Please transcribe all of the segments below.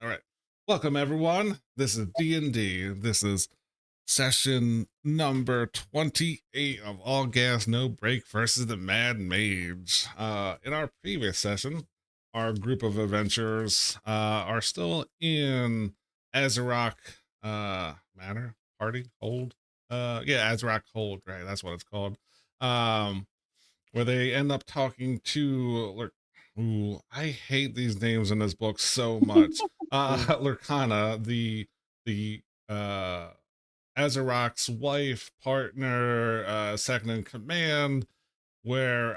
All right. Welcome everyone. This is D&D. This is session number 28 of All Gas No Break versus the Mad Mage. In our previous session, our group of adventurers are still in Azarok Manor Party Hold. Yeah, Azarok Hold, right? That's what it's called. Um where they end up talking to ooh, I hate these names in this book so much. Mm. Lurkana, the uh Azarok's wife, partner, second in command, where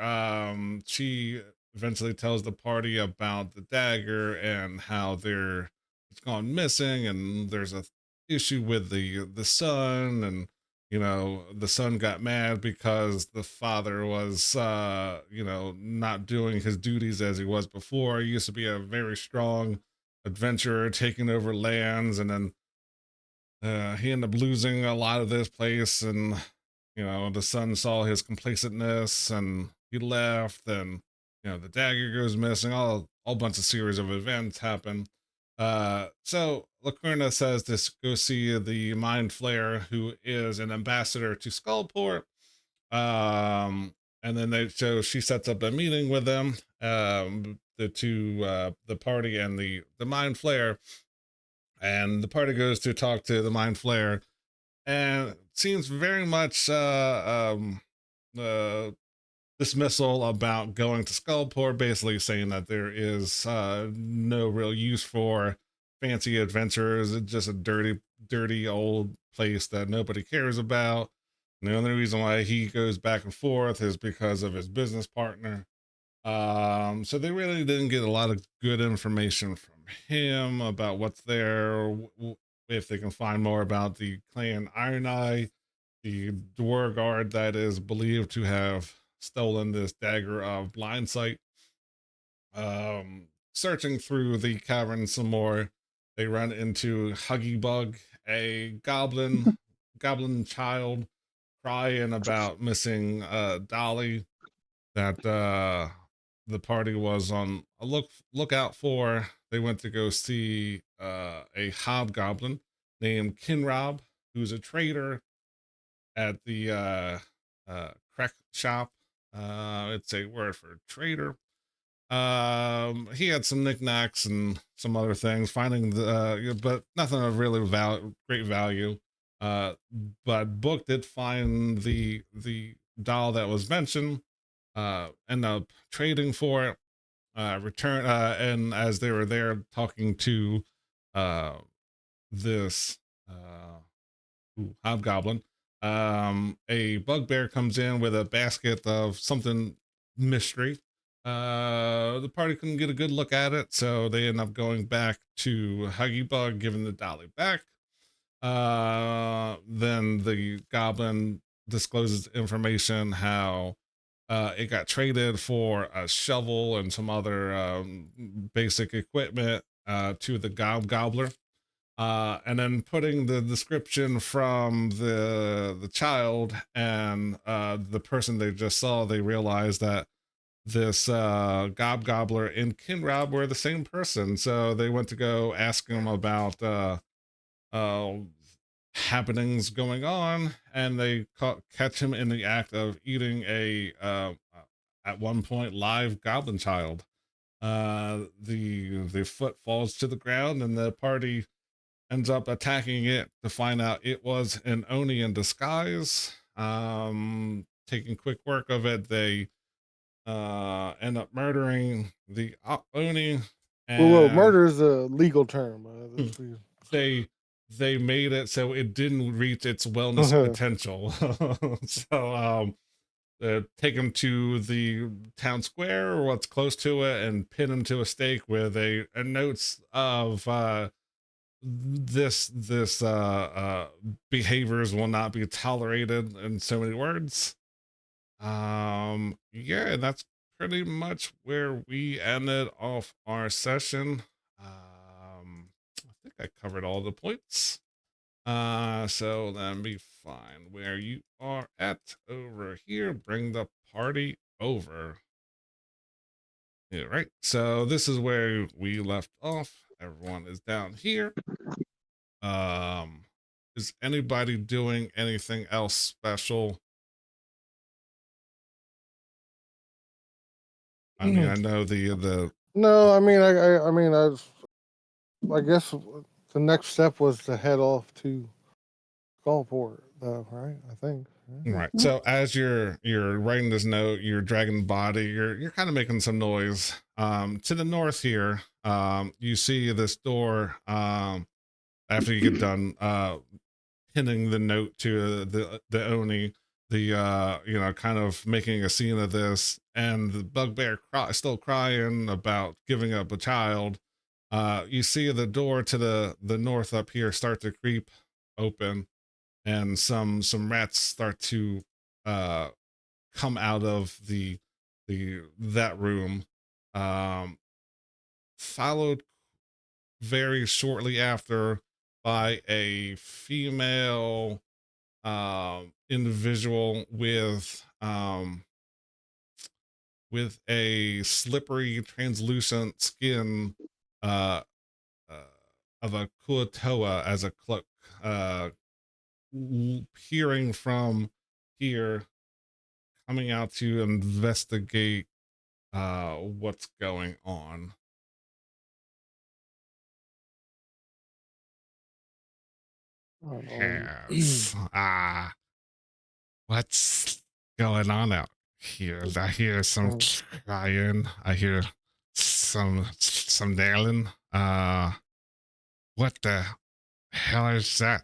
she eventually tells the party about the dagger and how it's gone missing, and there's a issue with the son, and the son got mad because the father was not doing his duties as he was before. He used to be a very strong adventurer taking over lands, and then he ended up losing a lot of this place, and the son saw his complacentness and he left, and the dagger goes missing. All bunch of series of events happen. So Lacerna says to go see the Mind Flayer, who is an ambassador to Skullport. And then she sets up a meeting with them, the party and the Mind Flayer, and the party goes to talk to the Mind Flayer, and it seems very much uh, dismissal about going to Skullport, basically saying that there is no real use for fancy adventures. It's just a dirty old place that nobody cares about. And the only reason why he goes back and forth is because of his business partner. So they really didn't get a lot of good information from him about what's there, if they can find more about the clan Iron Eye, the Dwarf Guard that is believed to have stolen this dagger of blind sight. Searching through the cavern some more, they run into Huggy Bug, a goblin child, crying about missing Dolly, that the party was on a lookout for. They went to go see a hobgoblin named Kinrob, who's a trader at the crack shop. It's a word for trader. He had some knickknacks and some other things, finding but nothing of really great value. Uh, but Book did find the doll that was mentioned, end up trading for it, return, and as they were there talking to uh this uh hobgoblin, a bugbear comes in with a basket of something mystery. The party couldn't get a good look at it, so they end up going back to Huggy Bug, giving the dolly back. Then the goblin discloses information how it got traded for a shovel and some other basic equipment to the gobbler. And then putting the description from the child and the person they just saw, they realized that this gobbler and Kinrob were the same person. So they went to go ask him about uh, happenings going on, and they catch him in the act of eating a at one point live goblin child. The foot falls to the ground, and the party ends up attacking it to find out it was an Oni in disguise. Taking quick work of it, they end up murdering the Oni, Well, and murder is a legal term. they they made it so it didn't reach its wellness potential. So take him to the town square or what's close to it and pin him to a stake with a notes of this behaviors will not be tolerated, in so many words. Yeah, and that's pretty much where we ended off our session. I think I covered all the points. So let me find where you are at over here. Bring the party over. Yeah, right. So this is where we left off. Everyone is down here. Um, is anybody doing anything else special? I mean, I know the No, I mean, I guess the next step was to head off to Skullport, though, right? I think. Yeah. right. So as you're writing this note, you're dragging the body, you're kind of making some noise. To the north here, you see this door. After you get done pinning the note to the Oni, kind of making a scene of this, and the bugbear still crying about giving up a child. You see the door to the north up here start to creep open, and some rats start to uh come out of the that room, um followed very shortly after by a female individual with a slippery translucent skin, uh, uh of a kuatoa as a cloak, uh peering from here, coming out to investigate what's going on. Um, Yes. What's going on out here? I hear some um, crying. I hear some nailing. What the hell is that?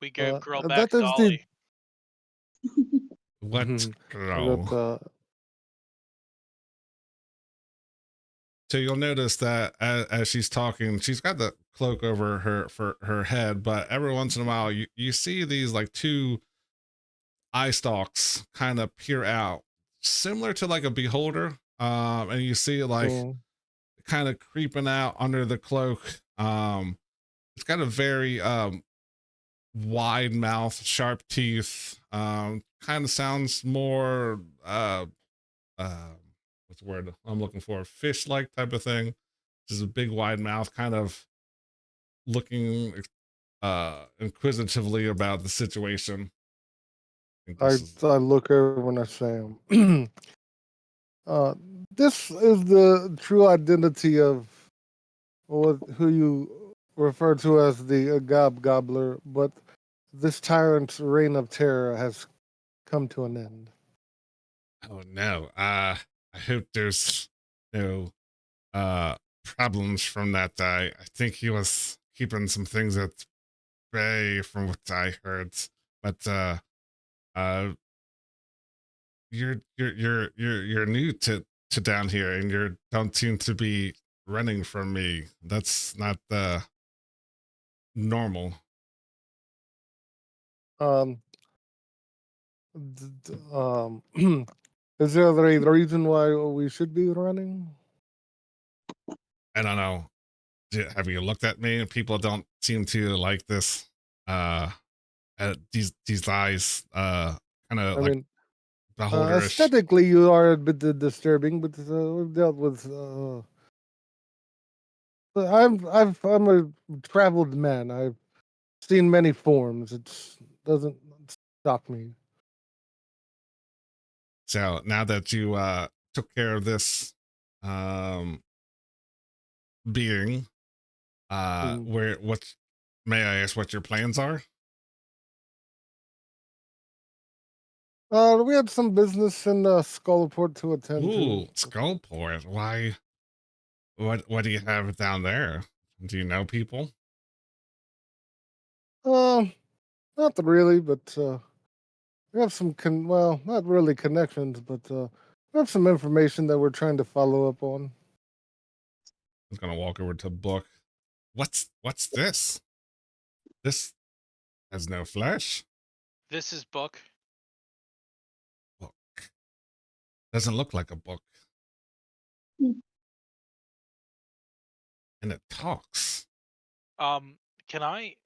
We gave girl back that is the. Dolly. What That girl? So you'll notice that as she's talking, she's got the cloak over her for her head, but every once in a while you see these like two eye stalks kind of peer out, similar to like a beholder. And you see it like um, kind of creeping out under the cloak. It's got a very wide mouth, sharp teeth. Kind of sounds more uh what's the word I'm looking for? Fish like type of thing. Just a big wide mouth, kind of looking inquisitively about the situation. I think this is I look over when I say him. uh, this is the true identity of who you refer to as the Gobbler, but this tyrant's reign of terror has come to an end. oh no. I hope there's no uh problems from that guy. I think he was keeping some things at bay from what I heard. But uh you're new to down here, and you don't seem to be running from me. That's not normal. Um, is there a reason why we should be running? I don't know. Have you looked at me? People don't seem to like this. Uh, these eyes, kind of I like mean, beholderish. aesthetically, you are a bit disturbing, but we've dealt with. But I'm a traveled man. I've seen many forms. It doesn't stop me. So now that you took care of this um being, Mm. where what may I ask what your plans are? We had some business in Skullport to attend to. Ooh, Skullport. Why? What do you have down there? Do you know people? Uh, not really, but we have some well, not really connections, but we have some information that we're trying to follow up on. I'm gonna walk over to book. What's this? This has no flesh. This is Book. Book doesn't look like a book, and it talks. Um, can I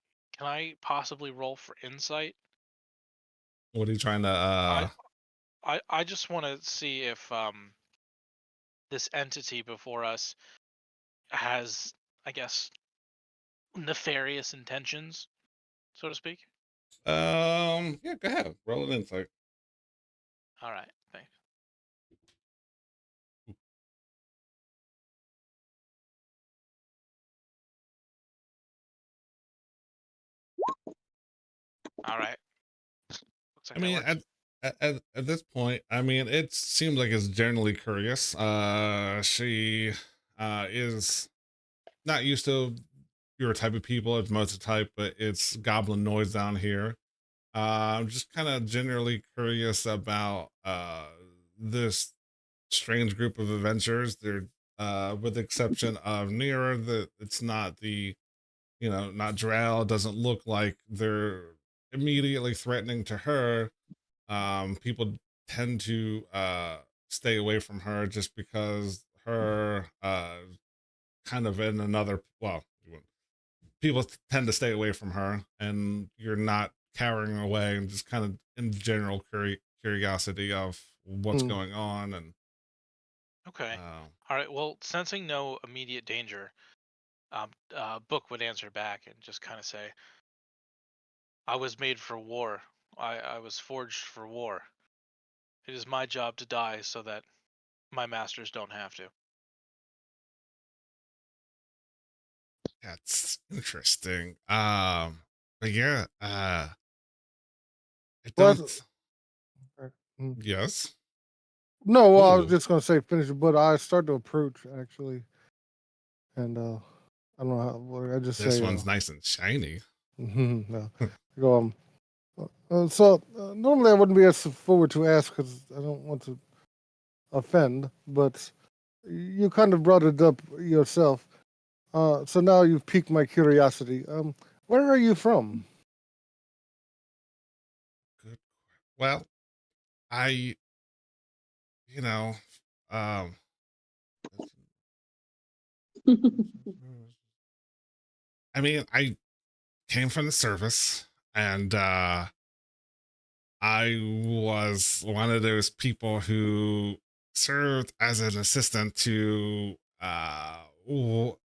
possibly roll for insight? What are you trying to? I just want to see if this entity before us has, I guess, nefarious intentions, so to speak? Yeah, go ahead. Roll an insight. All right, thanks. All right, looks I like that mean, works. at this point, I mean, it seems like it's generally curious. She is not used to your type of people. It's most of the type, but it's goblin noise down here. I'm just kind of generally curious about this strange group of adventurers. They're with the exception of Nira, that it's not the not Drow. It doesn't look like they're immediately threatening to her. People tend to stay away from her just because her kind of in another people tend to stay away from her, and you're not carrying away, and just kind of in general curiosity of what's Mm. going on. And Okay. uh, All right. Well, sensing no immediate danger, Book would answer back and just kind of say, "I was made for war. I was forged for war. It is my job to die so that my masters don't have to." that's interesting. But yeah, I But don't. mm. Yes. No, well, I was Ooh, just gonna say finish, but I start to approach actually, and I don't know how. Well, I just this say one's nice and shiny. no. I go so normally I wouldn't be as forward to ask because I don't want to offend, but you kind of brought it up yourself. So now you've piqued my curiosity. Where are you from? Good. Well, I, you know, um, I mean, I came from the service, and I was one of those people who served as an assistant to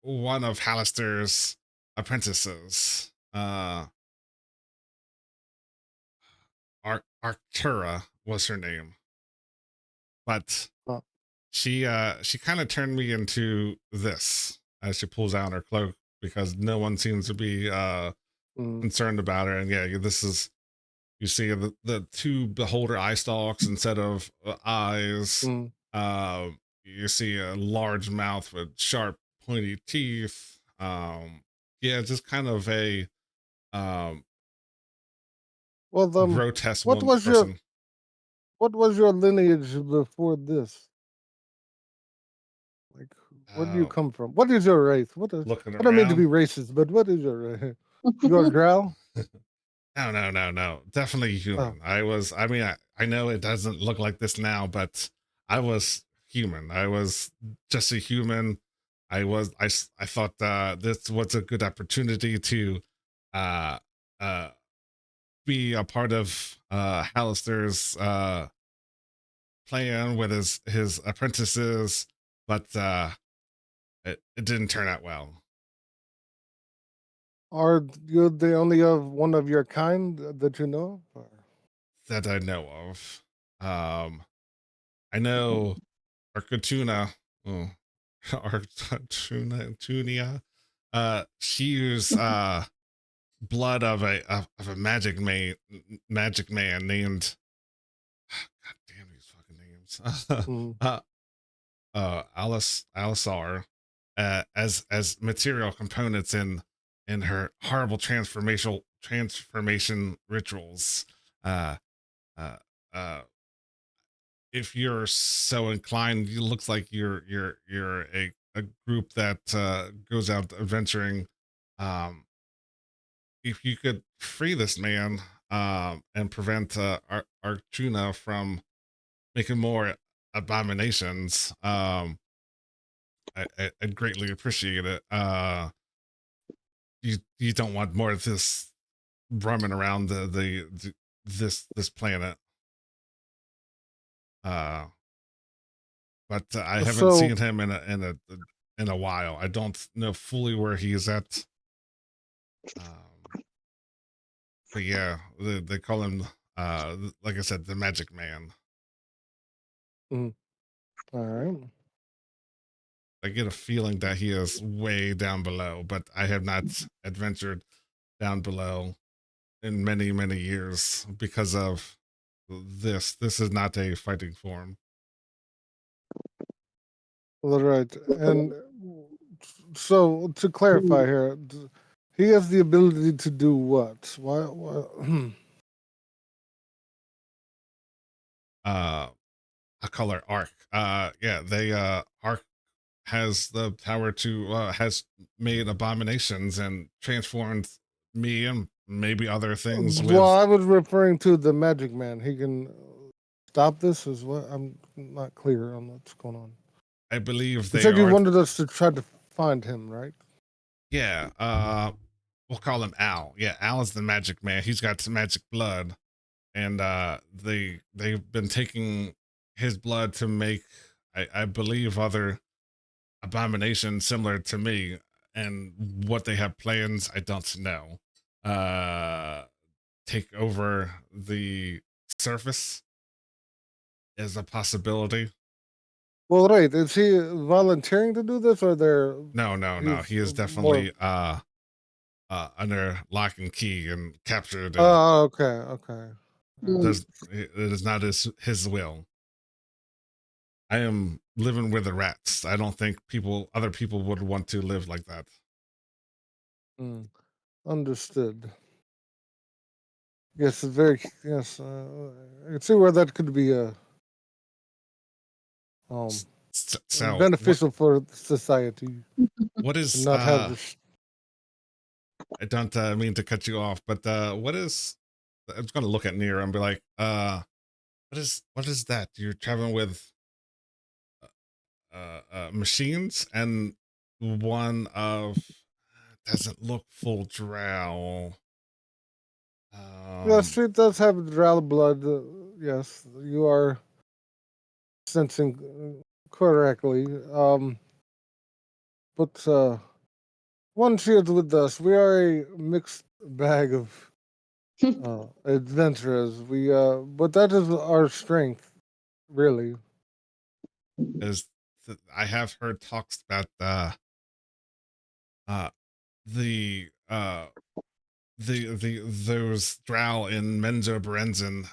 one of Hallister's apprentices, Arctura was her name, but Uh, she kind of turned me into this as she pulls out her cloak, because no one seems to be mm, concerned about her. And yeah, this is, you see the two beholder eye stalks instead of eyes. mm. You see a large mouth with sharp, pointy teeth. Yeah, just kind of a um, Well, grotesque what one was your person what was your lineage before this? Like, where do you uh, come from? What is your race? looking I don't mean to be around. racist, but what is your race? You are Drow? No, no, no, no. Definitely Oh, human. I mean, I know it doesn't look like this now, but I was human. I was just a human. I thought this was a good opportunity to uh, uh, be a part of Hallister's plan with his apprentices, but it didn't turn out well, are you the only of one of your kind that you know? Or? that I know of. I know Arcatuna, oh, Arcatunia, she used blood of a magic man named, God damn these fucking names, Mm. Alisar, as material components in her horrible transformation rituals. Uh, uh, uh, if you're so inclined, it looks like you're a group that goes out adventuring. Um, if you could free this man and prevent Arjuna from making more abominations, I'd greatly appreciate it. You don't want more of this roaming around this planet. Uh, but I haven't So, seen him in a in a while. I don't know fully where he's at. But yeah, they call him, like I said, the Magic Man. All right. I get a feeling that he is way down below, but I have not adventured down below in many, many years because of this. This is not a fighting form. All right. And so to clarify here, he has the ability to do what? Why Uh, I call her Arc. Yeah, they Arc has the power to has made abominations and transformed me and maybe other things well, with. I was referring to the Magic Man. He can stop this, is what? I'm not clear on what's going on. I believe You they said you are. wanted us to try to find him, right? Yeah, we'll call him Al. Yeah, Al is the Magic Man. He's got some magic blood, and they've been taking his blood to make, I believe, other abominations similar to me. And what they have plans, I don't know. Uh, take over the surface is a possibility. Well, right. Is he volunteering to do this, or there? No, no, no. He's He is more. definitely under lock and key and captured, and Oh, okay, okay. does it is not his will. I am living with the rats. I don't think other people would want to live like that. Mm, understood. Yes, it's very. Yes, I can see where that could be um So beneficial for society what to is not have this. I don't mean to cut you off, but what is I was gonna look at Near and be like, what is that? You're traveling with machines, and one of doesn't look full drow. Yes, it does have drow blood. Yes, you are sensing correctly. But one shield with us. We are a mixed bag of adventurers. But that is our strength, really. is I have heard talks about uh the those drow in Menzo Berenzin,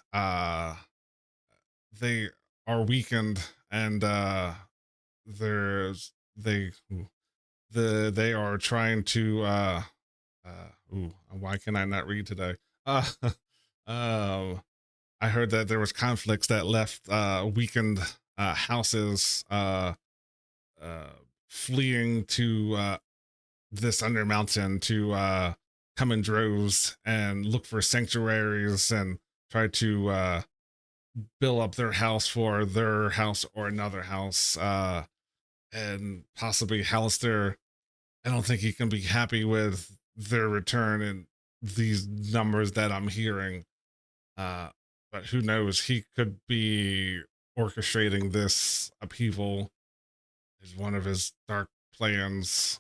they are weakened, and there's they are trying to why can I not read today? Um I heard that there was conflicts that left weakened houses uh fleeing to this under mountain to come in droves and look for sanctuaries and try to build up their house for their house or another house, and possibly Hallister. I don't think he can be happy with their return and these numbers that I'm hearing. Uh, but who knows? He could be orchestrating this upheaval is one of his dark plans.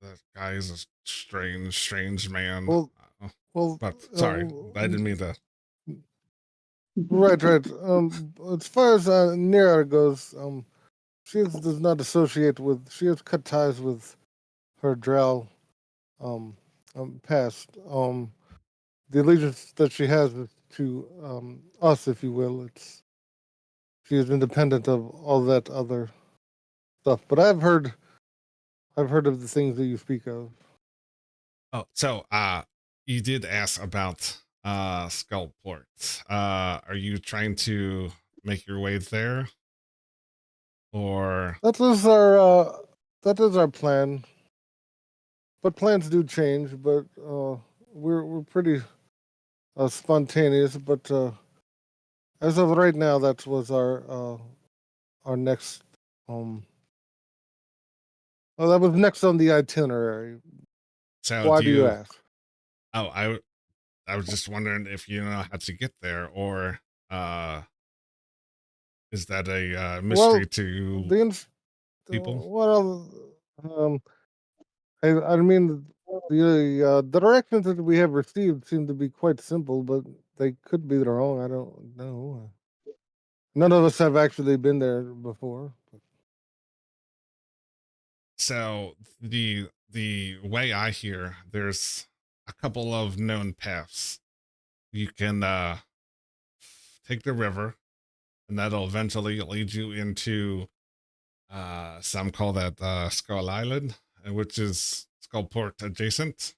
That guy is a strange, strange man. Well, Uh, well, but sorry, I didn't mean to. right, right. As far as Nira goes, does not associate with. She has cut ties with her drow um, past. The allegiance that she has is to us, if you will. She is independent of all that other stuff. But I've heard of the things that you speak of. Oh, so you did ask about Skullport. Are you trying to make your way there, or That is our plan. But plans do change. But we're pretty spontaneous. But as of right now, that was our next. Um, well, that was next on the itinerary. so Why do do you you? ask? Oh, I was just wondering if you know how to get there, or uh, is that a mystery Well, to the people? well, Um, I mean, the directions that we have received seem to be quite simple, but they could be wrong. I don't know. None of us have actually been there before. So the way I hear, there's a couple of known paths. You can take the river, and that'll eventually lead you into some call that Skull Island, which is Skullport adjacent.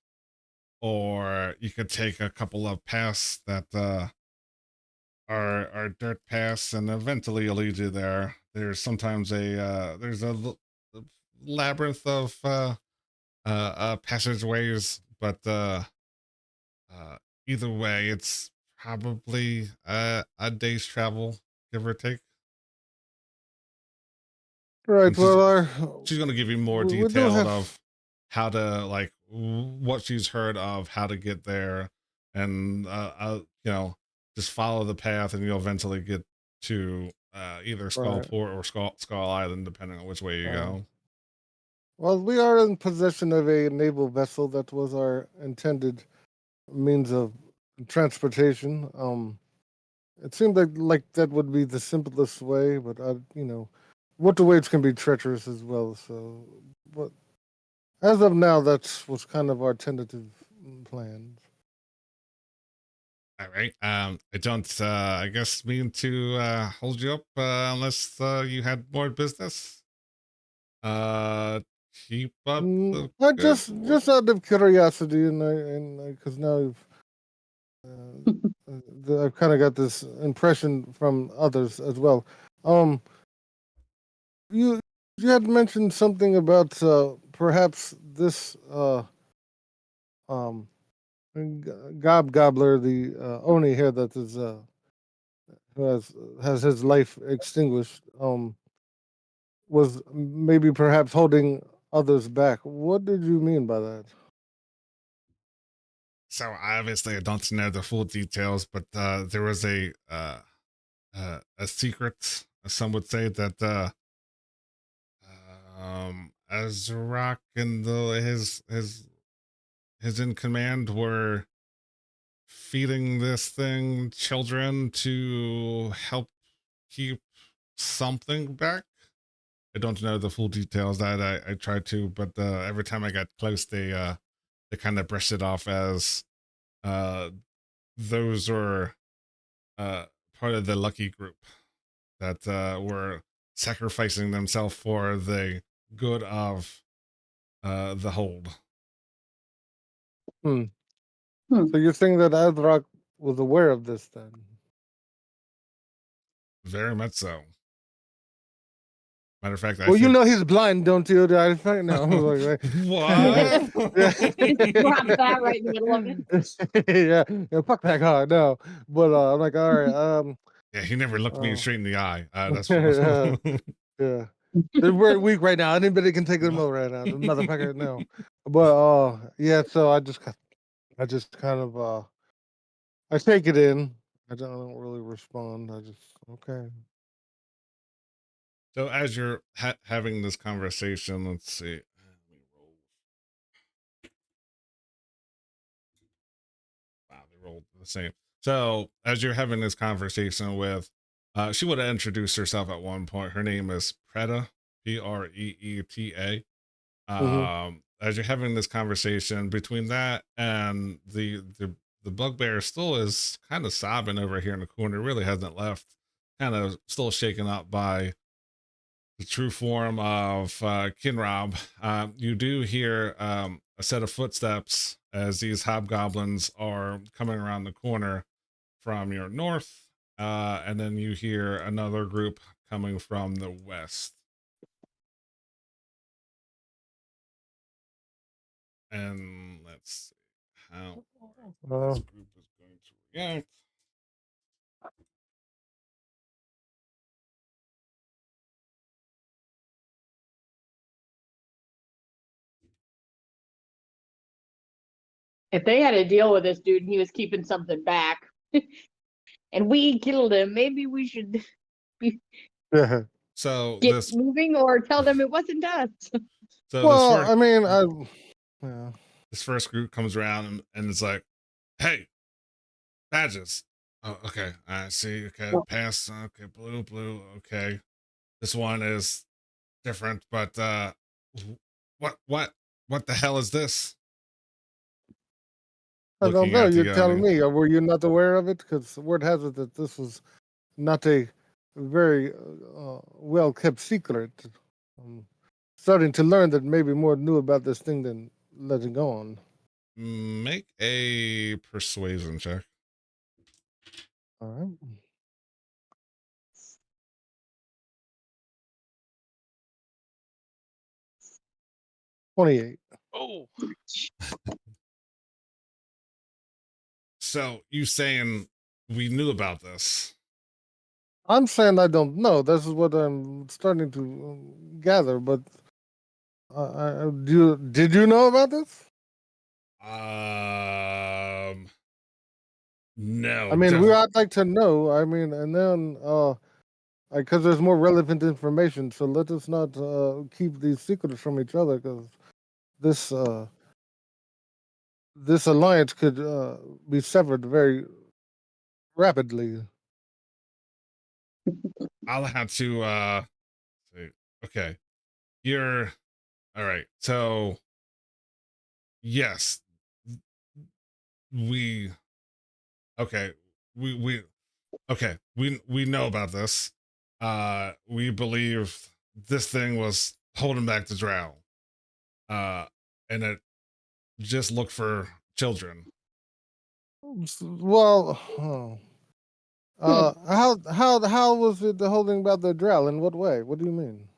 Or you could take a couple of paths that are dirt paths, and eventually it'll lead you there. There's sometimes there's a labyrinth of passageways, but uh, either way, it's probably a day's travel, give or take. Right. And she's Well, she's gonna give you more we do detail have. of how to like what she's heard of, how to get there, and just follow the path, and you'll eventually get to either Right. Skullport or Skull Island, depending on which way you Uh, go. well, we are in possession of a naval vessel that was our intended means of transportation. It seemed like that would be the simplest way, but waterways can be treacherous as well. So, but as of now, that's was kind of our tentative plan. All right. I don't, I guess, mean to hold you up unless you had more business. Uh, keep up the I good just work. just out of curiosity, and because now I've kind of got this impression from others as well. Um, you you had mentioned something about perhaps this um gobbler, the Oni here that is who has his life extinguished. Was maybe perhaps holding others back. What did you mean by that? So obviously, I don't know the full details, but there was a secret. Some would say that Azrak and his in command were feeding this thing children to help keep something back. I don't know the full details. That I tried to, but every time I got close, they kind of brushed it off as uh, those were uh, part of the lucky group that were sacrificing themselves for the good of the hold. Hmm. Hmm. So you're saying that Azrak was aware of this then? Very much so. Matter of fact, I Well, you think. know he's blind, don't you? I think no. What? Yeah. Just drop that right in the middle of it. Yeah, fuck that guy. No, but I'm like, all right. Yeah, he never looked me Uh, straight in the eye. That's for. yeah, yeah. They're very weak right now. Anybody can take them over right now. The motherfucker, no. But yeah. So I just kind of I take it in. I don't really respond. I just okay. So as you're having this conversation, let's see. Let me roll. Wow, they rolled the same. So as you're having this conversation with, she would have introduced herself at one point. Her name is Preta, Preeta. Hmm. As you're having this conversation, between that and the bugbear still is kind of sobbing over here in the corner, really hasn't left, kind of still shaken up by the true form of Kinrob. You do hear a set of footsteps as these hobgoblins are coming around the corner from your north, and then you hear another group coming from the west. And let's see how this group is going to react. If they had a deal with this dude and he was keeping something back and we killed him, maybe we should Yeah. So get this moving or tell them it wasn't us. So Well, I mean, yeah. this first group comes around and it's like, hey, badges. Oh, okay. I see. Okay, Well, pass. Okay, blue. Okay. This one is different, but what the hell is this? I don't Looking know. at You're the telling me. Or were you not aware of it? Because word has it that this was not a very well kept secret. I'm starting to learn that maybe more knew about this thing than letting on. make a persuasion check. All right. 28. Oh, So you saying we knew about this? I'm saying I don't know. This is what I'm starting to gather. But did you know about this? No, I mean, I'd like to know. I mean, and then because there's more relevant information. So let us not keep these secrets from each other, because this this alliance could be severed very rapidly. I'll have to say, okay. You're all right. So yes, we okay. We okay. We know about this. We believe this thing was holding back the drow. And it just looked for children. Well, how was it holding back the drow? In what way? What do you mean?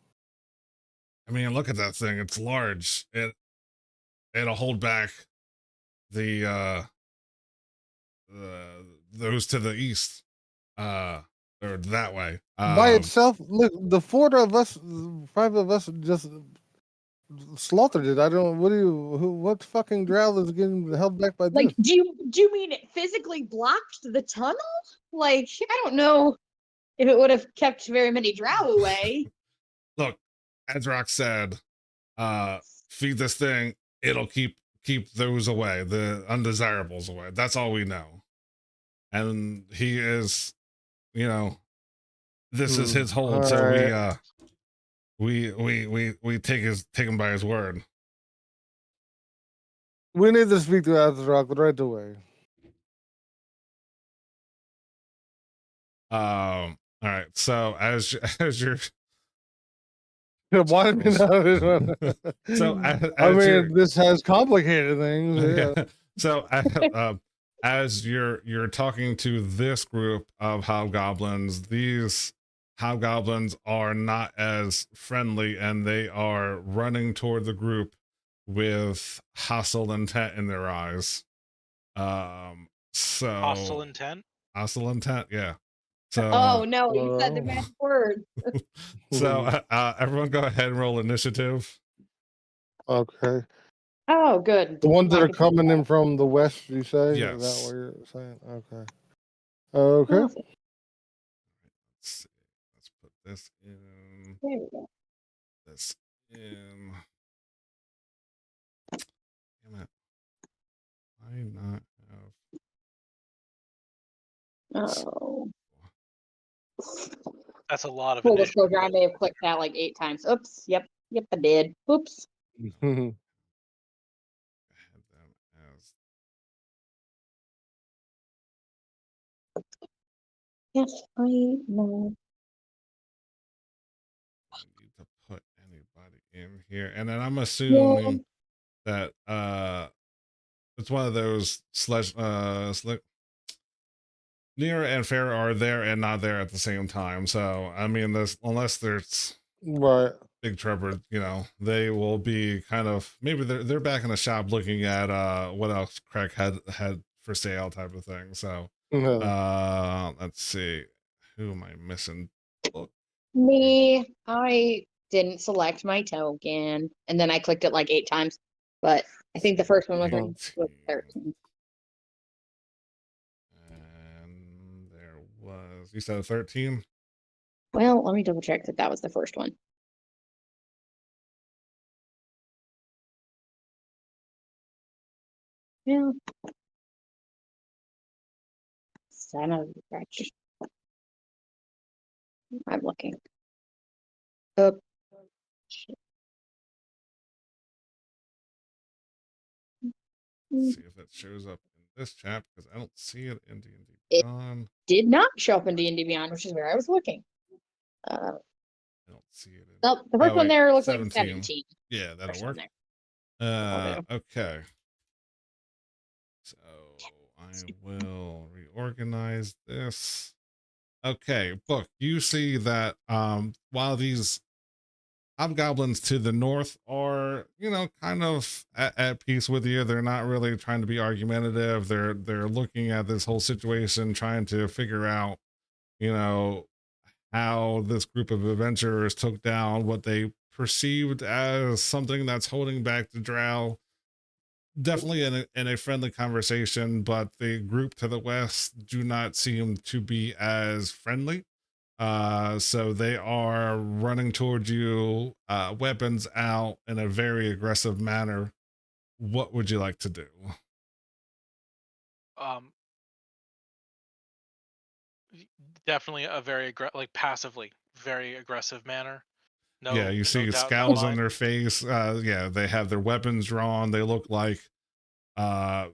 I mean, look at that thing. It's large. It'll hold back the those to the east. Or that way. By itself, look, the five of us, just slaughtered it. I don't. What fucking drow is getting held back by like, this? do you mean it physically blocked the tunnel? Like, I don't know if it would have kept very many drow away. Look, as Rock said, feed this thing, it'll keep those away, the undesirables away. That's all we know. And he is, you know, this is his hold, All so right. we take him by his word. We need to speak to Azrock right away. All right. So as you're Why me not? so I as you're mean, this has complicated things. Yeah. yeah. So as you're talking to this group of hobgoblins, these hobgoblins are not as friendly, and they are running toward the group with hostile intent in their eyes. So hostile intent. hostile intent, yeah. So Oh no, you said the magic word. so everyone go ahead and roll initiative. Okay. Oh, good. The ones that I are could- coming in from the west, you say? Is that what Yes. you're saying? Okay. Okay. Let's Let's see. Let's put this in. There we go. This in. Damn it. Why not have. Oh. That's a lot of Full initiative. disclosure, I may have clicked that like 8 times. Oops. Yep, I did. Oops. Have them as. Yes, I know. I need to put anybody in here. And then I'm Yeah. assuming that it's one of those Nira and Farah are there and not there at the same time. So I mean, this unless there's Right. Big Trevor, you know, they will be kind of maybe they're back in the shop looking at what else Craig had for sale type of thing. So Yeah. let's see, who am I missing? Look, Me, I didn't select my token, and then I clicked it like 8 times. But I think the first one was 18, 13. and there was, you said 13. Well, let me double check that was the first one. Yeah. Son of a bitch. I'm looking. Oh, shit. See if that shows up in this chat because I don't see it in D&D It- Beyond. Did not show up in D&D Beyond, which is where I was looking. I don't see it in. Oh, the first one wait, there looks 17. like 17. Yeah, that'll First one work. there. Okay. So I will reorganize this. Okay, Book, you see that while these hobgoblins to the north are, kind of at peace with you, they're not really trying to be argumentative. They're looking at this whole situation, trying to figure out, you know, how this group of adventurers took down what they perceived as something that's holding back the drow. Definitely in a friendly conversation, but the group to the west do not seem to be as friendly. So they are running towards you, weapons out in a very aggressive manner. What would you like to do? Um, definitely a very like passively very aggressive manner. Yeah, No, you no see doubt in my scowls on mind. their face. Yeah, they have their weapons drawn. They look like uh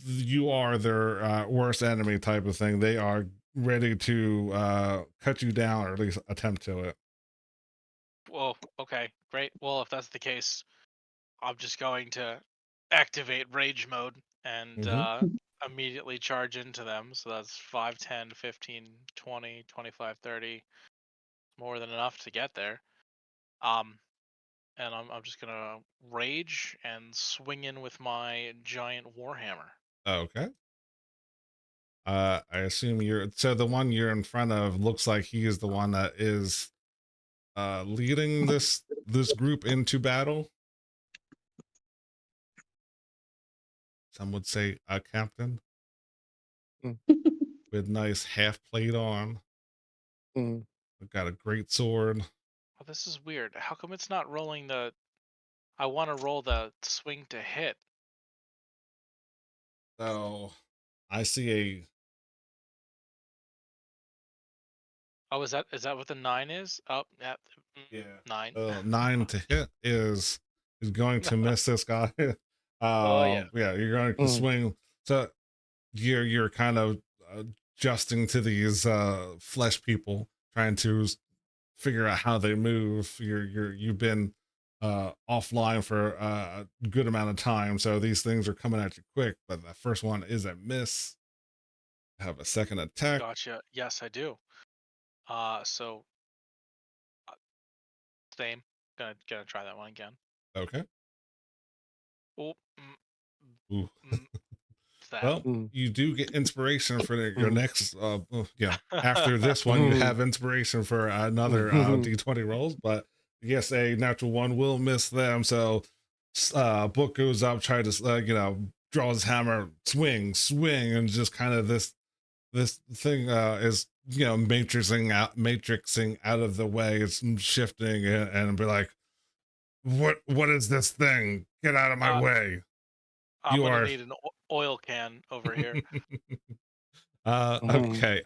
you are their worst enemy type of thing. They are ready to cut you down or at least attempt to it. Well, okay, great. Well, if that's the case, I'm just going to activate rage mode and Hmm. immediately charge into them. So that's 5, 10, 15, 20, 25, 30. More than enough to get there. Um, and I'm just gonna rage and swing in with my giant warhammer. Okay. I assume so the one you're in front of looks like he is the one that is leading this group into battle. Some would say a captain Mm. with nice half plate on. Mm. Got a great sword. Oh, this is weird. How come it's not rolling the? I want to roll the swing to hit. So I see Oh, is that what the 9 is? Oh, yeah, yeah. 9. 9 to hit is going to miss this guy. Oh yeah. Yeah, you're going to Mm. swing. So you're kind of adjusting to these flesh people, trying to figure out how they move. You've been offline for a good amount of time, so these things are coming at you quick. But the first one is a miss. Have a second attack. Gotcha. Yes, I do. So uh, same. Gonna try that one again. Okay. Oh, Ooh. that. Well, Mm. you do get inspiration for your Mm. next. Yeah, after this one, you have inspiration for another Mm. d20 rolls. But yes, a natural one will miss them. So, Book goes up, try to draw his hammer, swing, and just kind of this thing is matrixing out of the way. It's shifting and be like, what is this thing? Get out of my Uh, way! I'm You gonna are. need an oil can over here. Mm. Okay.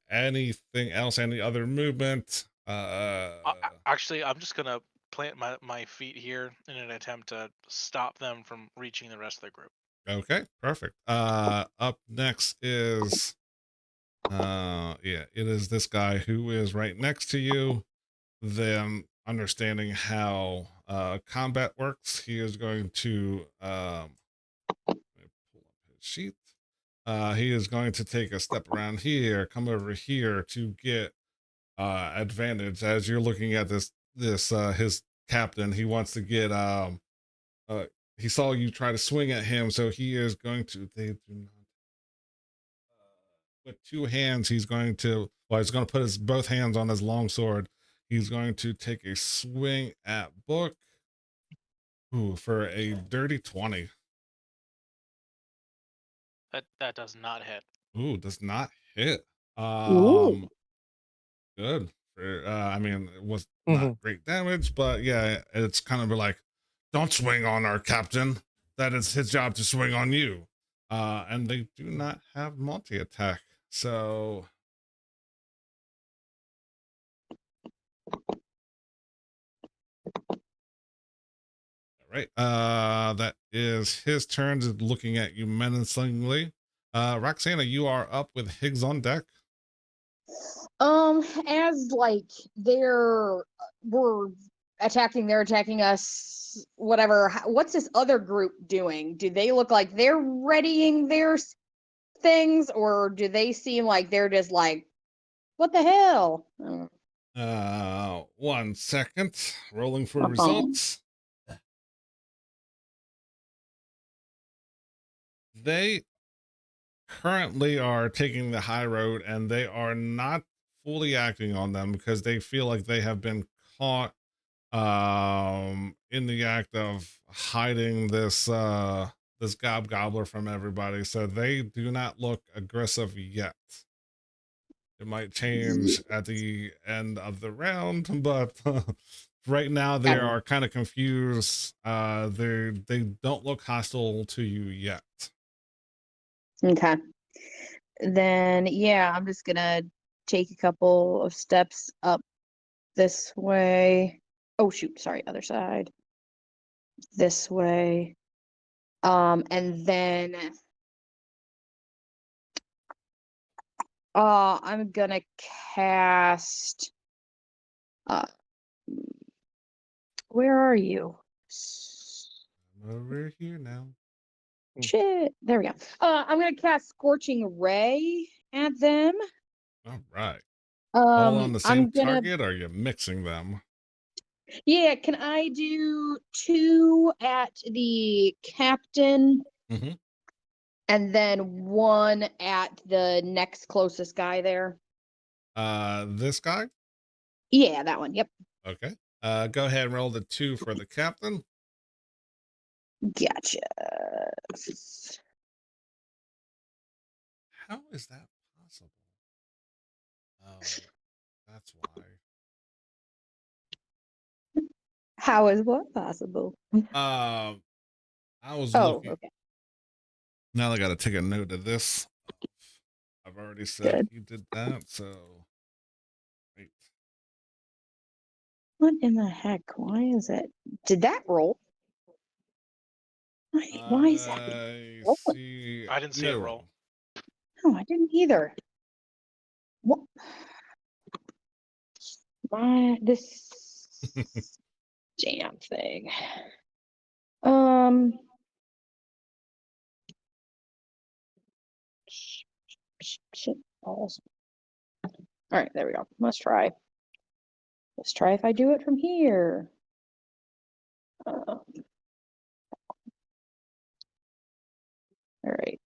Anything else? Any other movement? Actually, I'm just gonna plant my feet here in an attempt to stop them from reaching the rest of the group. Okay, perfect. Up next is yeah, it is this guy who is right next to you. Then understanding how combat works, he is going to let me pull up his sheet. He is going to take a step around here, come over here to get advantage as you're looking at this his captain. He wants to get uh he saw you try to swing at him, so he is going to they do not with two hands. He's going to put his both hands on his long sword. He's going to take a swing at Book. Ooh, for a dirty 20. That does not hit. Ooh, does not hit. Ooh. um Good. I mean, it was not Mhm. great damage, but yeah, it's kind of like, don't swing on our captain. that it's his job to swing on you. And they do not have multi-attack. So all right. That is his turn, to looking at you menacingly. Roxana, you are up with Higgs on deck. As like we're they're attacking us, whatever. What's this other group doing? Do they look like they're readying their things, or do they seem like they're just like, what the hell? 1 second. Rolling for Uh-huh. results. They currently are taking the high road, and they are not fully acting on them because they feel like they have been caught in the act of hiding this gobbler from everybody, so they do not look aggressive yet. It might change at the end of the round, but right now they are kind of confused. They don't look hostile to you yet. Okay. Then yeah, I'm just gonna take a couple of steps up this way. Oh shoot, sorry, other side. This way. And then I'm gonna cast where are you? I'm over here now. Shit. There we go. I'm gonna cast Scorching Ray at them. All right. All on the same I'm gonna target, or are you mixing them? yeah, can I do 2 at the captain Mm-hmm. and then 1 at the next closest guy there? This guy? Yeah, that one. Yep. Okay. Go ahead and roll the 2 for the captain. Gotcha. How is that possible? Oh, that's why. How is what possible? I was Oh, looking. okay. Now I got to take a note of this. I've already said Good. he did that, so wait. What in the heck? Why is it? Did that roll? Why is that I rolling? see. I didn't see No it roll. roll. No, I didn't either. What? This damn thing. Shit balls. All right, there we go. Let's try. Let's try if I do it from here. All right.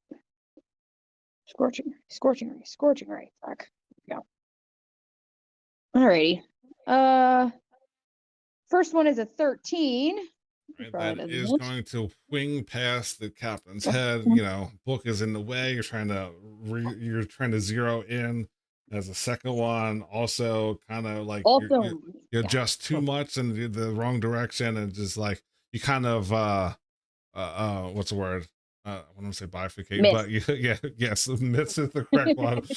Scorching ray. Fuck. There we go. Alrighty. First one is a 13. Right, Probably that doesn't is hit. going to wing past the captain's head. You know, book is in the way. You're trying to zero in. As a second one, also kind of like Also, you adjust too much in the wrong direction, and just like you kind of what's the word? I want to say bifurcate, miss. but yes, miss is the correct one.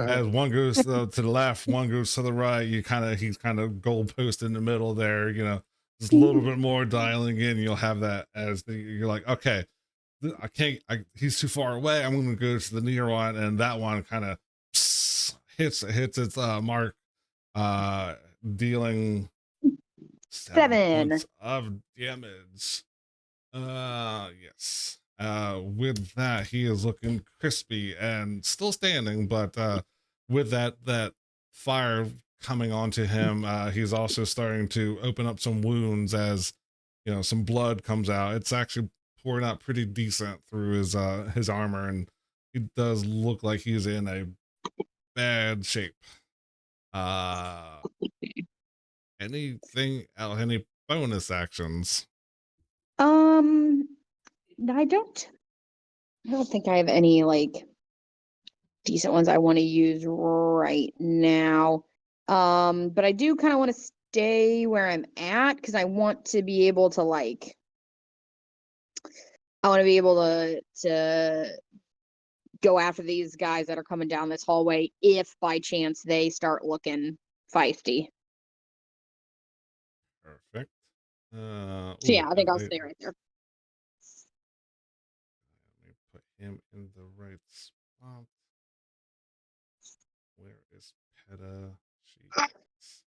As one goes to the left, one goes to the right, he's kind of goalpost in the middle there, you know, just a little bit more dialing in. You'll have that as you're like, okay, he's too far away. I'm going to go to the near one, and that one kind of hits its mark, dealing 7 7. points of damage. Yes. With that, he is looking crispy and still standing, but with that fire coming onto him, he's also starting to open up some wounds as you know some blood comes out. It's actually pouring out pretty decent through his armor, and he does look like he's in a bad shape. Anything else? Any bonus actions? I don't think I have any like decent ones I want to use right now. But I do kind of want to stay where I'm at because I want to be able to like I want to be able to go after these guys that are coming down this hallway if by chance they start looking feisty. Perfect. So yeah, I think I'll let stay right there. me put him in the right spot. Where is Peta? She is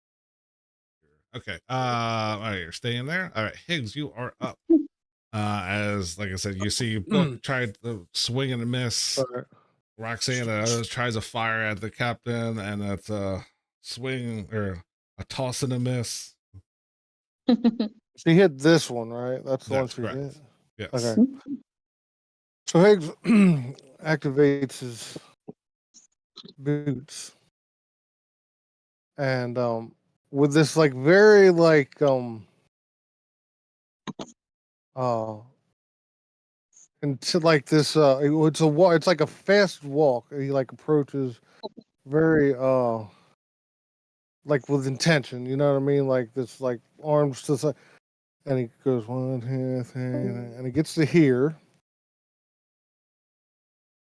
here. Okay. All right, you're staying there. All right, Higgs, you are up. As like I said, you see Book tried to swing and miss. All right. Roxanne tries to fire at the captain, and it's a swing or a toss and a miss. She hit this one, right? That's the one That's she correct. hit. Yes. Okay. So Higgs activates his boots, and with this like very like uh into like this it's a walk. It's like a fast walk. He like approaches very like with intention. You know what I mean? Like this like arms to the side, and he goes 1, 2, 3, and he gets to here,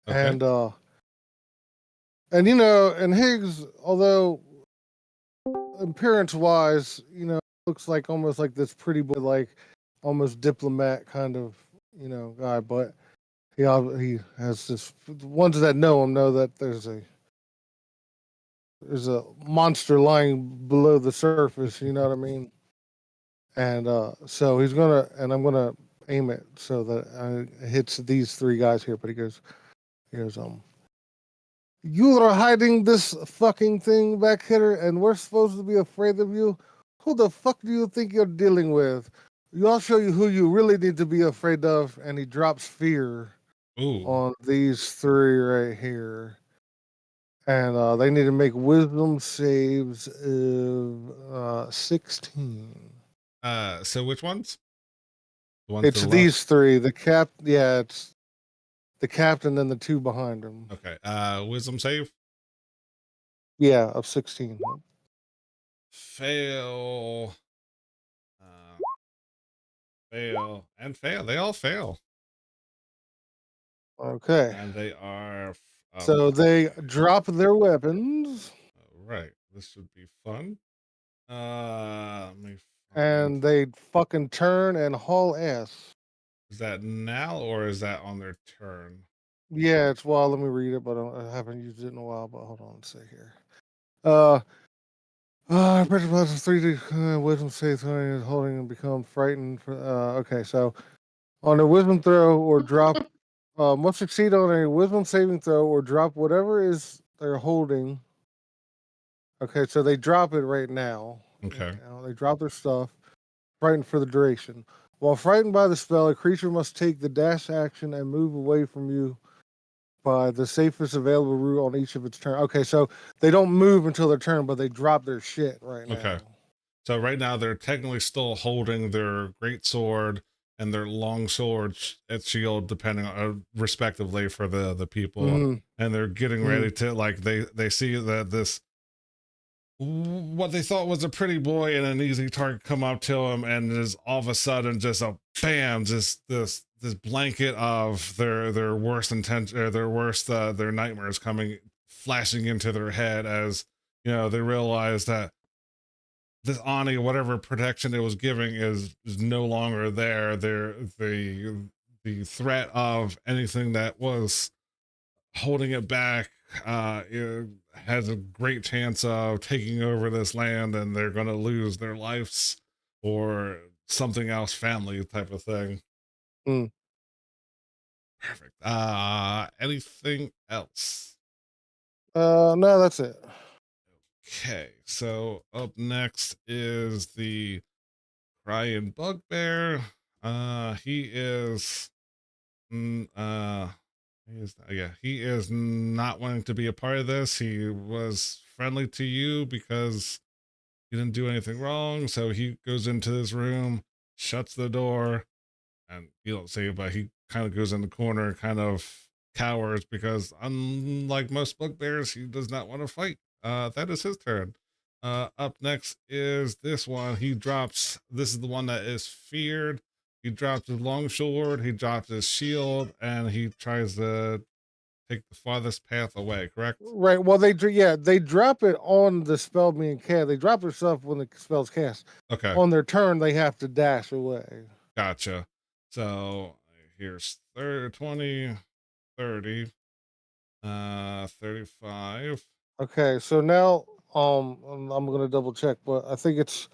Okay. and you know, and Higgs, although appearance wise, you know, looks like almost like this pretty boy, like almost diplomat kind of, you know, guy, but he has this. The ones that know him know that there's a monster lying below the surface. You know what I mean? And so I'm gonna aim it so that it hits these three guys here. But he goes, you are hiding this fucking thing back here, and we're supposed to be afraid of you. Who the fuck do you think you're dealing with? I'll show you who you really need to be afraid of. And he drops fear Ooh. on these three right here. And they need to make wisdom saves of 16. So which ones? The ones to It's the left? these three. It's the captain and the two behind him. Okay. Wisdom save. Yeah, of 16. Fail. Fail and fail. They all fail. Okay. And they are So they drop their weapons. right. This should be fun. Let me And they fucking turn and haul ass. Is that now or is that on their turn? Yeah, it's well. Let me read it, but I haven't used it in a while. But hold on, let's see here. Pressure plus 3 wisdom save is holding and become frightened. Okay, so on a wisdom throw or drop, must succeed on a wisdom saving throw or drop whatever is they're holding. Okay, so they drop it right now. Okay. They drop their stuff. Frightened for the duration. While frightened by the spell, a creature must take the dash action and move away from you by the safest available route on each of its turn. Okay, so they don't move until their turn, but they drop their shit right now. Okay. So right now they're technically still holding their great sword and their long sword at shield, depending on respectively for the people, and they're getting ready to like they see that this what they thought was a pretty boy and an easy target come up to him, and is all of a sudden just a bam, just this blanket of their worst intention or their worst their nightmares coming flashing into their head as you know they realize that this Ani, whatever protection it was giving, is no longer there. The threat of anything that was holding it back it has a great chance of taking over this land, and they're going to lose their lives or something else, family type of thing. Perfect. Anything else? No, that's it. Okay, so up next is the Crying Bugbear. He is he is not wanting to be a part of this. He was friendly to you because you didn't do anything wrong, so he goes into this room, shuts the door, and you don't see it, but he kind of goes in the corner, kind of cowers because unlike most bugbears, he does not want to fight. That is his turn. Up next is this one. He drops. This is the one that is feared. He drops his longsword, he drops his shield, and he tries to take the farthest path away, correct? Right. Well, they drop it on the spell being cast. They drop their stuff when the spell's cast. Okay, On their turn, they have to dash away. gotcha. So here's 30, 20, 30, 35. Okay, so now I'm gonna double check, but I think it's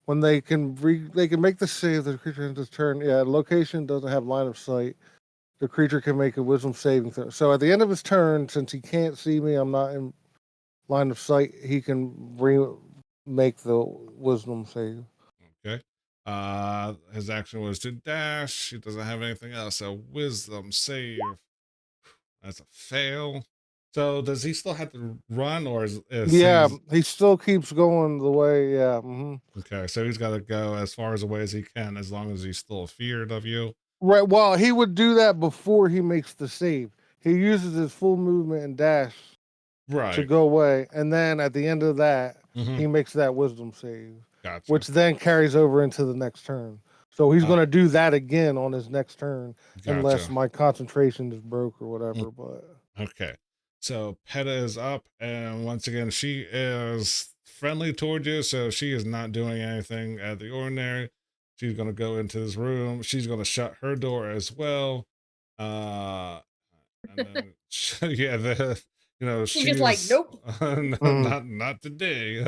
when they can make the save the creature ends its turn. Yeah, location doesn't have line of sight. The creature can make a wisdom saving throw. So at the end of his turn, since he can't see me, I'm not in line of sight. He can make the wisdom save. Okay. His action was to dash. He doesn't have anything else. So wisdom save. That's a fail. So does he still have to run, or Yeah, he's he still keeps going the way. Yeah. okay? So he's got to go as far as away as he can, as long as he's still feared of you. Right. Well, he would do that before he makes the save. He uses his full movement and dash to Right. go away, and then at the end of that, Mm-hmm. he makes that wisdom save, Gotcha. which then carries over into the next turn. So he's going to do that again on his next turn, unless Gotcha. my concentration is broke or whatever. But Okay. So Peta is up, and once again, she is friendly toward you. So she is not doing anything out of the ordinary. She's going to go into this room. She's going to shut her door as well. Uh, and then yeah, She just like, nope. no, Mhm. not today.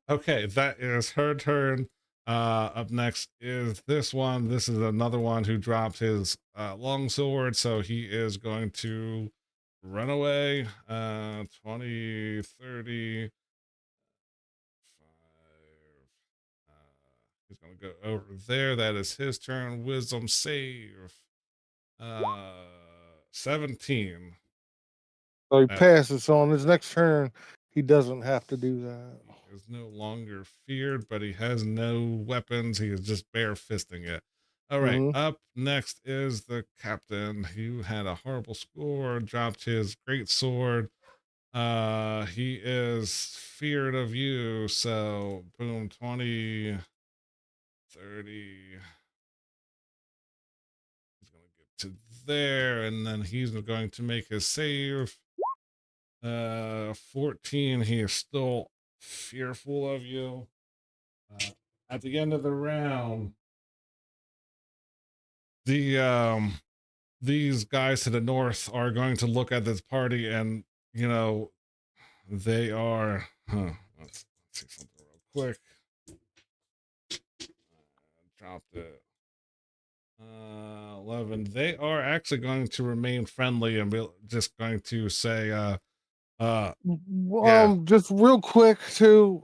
Okay, that is her turn. Up next is this one. This is another one who dropped his long sword, so he is going to run away. 20, 30, 5. He's gonna go over there. That is his turn. Wisdom save. 17. so he Uh, passes. So on his next turn, he doesn't have to do that. He is no longer feared, but he has no weapons. He is just bare fisting it. All right, Hmm. up next is the captain who had a horrible score, dropped his great sword. He is feared of you, so boom, 20, 30. He's gonna get to there, and then he's going to make his save. 14. He is still fearful of you. At the end of the round, the these guys to the north are going to look at this party, and you know they are. Let's see something real quick. Dropped it. 11. They are actually going to remain friendly and be just going to say, yeah, Just real quick too.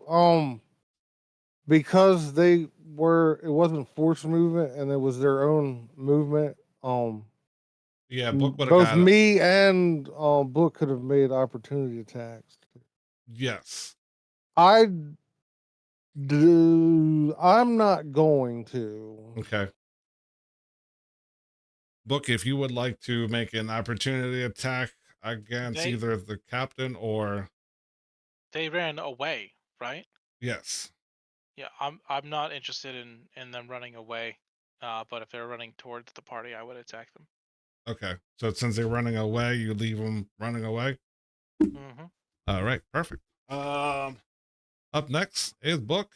Because it wasn't forced movement and it was their own movement. yeah. Book would have Both got it. me and Book could have made opportunity attacks. Yes. I do. I'm not going to. Okay. Book, if you would like to make an opportunity attack against They either the captain or they ran away, right? yes. Yeah, I'm not interested in them running away. But if they're running towards the party, I would attack them. Okay. So since they're running away, you leave them running away. Mm-hmm. All right. Perfect. Up next is Book.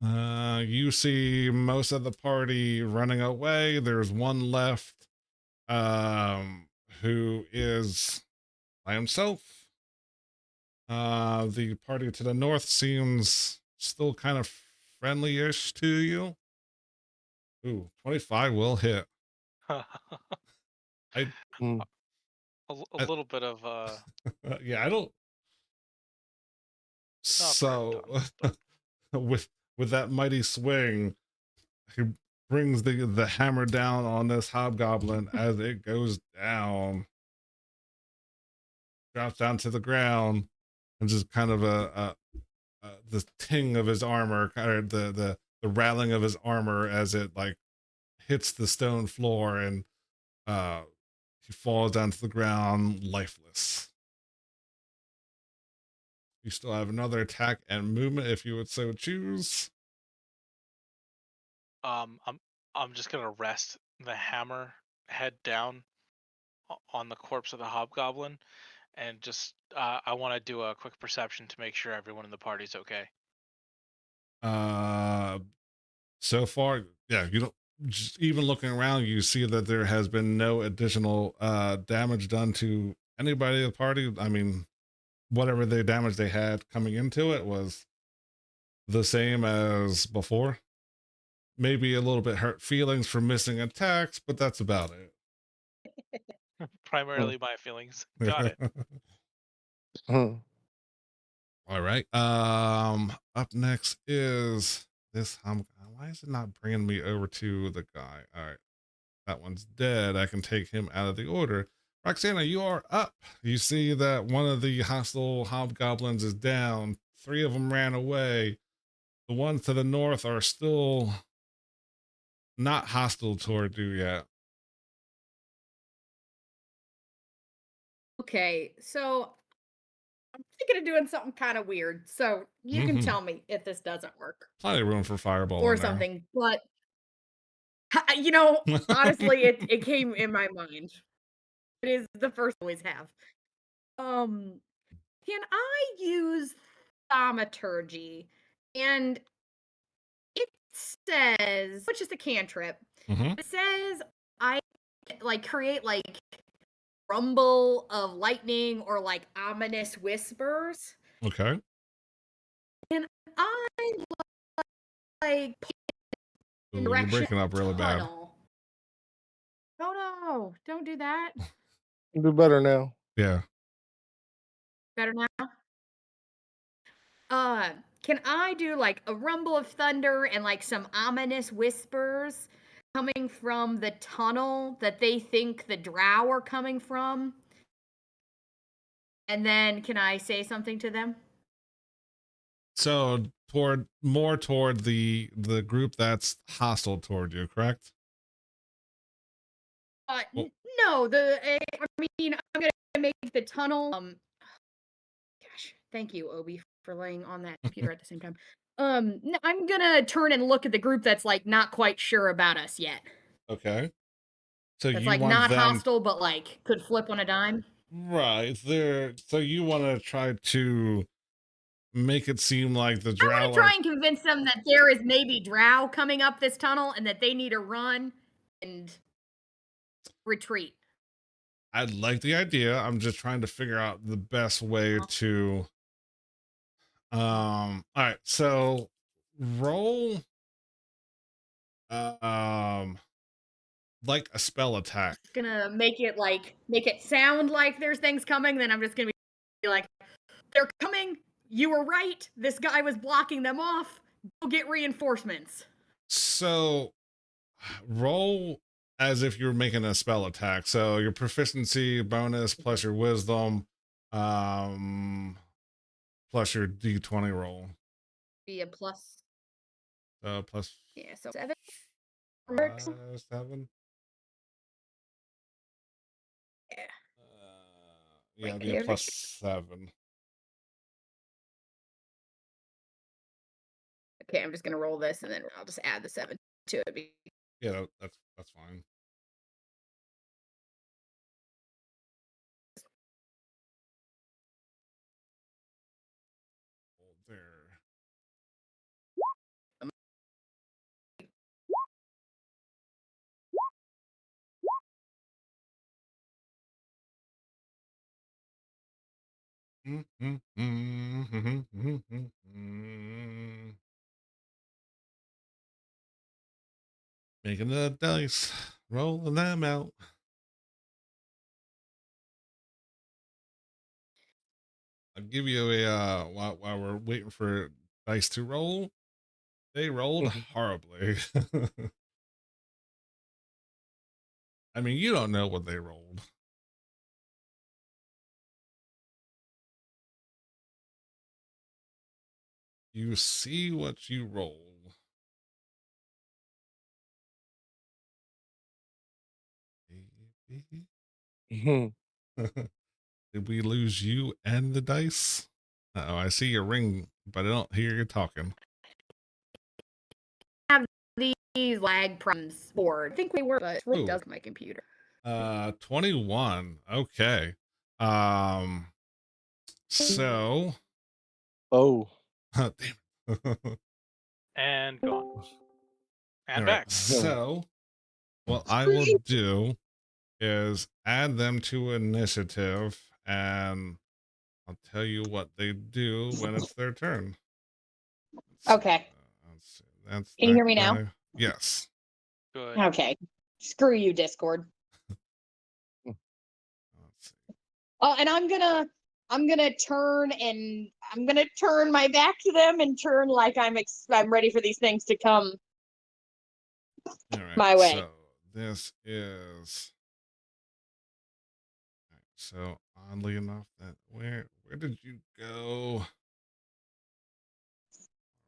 You see most of the party running away. There's one left, who is by himself. The party to the north seems still kind of friendly-ish to you. Ooh, 25 will hit. a, I, Mm. a I little bit of yeah, I don't. not very So tough, but with that mighty swing, he brings the hammer down on this hobgoblin as it goes down, drops down to the ground, and just kind of the ting of his armor, kind of the rattling of his armor as it like hits the stone floor, and uh he falls down to the ground lifeless. You still have another attack and movement if you would so choose. I'm just gonna rest the hammer head down on the corpse of the hobgoblin, and just I want to do a quick perception to make sure everyone in the party's okay. Uh, so far, yeah, you don't. Just even looking around, you see that there has been no additional damage done to anybody at the party. I mean, whatever the damage they had coming into it was the same as before. Maybe a little bit hurt feelings for missing attacks, but that's about Primarily my feelings. Got it. it. All right. Up next is this. Why is it not bringing me over to the guy? All right, that one's dead. I can take him out of the order. Roxana, you are up. You see that one of the hostile hobgoblins is down. 3 of them ran away. The ones to the north are still not hostile toward you yet. Okay, so I'm thinking of doing something kind of weird. So you can tell me if this doesn't work Plenty of room for fireball or in there. something. But honestly, it came in my mind. It is the first I always have. Can I use thaumaturgy? And it says, which is a cantrip. It says I like create like rumble of lightning or like ominous whispers. Okay. And I like Ooh, you're breaking up really bad. tunnel. No, don't do that. Do better now. Yeah. Better now. Can I do like a rumble of thunder and like some ominous whispers coming from the tunnel that they think the drow are coming from? And then can I say something to them? So toward the group that's hostile toward you, correct? Well- No, I mean I'm gonna make the tunnel. Gosh, thank you, Obi, for laying on that computer at the same time. I'm gonna turn and look at the group that's like not quite sure about us yet. Okay. So That's you like want not them hostile, but like could flip on a dime. right there. So you want to try to make it seem like the I drow want to try and convince them that there is maybe drow coming up this tunnel and that they need to run and retreat. I like the idea. I'm just trying to figure out the best way to all right, so roll um like a spell attack. Just gonna make it sound like there's things coming, then I'm just gonna be like, they're coming. You were right. This guy was blocking them off. Go get reinforcements. So roll as if you're making a spell attack. So your proficiency bonus plus your wisdom, plus your d20 roll. Be a plus. Plus Yeah, so 7. 7. Yeah. Yeah, Wait, be a plus 7. Okay, I'm just gonna roll this and then I'll just add the 7 to it. Yeah, that's fine. There. Making the dice, rolling them out. I'll give you a while we're waiting for dice to roll. They rolled horribly. I mean, you don't know what they rolled. You see what you roll. Did we lose you and the dice? Uh-oh, I see your ring, but I don't hear you talking. these lag problems board. I think we were, but it really Ooh. does my computer. 21. Okay. So Oh. damn. And gone. And All back. right. So what I will do is add them to initiative, and I'll tell you what they do when it's their turn. Okay. Let's see. That's Can you that hear me now? guy. Yes. Good. Okay. Screw you, Discord. Let's see. Oh, and I'm gonna turn my back to them and turn like I'm ready for these things to come All right. my way. So this is. So oddly enough, that where did you go?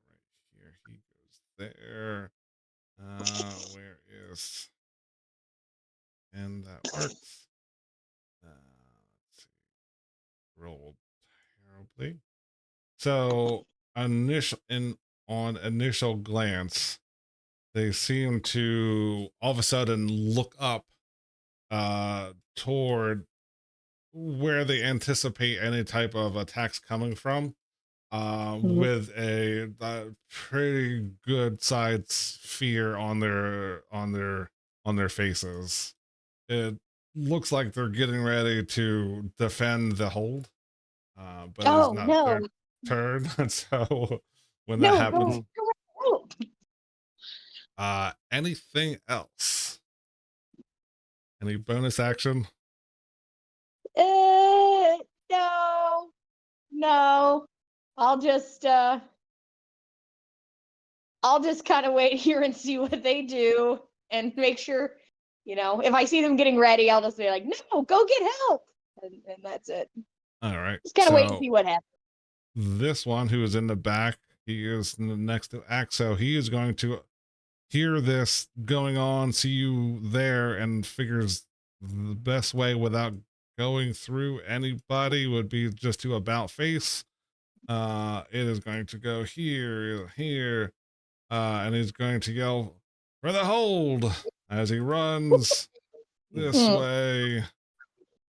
Right here, he goes there. Where is? And that works. Let's see. Rolled terribly. So on initial glance, they seem to all of a sudden look up toward where they anticipate any type of attacks coming from, with a pretty good sized fear on their faces. It looks like they're getting ready to defend the hold, but it's Oh not no, their turn. So when that no, go, happens, go, go. anything else? Any bonus action? No, no. I'll just kind of wait here and see what they do and make sure, if I see them getting ready, I'll just be like, no, go get help. And that's it. All right. Just kind of wait and So see what happens. this one who is in the back, he is next to Axo. He is going to hear this going on, see you there, and figures the best way without going through anybody would be just to about face. It is going to go here, and he's going to yell for the hold as he runs this way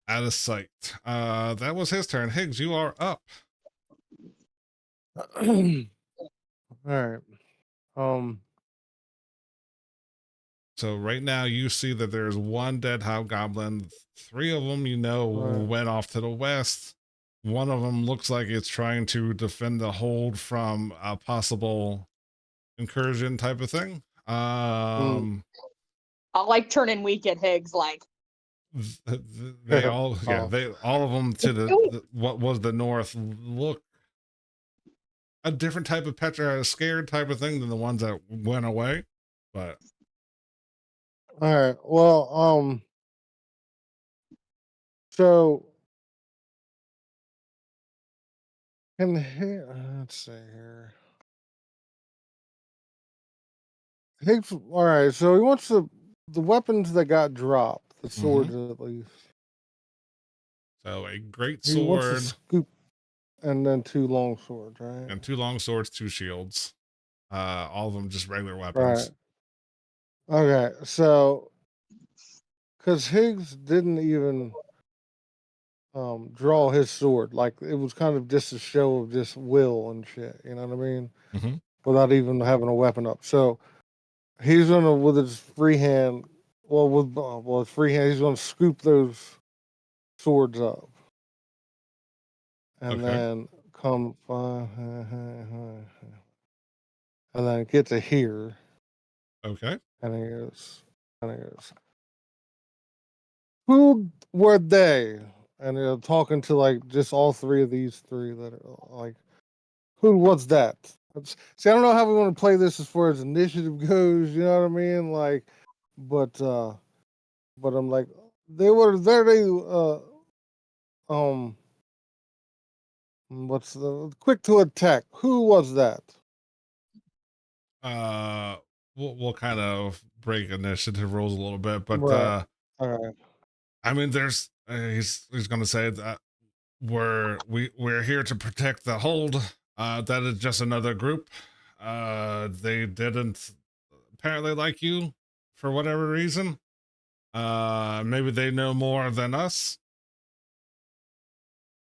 out of sight. That was his turn. Higgs, you are up. All right. So right now you see that there's one dead hobgoblin. 3 of them, Right. went off to the west. One of them looks like it's trying to defend the hold from a possible incursion type of thing. I'll like turn and weak at Higgs, like. They all, yeah, Oh. they all of them to the what was the north look a different type of scared type of thing than the ones that went away. But All right. Well, so let's see here. Higgs. All right. So he wants the weapons that got dropped, the swords at least. so a great He wants to sword scoop, and then 2 long swords, right? and 2 long swords, 2 shields. All of them just regular Right. weapons. Okay. So, because Higgs didn't even draw his sword, like it was kind of just a show of just will and shit. You know what I mean? Mm-hmm. Without even having a weapon up. So he's gonna with his free hand. Well, with his free hand, he's gonna scoop those swords up, and Okay. then come and then get to here, Okay. and he goes, who were they? And they're talking to like just all 3 of these 3 that are like, who was that? See, I don't know how we want to play this as far as initiative goes. You know what I mean? Like, but I'm like, they were there. What's the quick to attack? Who was that? We'll kind of break initiative rules a little bit, but Right. All right. I mean, there's he's gonna say that we're here to protect the hold. That is just another group. They didn't apparently like you for whatever reason. Maybe they know more than us.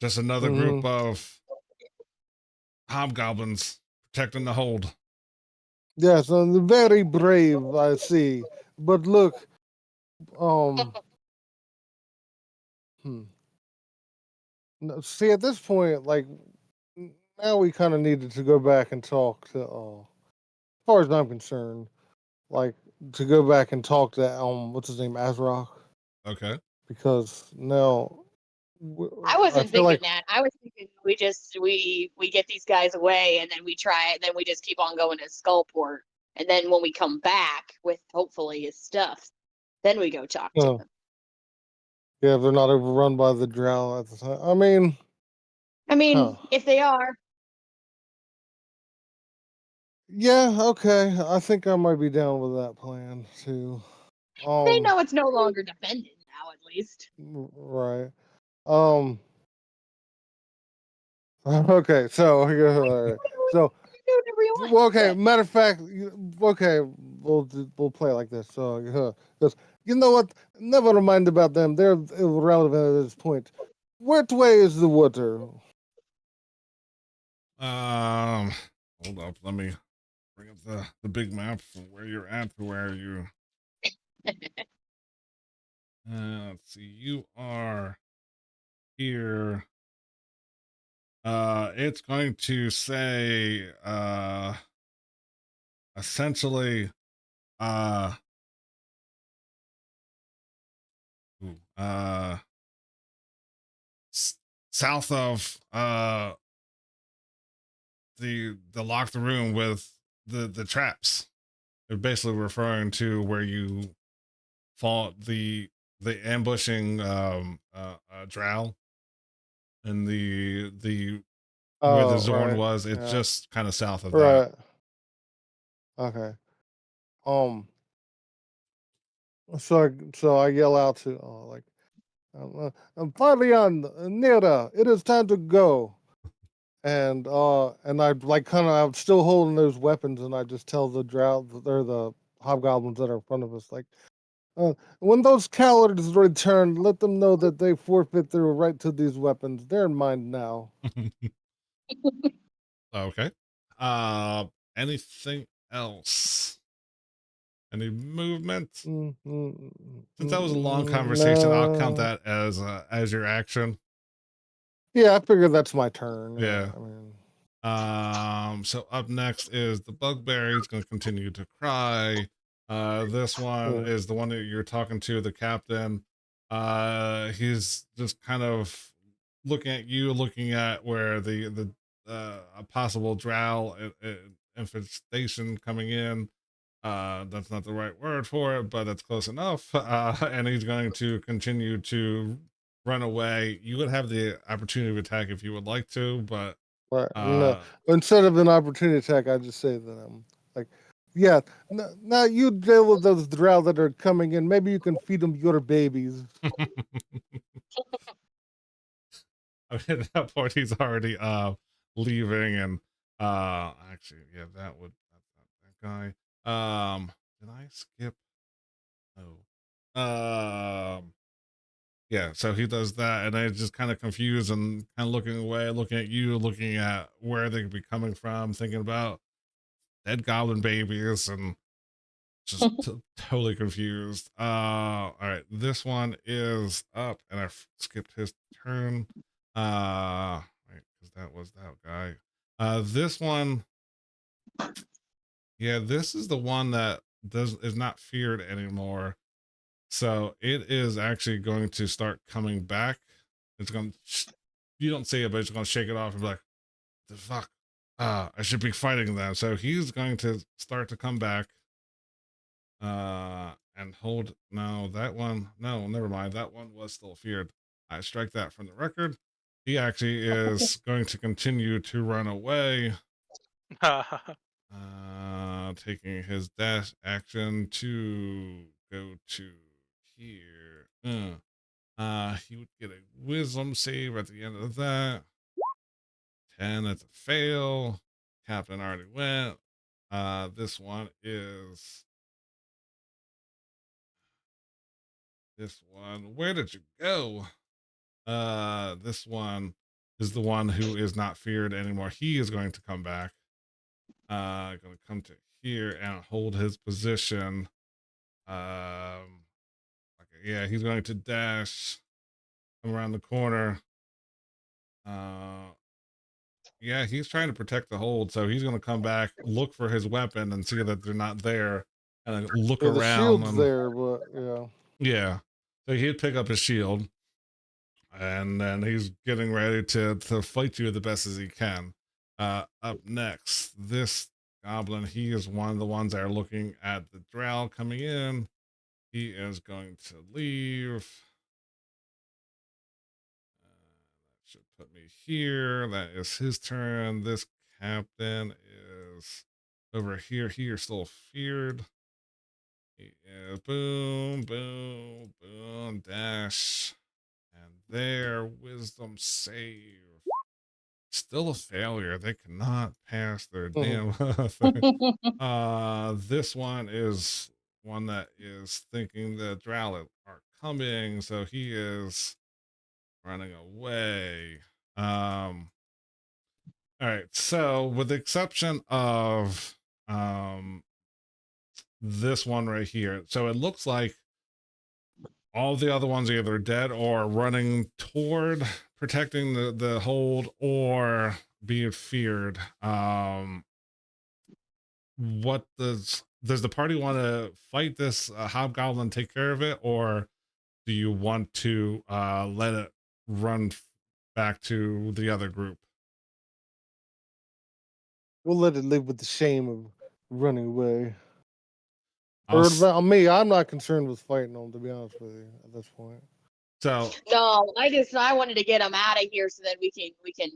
Just another group Mm-hmm. of hobgoblins protecting the hold. Yes, and very brave, I see. But look, um, hmm. No, see, at this point, like now we kind of needed to go back and talk to, as far as I'm concerned, like to go back and talk to what's his name, Azrock, Okay. because now I I wasn't feel thinking like that. I was thinking we get these guys away and then we try it, then we just keep on going to Skullport. And then when we come back with hopefully his stuff, then we go talk to him. yeah, they're not overrun by the drow at the time. I mean, I mean, huh. if they are, Yeah, okay. I think I might be down with that plan too. they know it's no longer defended now, at least. Right. Um. Okay. So, all right. So, Do whatever you want. well, okay. But Matter of fact, okay. We'll play like this. So, because you know what? Never mind about them. They're irrelevant at this point. What way is the water? Hold up. Let me bring up the big map from where you're at to where you. Let's see. You are here. It's going to say essentially uh ooh, s- south of the locked room with the traps. They're basically referring to where you fought the ambushing drow and the where the Oh, Zorn right. was. It's Yeah. just kind of south of that. Right. Okay. Um. So I yell out to like, finally on Nira, it is time to go. And I like kind of I'm still holding those weapons, and I just tell the drow they're the hobgoblins that are in front of us, like, when those cowards return, let them know that they forfeit their right to these weapons. They're in mine now. Okay. Anything else? Any movement? Since that was a long conversation, I'll count No. that as your action. Yeah, I figure that's my turn. Yeah. I mean, So up next is the bugbear. He's going to continue to cry. This one yeah. is the one that you're talking to, the captain. He's just kind of looking at you, looking at where the a possible drow infestation coming in. That's not the right word for it, but that's close enough. And he's going to continue to run away. You would have the opportunity to attack if you would like to, but Right. No, uh instead of an opportunity attack, I just say that I'm like, yeah. Now you deal with those drow that are coming in. Maybe you can feed them your babies. I mean, at that point he's already leaving, and actually yeah, that guy. Did I skip? Oh. Yeah, so he does that, and I just kind of confused and kind of looking away, looking at you, looking at where they could be coming from, thinking about dead goblin babies, and just totally confused. All right, this one is up, and skipped his turn. Right, because that was that guy. This one, yeah, this is the one that is not feared anymore. So it is actually going to start coming back. It's going. You don't see it, but it's going to shake it off and be like, "The fuck." I should be fighting them. So he's going to start to come back. And hold. No, that one. No, never mind. That one was still feared. I strike that from the record. He actually is going to continue to run away. Taking his dash action to go to here. He would get a wisdom save at the end of that. 10, that's a fail. Captain already went. This one is this one. Where did you go? This one is the one who is not feared anymore. He is going to come back. Going to come to here and hold his position. Okay, yeah, he's going to dash come around the corner. Yeah, he's trying to protect the hold, so he's going to come back, look for his weapon, and see that they're not there, and then look Yeah, the around. shield's And there, but yeah. yeah, so he'd pick up his shield, and then he's getting ready to fight you the best as he can. Up next, this goblin, he is one of the ones that are looking at the drow coming in. He is going to leave. That should put me here. That is his turn. This captain is over here. He is still feared. He is boom, boom, boom, dash. And their wisdom save. Still a failure. They cannot pass their damn thing. This one is one that is thinking the drow are coming, so he is running away. All right, so with the exception of this one right here, so it looks like all the other ones are either dead or running toward protecting the hold or being feared. What does the party want to fight this hobgoblin, take care of it, or do you want to let it run back to the other group? We'll let it live with the shame of running away. I'll Or s- about me, I'm not concerned with fighting them, to be honest with you, at this point. so No, I wanted to get them out of here so that we can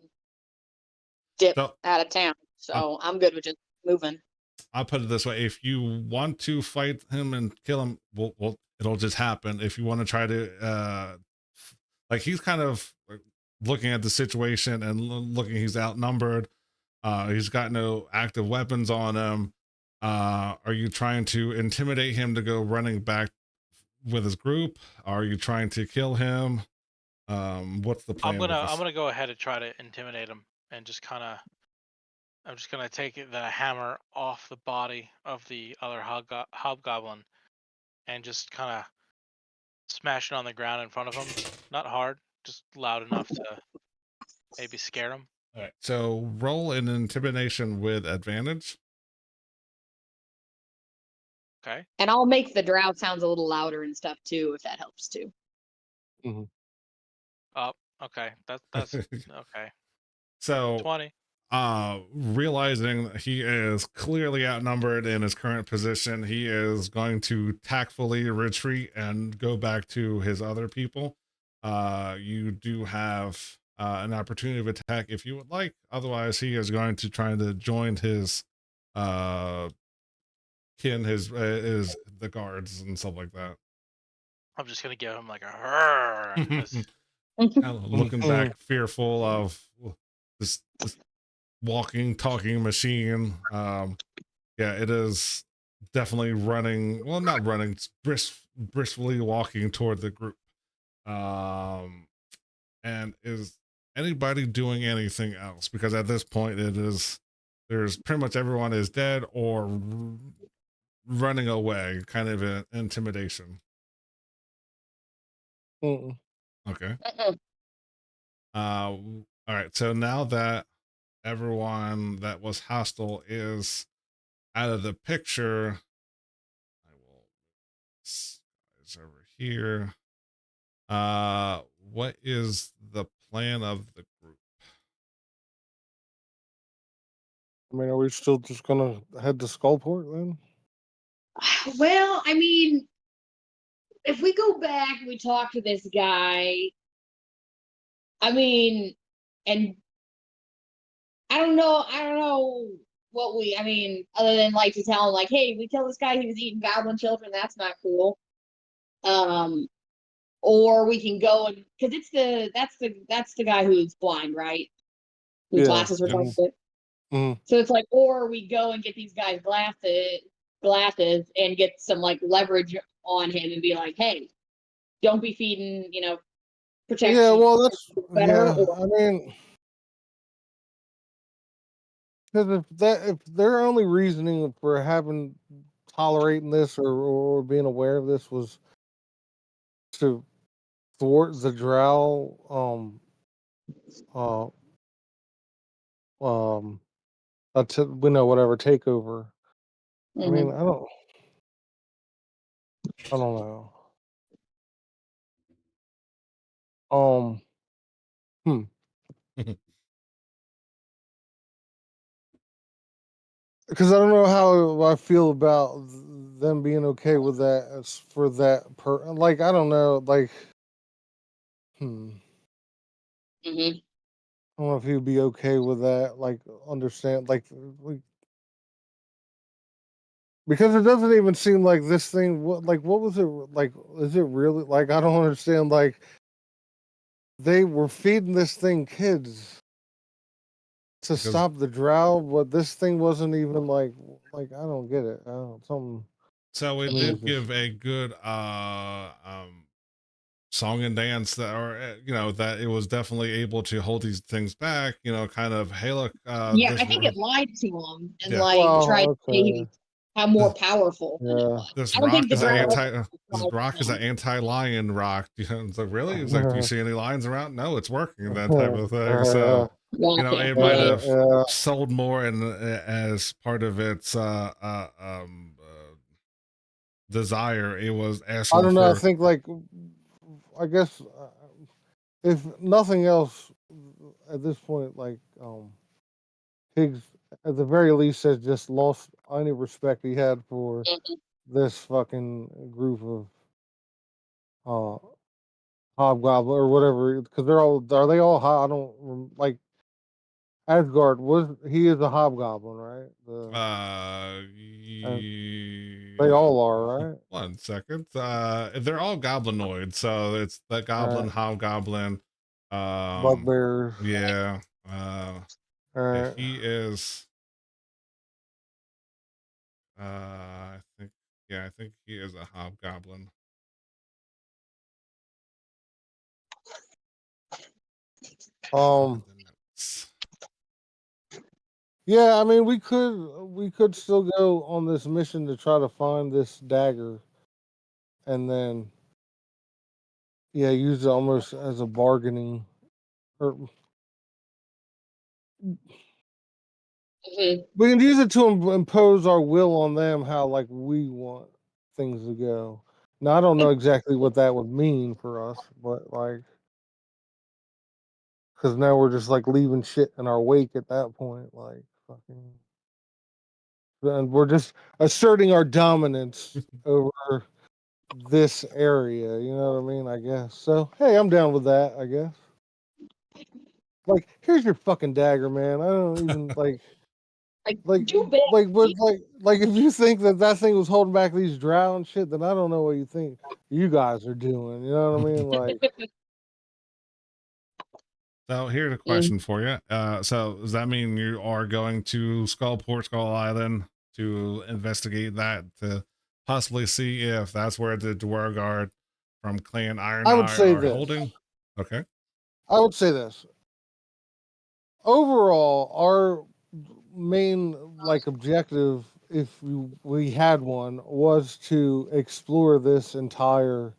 dip so out of town. So I'm good with just moving. I'll put it this way: if you want to fight him and kill him, well, it'll just happen. If you want to try to, like, he's kind of like, looking at the situation and looking, he's outnumbered. He's got no active weapons on him. Are you trying to intimidate him to go running back with his group? Are you trying to kill him? What's the plan with I'm this? gonna go ahead and try to intimidate him and just kind of. I'm just gonna take the hammer off the body of the other hobgoblin and just kind of smash it on the ground in front of him. Not hard, just loud enough to maybe scare him. All right. So roll an intimidation with advantage. Okay. And I'll make the drought sounds a little louder and stuff too, if that helps too. Oh, okay. That's okay. So 20. realizing that he is clearly outnumbered in his current position, he is going to tactfully retreat and go back to his other people. You do have an opportunity of attack if you would like. Otherwise, he is going to try to join his kin, his the guards and stuff like that. I'm just gonna give him like a "Hurr," and just Kind of looking back, fearful of this walking, talking machine. Yeah, it is definitely running. Well, not running, it's briskly walking toward the group. And is anybody doing anything else? Because at this point, there's pretty much everyone is dead or running away, kind of an intimidation. Mm-mm. Okay. Mm-mm. All right. So now that everyone that was hostile is out of the picture, I will guys over here. What is the plan of the group? I mean, are we still just gonna head to Skullport then? Well, I mean, if we go back and we talk to this guy, I mean, and I don't know what I mean, other than like to tell him like, hey, we killed this guy, he was eating goblin children, that's not cool. Or we can go and because that's the guy who's blind, right? Whose Yeah. glasses were Yes. broken. Mhm. So it's like, or we go and get these guys glasses and get some like leverage on him and be like, hey, don't be feeding, protection. Yeah, well, that's better, yeah. or I mean, because if their only reasoning for having tolerating this or being aware of this was to thwart the drow uh um we know whatever takeover. I mean, Mhm. I don't know. Um, hmm. Because I don't know how I feel about them being okay with that as for that like I don't know, like hmm. Mhm. I don't know if he'd be okay with that, like understand like because it doesn't even seem like this thing what was it like is it really like I don't understand like they were feeding this thing kids to Because stop the drought, but this thing wasn't even like I don't get it. I don't something so to it me is did just give a good song and dance that or that it was definitely able to hold these things back, kind of hey look Yeah, this I think it lied to him and yeah like tried well to say okay. how more powerful than it Yeah. was. this I don't think rock the is an drow anti lied rock to is an him. anti-lion rock. It's like really it's like do you see any lions around? No, it's working, that type of thing. Yeah. So Gotcha. it might Yeah. have Yeah. sold more and as part of its desire it was I asking don't know. I for think I guess if nothing else at this point, Higgs at the very least has just lost any respect he had for Mhm. this fucking group of uh hobgoblin or whatever because they're all are they all I don't like Asgard was he is a hobgoblin right and they all are right 1 second. They're all goblinoid, so it's the all goblin, right hobgoblin. Um, bugbears yeah, all yeah, right he is. I think, yeah, I think he is a hobgoblin. Look um at the notes. yeah I mean we could still go on this mission to try to find this dagger and then yeah use it almost as a bargaining or Mhm. we can use it to impose our will on them how like we want things to go. Now I don't know exactly what that would mean for us, but like because now we're just like leaving shit in our wake at that point, like fucking, and we're just asserting our dominance over this area. You know what I mean? I guess so. Hey, I'm down with that. I guess. Like, here's your fucking dagger, man. I don't even Like, like too bad. but like if you think that thing was holding back these drow and shit, then I don't know what you think you guys are doing. You know what I mean? Like, So here's a Mhm. question for you. So does that mean you are going to Skullport, Skull Island to investigate that to possibly see if that's where the Dwargard from Clan Iron I would Eye say are this. holding? Okay. I would say this. Overall, our main like objective, if we had one, was to explore this entire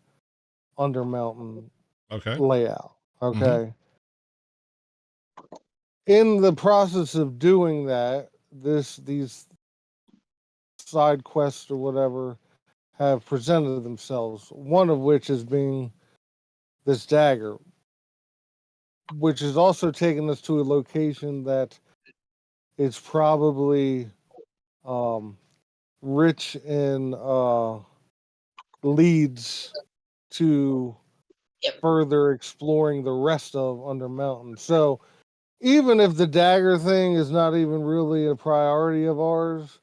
Undermountain Okay. layout. Mm-hmm. Okay. In the process of doing that, these side quests or whatever have presented themselves. One of which is being this dagger, which is also taking us to a location that is probably um, rich in leads to Yep. further exploring the rest of Undermountain. So even if the dagger thing is not even really a priority of ours,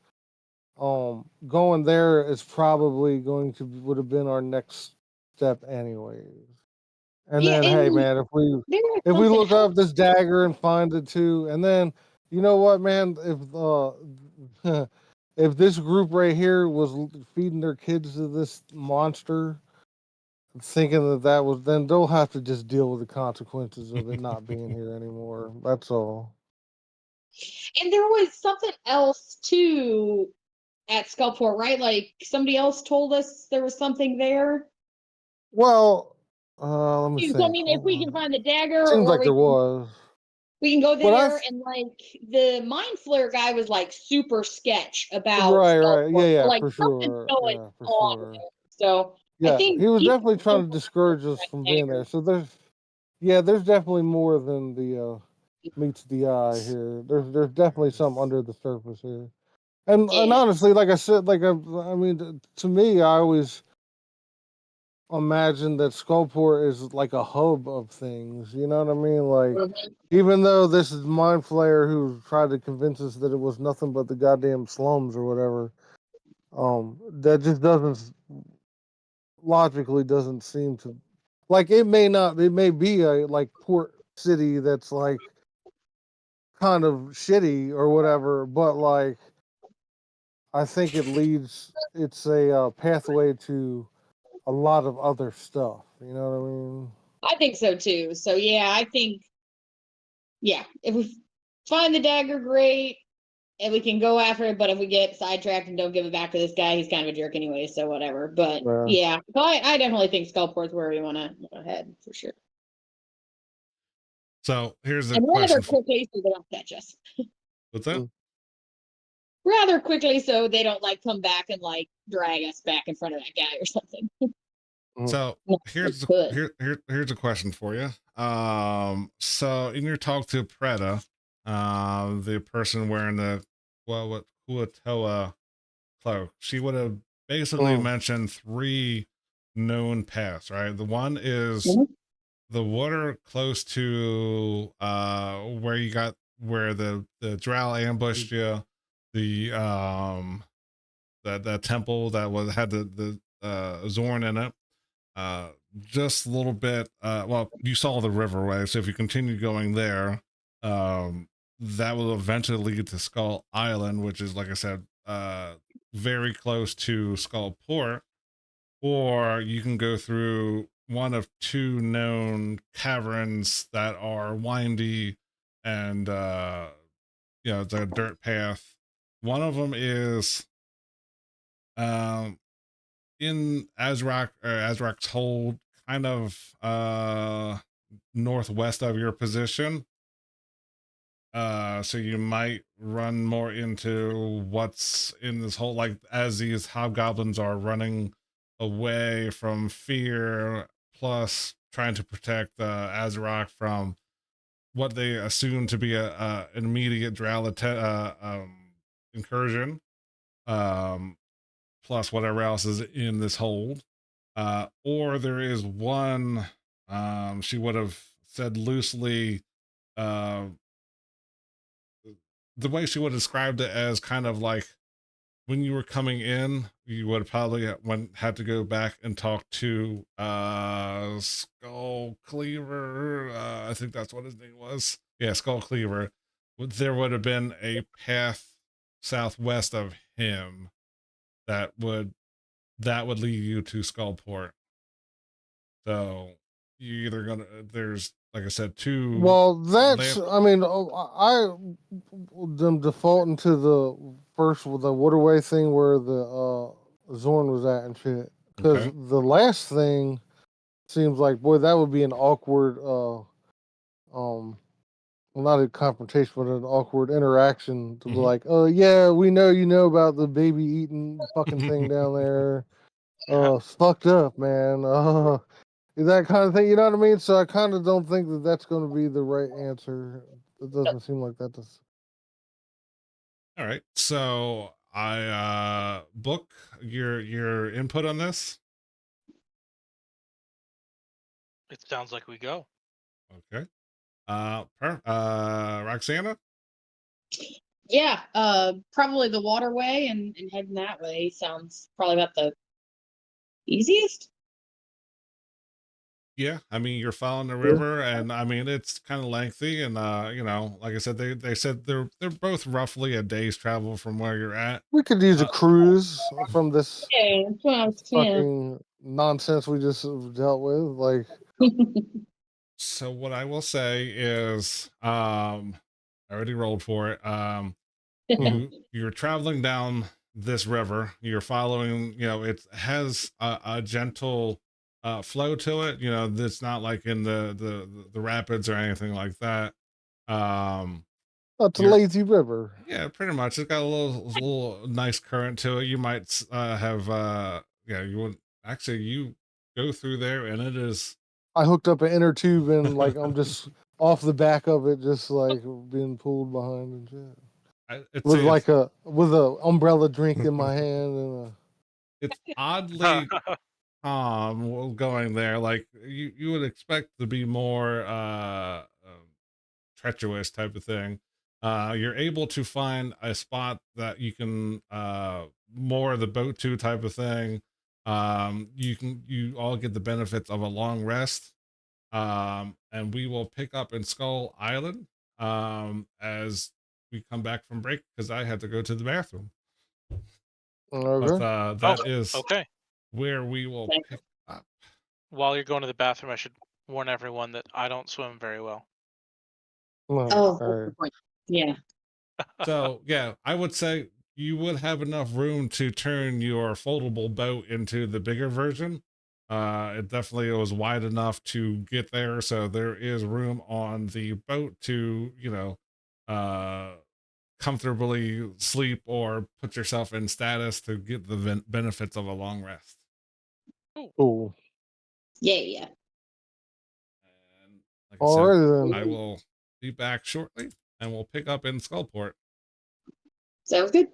going there is probably going to would have been our next step anyways. And Yeah, then hey and man, there is if we something look else. up this dagger and find it too, and then you know what, man, if if this group right here was feeding their kids to this monster, thinking that was, then they'll have to just deal with the consequences of it not being here anymore. That's all. And there was something else too at Skullport, right? Like somebody else told us there was something there. Well, let me So I think. mean, if Hold we can on. find the dagger, Seems or like there was. we can go But there, and like the mind flare guy was like super sketch about right. Yeah, Skullport. So, yeah, like for something's sure. going Yeah, for on sure. there. So I Yeah, think he was he's definitely trying to over discourage us that from being dagger. there. So there's definitely more than the meets the eye here. There's definitely something under the surface here. And Yeah. honestly, like I said, I mean, to me, I always imagine that Skullport is like a hub of things. You know what I mean? Like, Mhm. even though this is Mind Flayer who tried to convince us that it was nothing but the goddamn slums or whatever, that just doesn't logically doesn't seem to, like, it may be a like port city that's like kind of shitty or whatever, but like I think it's a pathway to a lot of other stuff. You know what I mean? I think so too. So yeah, I think if we find the dagger, great, and we can go after it. But if we get sidetracked and don't give it back to this guy, he's kind of a jerk anyway. So whatever. But Yeah. yeah, so I definitely think Skullport's where we want to head for sure. So here's a And rather question. quickly, so they don't catch us. What's that? Mm. Rather quickly, so they don't like come back and like drag us back in front of that guy or something. So Well, here's they could. here's a question for you. So in your talk to Preda, the person wearing the what Kuatoa cloak, she would have basically Mm. mentioned 3 known paths, right? The one is Mhm. the water close to where the drow ambushed you, the that temple that had the Zorn in it, uh just a little bit, well, you saw the riverway, so if you continue going there, that will eventually lead to Skull Island, which is, like I said, very close to Skullport. Or you can go through one of 2 known caverns that are windy and the dirt path. One of them is um in Azrak's hold, kind of northwest of your position. So you might run more into what's in this hole, like as these hobgoblins are running away from fear, plus trying to protect Azrak from what they assume to be an immediate drow incursion. Um, Plus whatever else is in this hold. Or there is one, she would have said loosely, uh, the way she would have described it as kind of like when you were coming in, you would probably had to go back and talk to Skull Cleaver. I think that's what his name was. Yeah, Skull Cleaver. There would have been a path southwest of him that would lead you to Skullport. So you either gonna there's, like I said, 2 Well, that's, lamp. I mean, them defaulting to the first with the waterway thing where the Zorn was at and shit. Because Okay. the last thing seems like, boy, that would be an awkward, well, not a confrontation, but an awkward interaction to be Mhm. like, oh yeah, we know you know about the baby eating fucking thing down there. It's fucked up, man. That kind of thing. You know what I mean? So I kind of don't think that that's going to be the right answer. It doesn't seem like that. All right. So I book your input on this. It sounds like we go. Okay. Roxana? Yeah, probably the waterway and heading that way sounds probably about the easiest. Yeah, I mean, you're following the Yeah. river, and I mean it's kind of lengthy, and like I said, they said they're both roughly a day's travel from where you're at. We could use a Uh, cruise from this Yeah, that's what I was, yeah. fucking nonsense we just dealt with. Like, So what I will say is, I already rolled for it. You're traveling down this river. You're following. It has a gentle flow to it. It's not like in the rapids or anything like that. Um, it's a you're lazy river. Yeah, pretty much. It's got a little nice current to it. You might have yeah, you would actually you go through there and it is I hooked up an inner tube and like I'm just off the back of it, just like being pulled behind and shit. I'd With say like a umbrella drink in my hand and it's oddly calm going there. Like you would expect to be more treacherous type of thing. You're able to find a spot that you can moor the boat to type of thing. You all get the benefits of a long rest. And we will pick up in Skull Island as we come back from break because I had to go to the bathroom. But okay. that Oh, is okay. where we will pick up. While you're going to the bathroom, I should warn everyone that I don't swim very well. All Oh, that's right. the point. Yeah. So yeah, I would say you would have enough room to turn your foldable boat into the bigger version. It definitely was wide enough to get there, so there is room on the boat to, uh, comfortably sleep or put yourself in status to get the benefits of a long rest. Cool. Yeah. And like I said, Alrighty then. I will be back shortly, and we'll pick up in Skullport. Sounds good.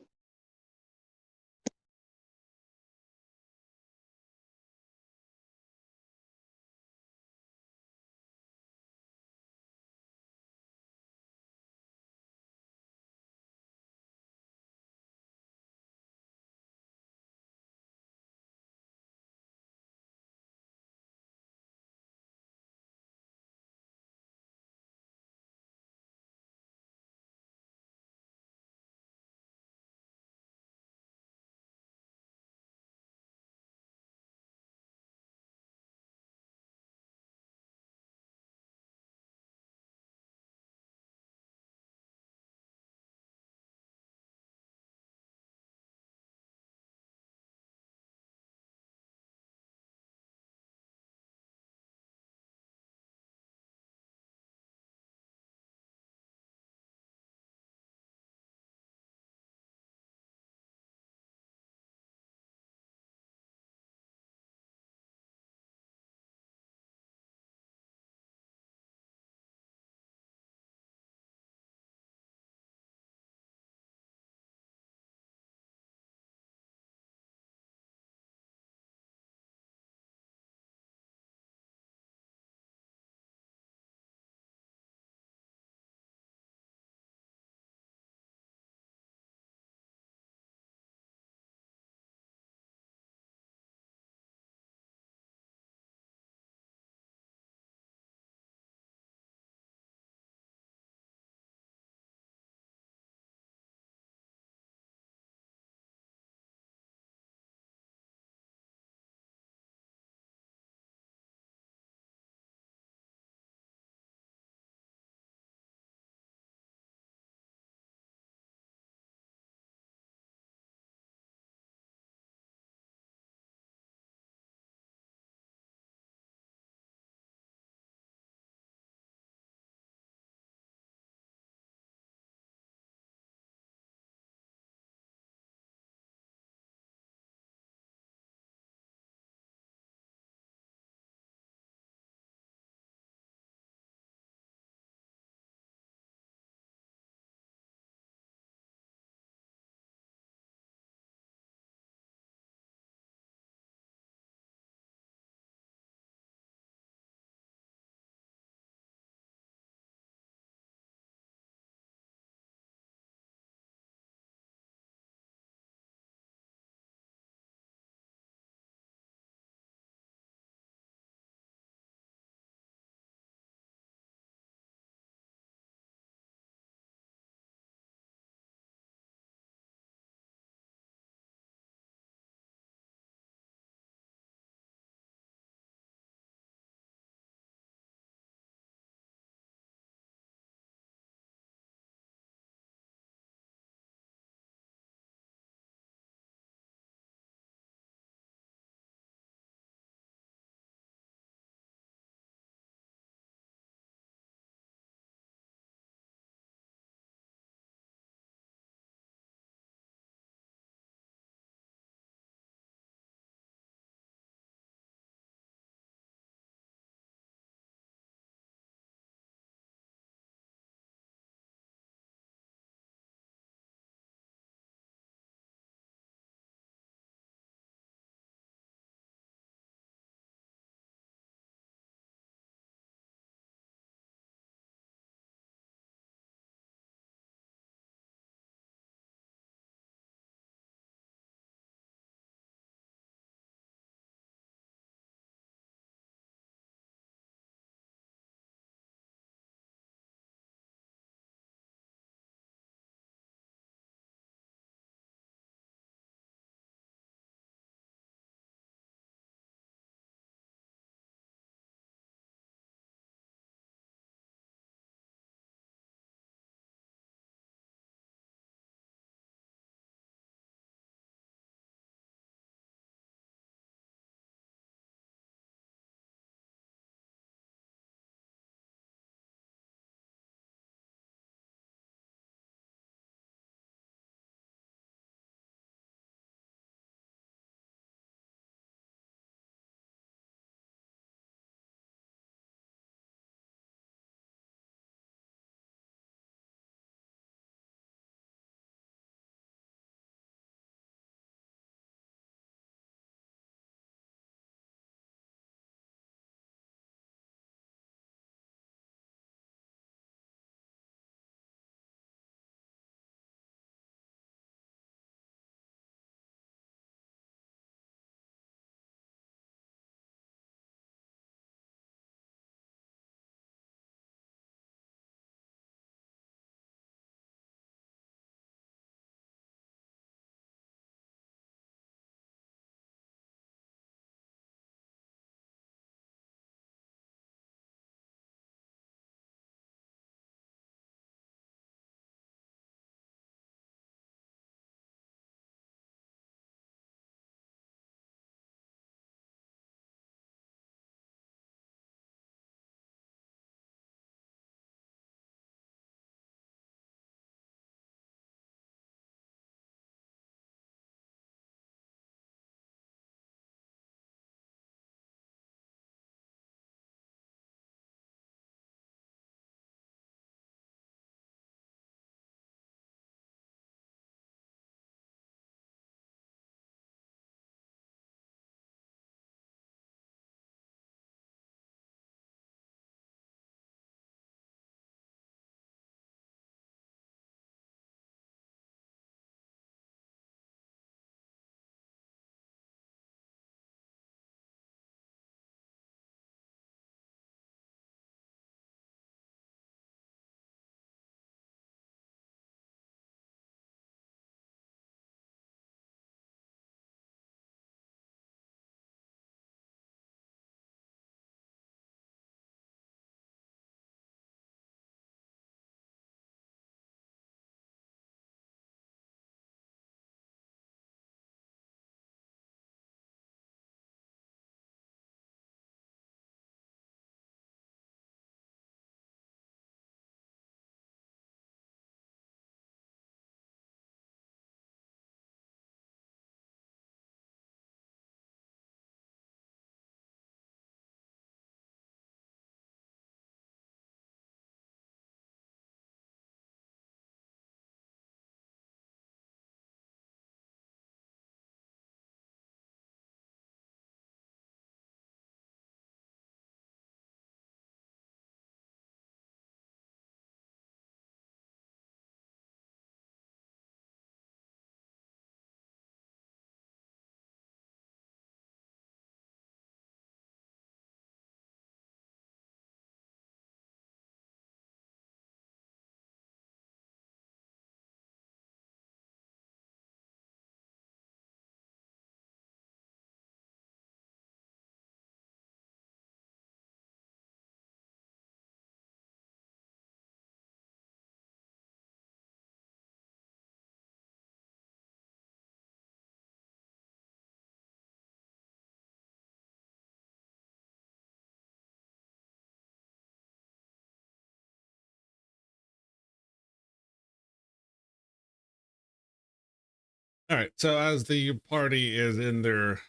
All right. So as the party is in their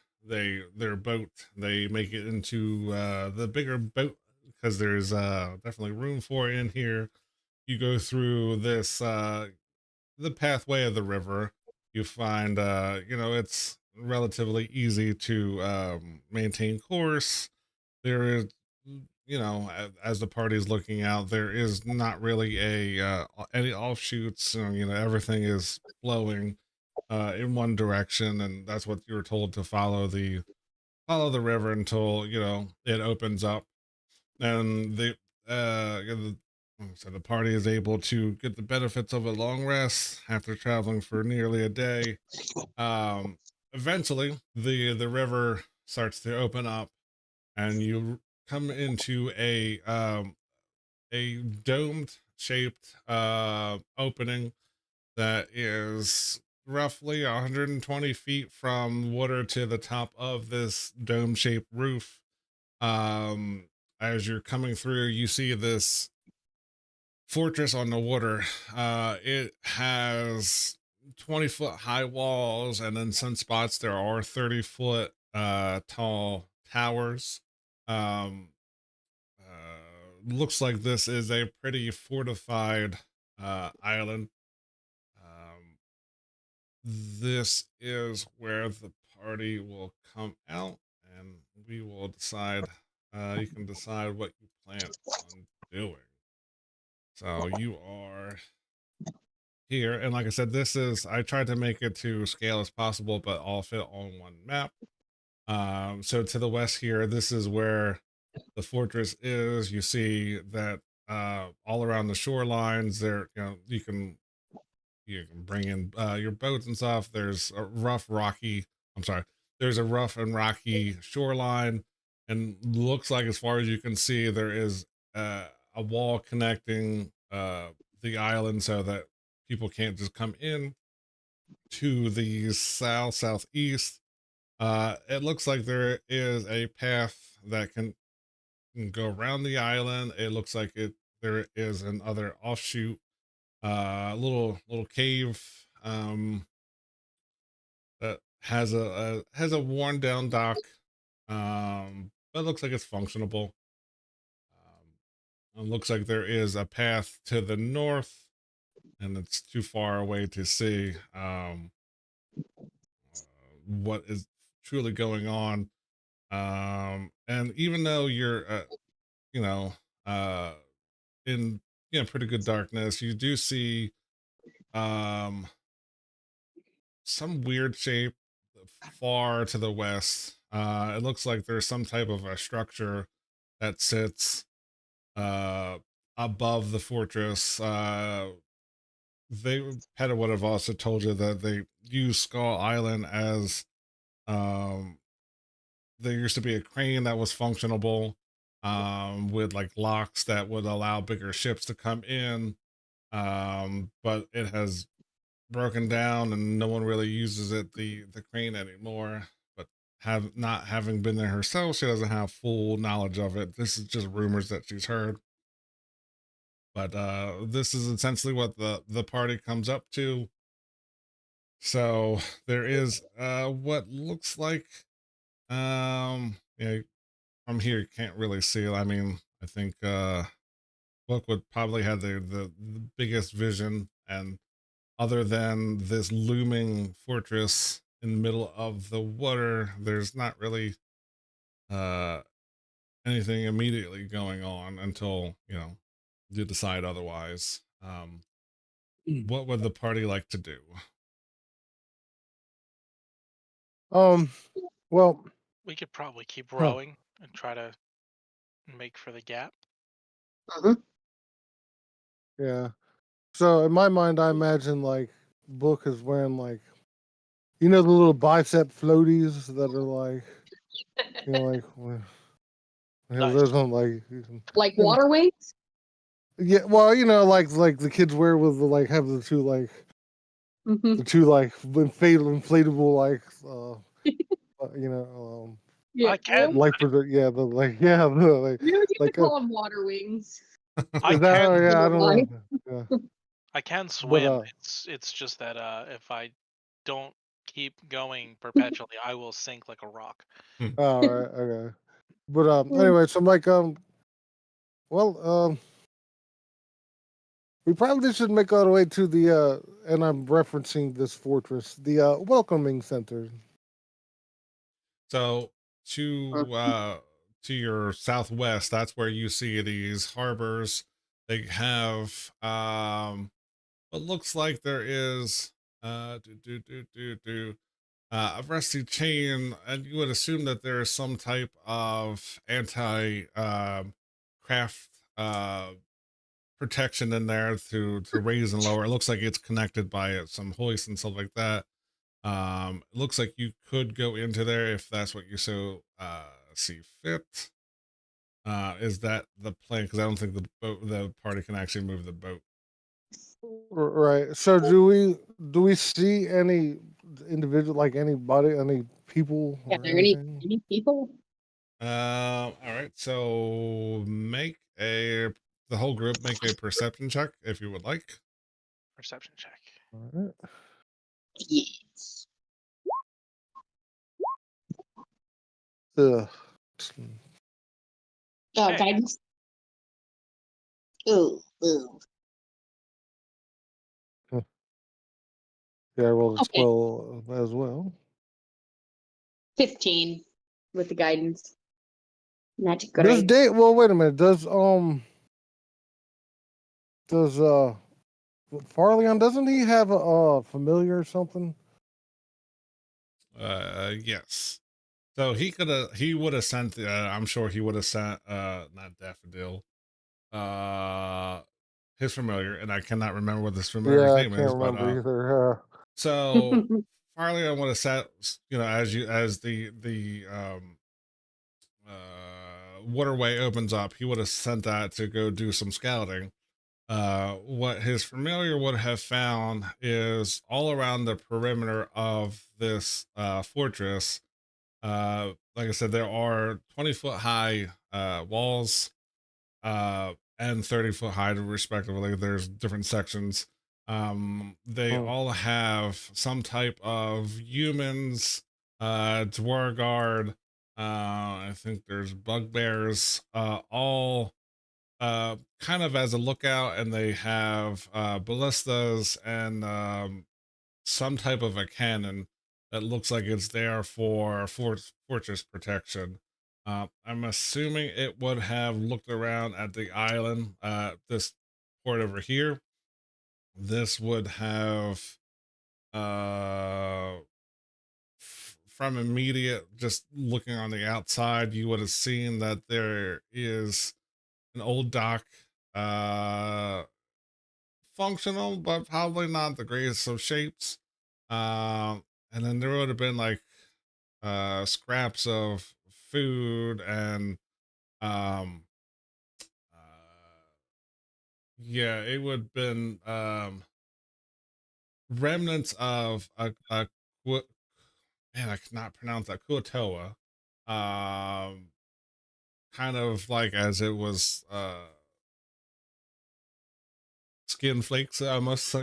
boat, they make it into the bigger boat because there's definitely room for it in here. You go through this the pathway of the river. You find it's relatively easy to maintain course. There is as the party is looking out, there is not really a any offshoots. Everything is flowing in one direction, and that's what you're told to follow the river until it opens up, and so the party is able to get the benefits of a long rest after traveling for nearly a day. um Eventually the river starts to open up, and you come into a domed shaped opening that is roughly 120 feet from water to the top of this dome shaped roof. um as you're coming through, you see this fortress on the water. It has 20-foot high walls, and in some spots there are 30-foot tall towers. Um, Looks like this is a pretty fortified island. Um, this is where the party will come out, and we will decide. You can decide what you plan on doing. So you are here, and like I said, I tried to make it to scale as possible, but all fit on one map. So to the west here, this is where the fortress is. You see that all around the shorelines there, you can bring in your boats and stuff. There's a rough and rocky shoreline, and looks like, as far as you can see, there is a wall connecting the island so that people can't just come in. To the southeast, it looks like there is a path that can go around the island. It looks like there is another offshoot, little cave that has a worn down dock, but it looks like it's functionable. It looks like there is a path to the north, and it's too far away to see what is truly going on. And even though you're you know uh in pretty good darkness, you do see um some weird shape far to the west. It looks like there's some type of a structure that sits uh above the fortress. Peta would have also told you that they use Skull Island as um there used to be a crane that was functionable, with like locks that would allow bigger ships to come in. But it has broken down, and no one really uses the crane anymore. But have not having been there herself, she doesn't have full knowledge of it. This is just rumors that she's heard. But this is essentially what the party comes up to. So there is what looks like yeah, from here you can't really see it. I mean, I think Book would probably have the biggest vision, and other than this looming fortress in the middle of the water, there's not really uh anything immediately going on until you decide otherwise. What would the party like to do? Um, well, We could probably keep huh, rowing and try to make for the gap. Mhm. yeah. So in my mind, I imagine like Book is wearing like the little bicep floaties that are like like he has Nice. those on like Like and water wings? yeah, well, like the kids wear with the like have the two like Hmm. inflatable like Yeah. I Well, can life preserver, yeah, the like yeah the we would used to like call them water wings. I is that can oh yeah I don't Why? know yeah I can but swim. It's just that if I don't keep going perpetually, I will sink like a rock. All right, okay. But anyway, so I'm like, well, we probably should make our way to the and I'm referencing this fortress, the welcoming center. So to your southwest, that's where you see these harbors. They have what looks like there is a rusty chain, and you would assume that there is some type of anti craft protection in there to raise and lower. It looks like it's connected by some hoist and stuff like that. It looks like you could go into there if that's what you so see fit. Is that the plan? Because I don't think the party can actually move the boat. Right. So do we see any individual, like anybody, any people Are or there anything? any people? All right. So the whole group make a perception check if you would like. Perception check. All right. Yes. Ugh. Hey. Guidance. Ooh. Yeah, I rolled a Okay. 12 as well. 15 with the guidance. Not Does great. well, wait a minute. Does Farleon, doesn't he have a familiar or something? Yes. So he would have sent I'm sure he would have sent not Daffodil, uh his familiar, and I cannot remember what this familiar's Yeah, I name can't is, but remember either. so Farley, I would have sent, as the waterway opens up, he would have sent that to go do some scouting. What his familiar would have found is all around the perimeter of this fortress. Like I said, there are 20-foot high walls and 30-foot high, respectively. There's different sections. They Hmm. all have some type of humans, Dwargard. I think there's bugbears, all kind of as a lookout, and they have ballistas and some type of a cannon that looks like it's there for fortress protection. I'm assuming it would have looked around at the island, this port over here. This would have, from immediate, just looking on the outside, you would have seen that there is an old dock, uh, functional, but probably not the greatest of shapes. And then there would have been like scraps of food and um yeah, it would have been remnants of a man, I cannot pronounce that, kuatoa, um kind of like as it was skin flakes almost,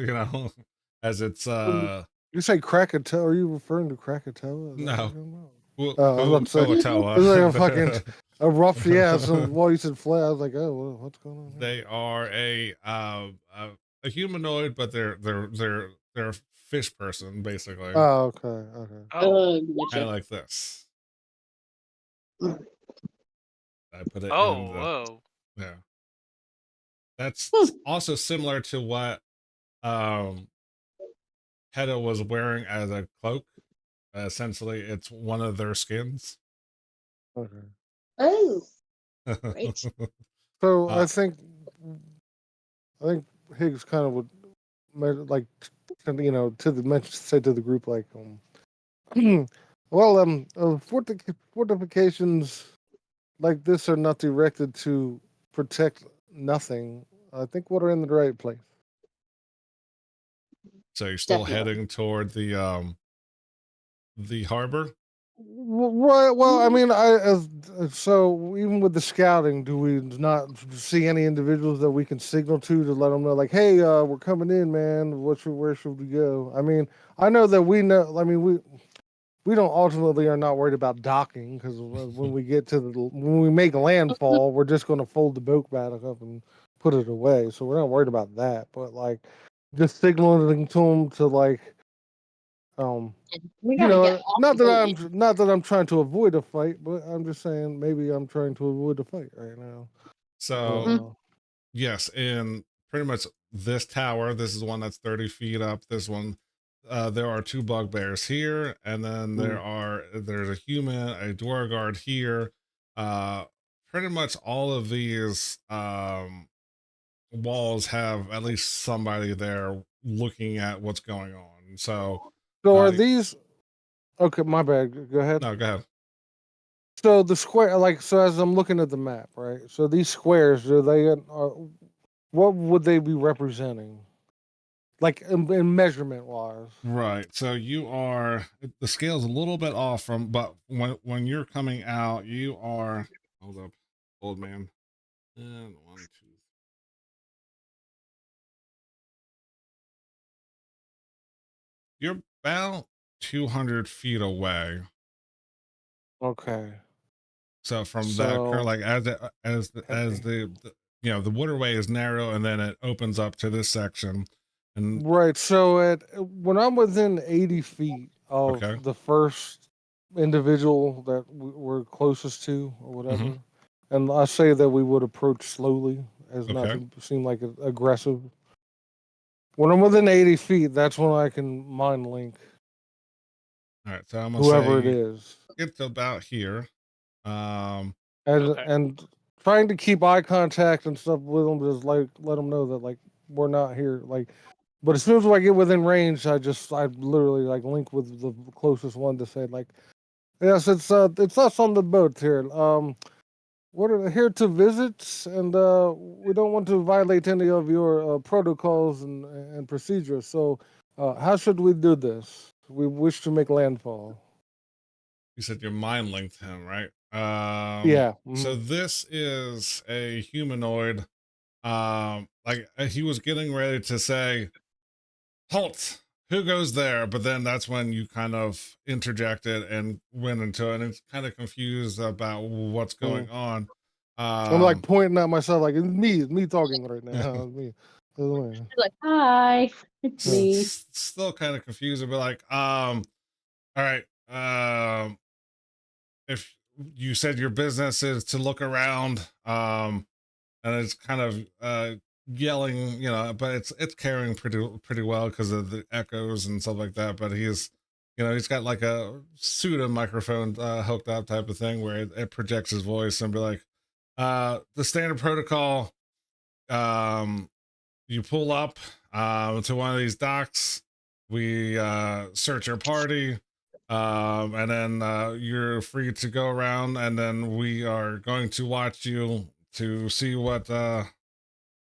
as it's You say Krakatoa? Are you referring to Krakatoa? Is that what you're no, talking about? Oh, I was about to say kuatoa. it's like a fucking a rough. Yeah, some. Well, you said flat. I was like, oh, what's going on here? They are a humanoid, but they're a fish person basically, Oh, okay, okay. Oh. kind Gotcha. of like this. I put it Oh, in the whoa. yeah. That's Hmm. also similar to what um Hedda was wearing as a cloak. Essentially, it's one of their skins. Okay. Oh, great. So uh, I think Higgs kind of would like to the mention say to the group like well fortifications like this are not directed to protect nothing. I think we're in the right place. so you're still Definitely. heading toward the harbor. Right. Well, I mean, so even with the scouting, do we not see any individuals that we can signal to let them know, like, hey, we're coming in, man. Where should we go? I mean, I know that we know. I mean, we don't ultimately are not worried about docking because when we get to when we make landfall, we're just going to fold the boat back up and put it away. So we're not worried about that. But like, just signaling to them to like, We gotta get off the boat. not that I'm trying to avoid a fight, but I'm just saying maybe I'm trying to avoid a fight right now. So yes, in pretty much this tower, this is one that's 30 feet up. This one, there are two bugbears here, and then there's a human, a dwarf guard here. Pretty much all of these walls have at least somebody there looking at what's going on. So So are these okay? My bad. Go ahead. no, go ahead. So the square, like, so as I'm looking at the map, right? So these squares, what would they be representing? Like in measurement wise. Right. So you are the scale's a little bit off from, but when you're coming out, you are hold up, old man. And one, two. You're about 200 feet away. Okay. So from that current, So like as the the waterway is narrow and then it opens up to this section, and right. So when I'm within 80 feet of okay, the first individual that we're closest to or hmm whatever, and I say that we would approach slowly as not okay, to seem like aggressive. When I'm within 80 feet, that's when I can mind link all right. So I'm gonna whoever it say is. it's about here. Um, and Okay. and trying to keep eye contact and stuff with them, just like let them know that like we're not here. Like, but as soon as I get within range, I literally like link with the closest one to say like, yes, it's us on the boat here. We're here to visit, and we don't want to violate any of your protocols and procedures. So, how should we do this? We wish to make landfall. you said your mind linked him, right? Yeah. So this is a humanoid. Like he was getting ready to say, "Halt! Who goes there?" But then that's when you kind of interjected and went into it, and it's kind of confused about what's going mm. on. I'm like Um, pointing at myself, like it's me talking right now. It's me. It's Like, hi, it's me. me. still kind of confused, but like, all right, if you said your business is to look around, and it's kind of yelling, but it's carrying pretty well because of the echoes and stuff like that. But he's got like a pseudo microphone hooked up type of thing where it projects his voice and be like, the standard protocol, um you pull up to one of these docks, we search your party, and then you're free to go around, and then we are going to watch you to see what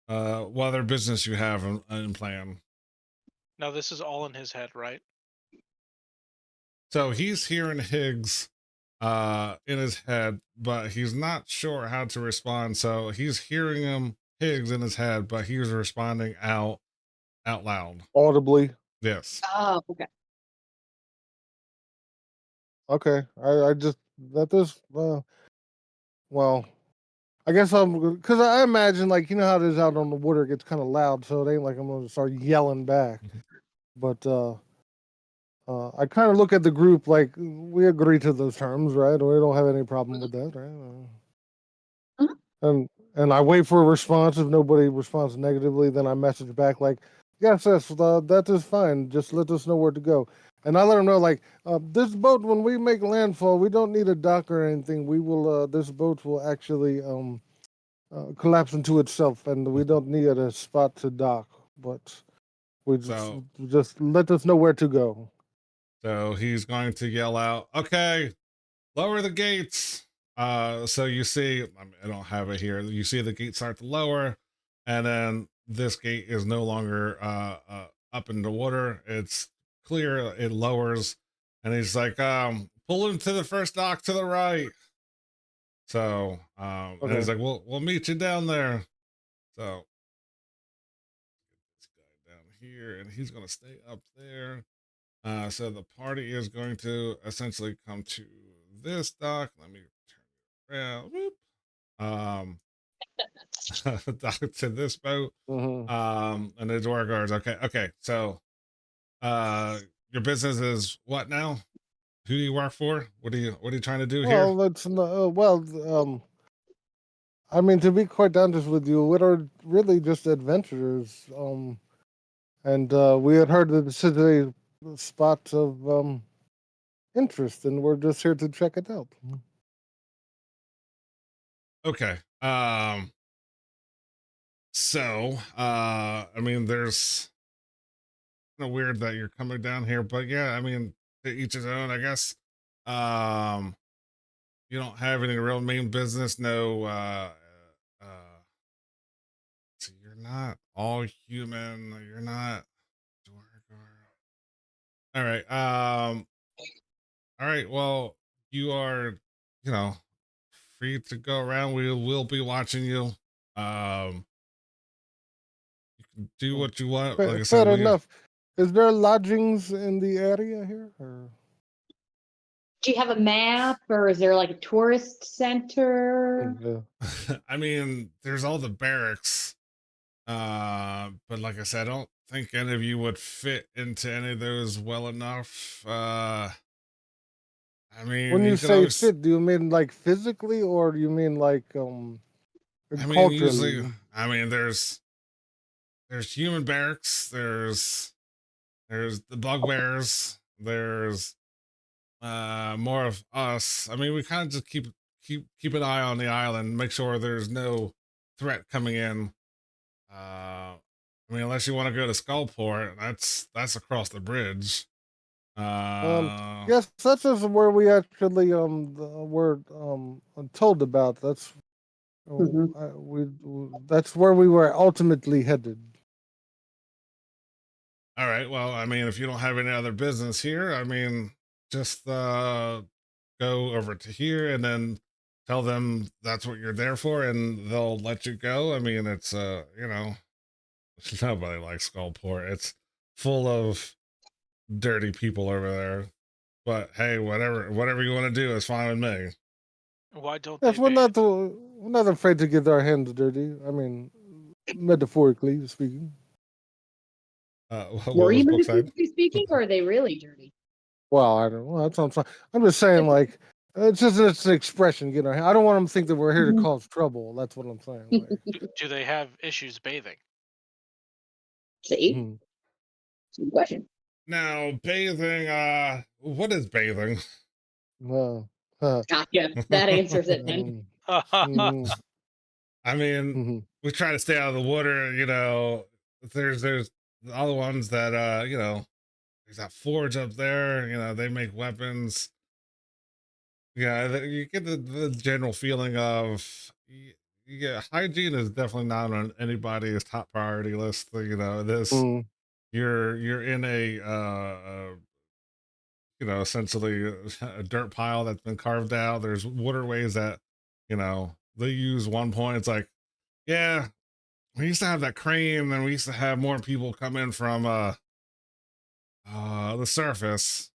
other business you have in plan. Now this is all in his head, right? So he's hearing Higgs in his head, but he's not sure how to respond. So he's hearing him Higgs in his head, but he's responding out loud. Audibly. Yes. Oh, okay. Okay. I just that this well, I guess I'm because I imagine like you know how it is out on the water, it gets kind of loud, so it ain't like I'm gonna start yelling back. Mhm. But I kind of look at the group like we agree to those terms, right? We don't have any problem with that, right? Mhm. And I wait for a response. If nobody responds negatively, then I message back like, yes, that is fine. Just let us know where to go. And I let them know like, this boat when we make landfall, we don't need a dock or anything. We will. This boat will actually collapse into itself, and we don't need a spot to dock. But we So just let us know where to go. So he's going to yell out, "Okay, lower the gates." So you see, I don't have it here. You see the gate start to lower, and then this gate is no longer up in the water. It's clear. It lowers, and he's like, pull into the first dock to the right. So, and Okay. he's like, we'll meet you down there. So, this guy down here, and he's gonna stay up there. So the party is going to essentially come to this dock. Let me turn it around. Whoop. Dock to this boat. Mm-hmm. And the door guards. Okay. So, your business is what now? Who do you work for? What are you trying to do here? Well, that's not, I mean, to be quite honest with you, we are really just adventurers. And we had heard that this is a spot of interest, and we're just here to check it out. Okay. So, I mean, there's kind of weird that you're coming down here, but yeah, I mean, to each his own, I guess. Um, you don't have any real main business, no. So you're not all human. You're not. All right. All right. Well, you are, you know, free to go around. We will be watching you. Um, you can do what you want. Like I said, Fair we. enough. Is there lodgings in the area here? Or? Do you have a map, or is there like a tourist center? Yeah. I mean, there's all the barracks. But like I said, I don't think any of you would fit into any of those well enough. I mean, When you you could say always. fit, do you mean like physically, or do you mean like I mean, usually, culturally? I mean, there's human barracks. There's the bugbears. There's more of us. I mean, we kind of just keep an eye on the island, make sure there's no threat coming in. I mean, unless you want to go to Skullport, that's across the bridge. Um, Uh, yes, such as where we actually were told about. That's Mhm. that's where we were ultimately headed. all right. Well, I mean, if you don't have any other business here, I mean, just go over to here and then tell them that's what you're there for, and they'll let you go. I mean, it's nobody likes Skullport. It's full of dirty people over there. But hey, whatever you want to do is fine with me. Why don't Yes, they ban? we're not afraid to get our hands dirty. I mean, metaphorically speaking. What Were you was book side? metaphorically speaking, or are they really dirty? Well, I don't know. That's what I'm saying. I'm just saying, like, it's an expression. You know, I don't want them to think that we're here to Mhm. cause trouble. That's what I'm saying. Like, Do they have issues bathing? See, mhm. it's a good question. Now, bathing, what is bathing? Uh, uh, Gotcha. That answers it then. mm, mm, I mean, mhm, we try to stay out of the water, there's the other ones that there's that forge up there, they make weapons. Yeah, you get the general feeling of yeah, hygiene is definitely not on anybody's top priority list. This mm, you're in a essentially a dirt pile that's been carved out. There's waterways that, they use one point. It's like, yeah, we used to have that crane, and we used to have more people come in from the surface.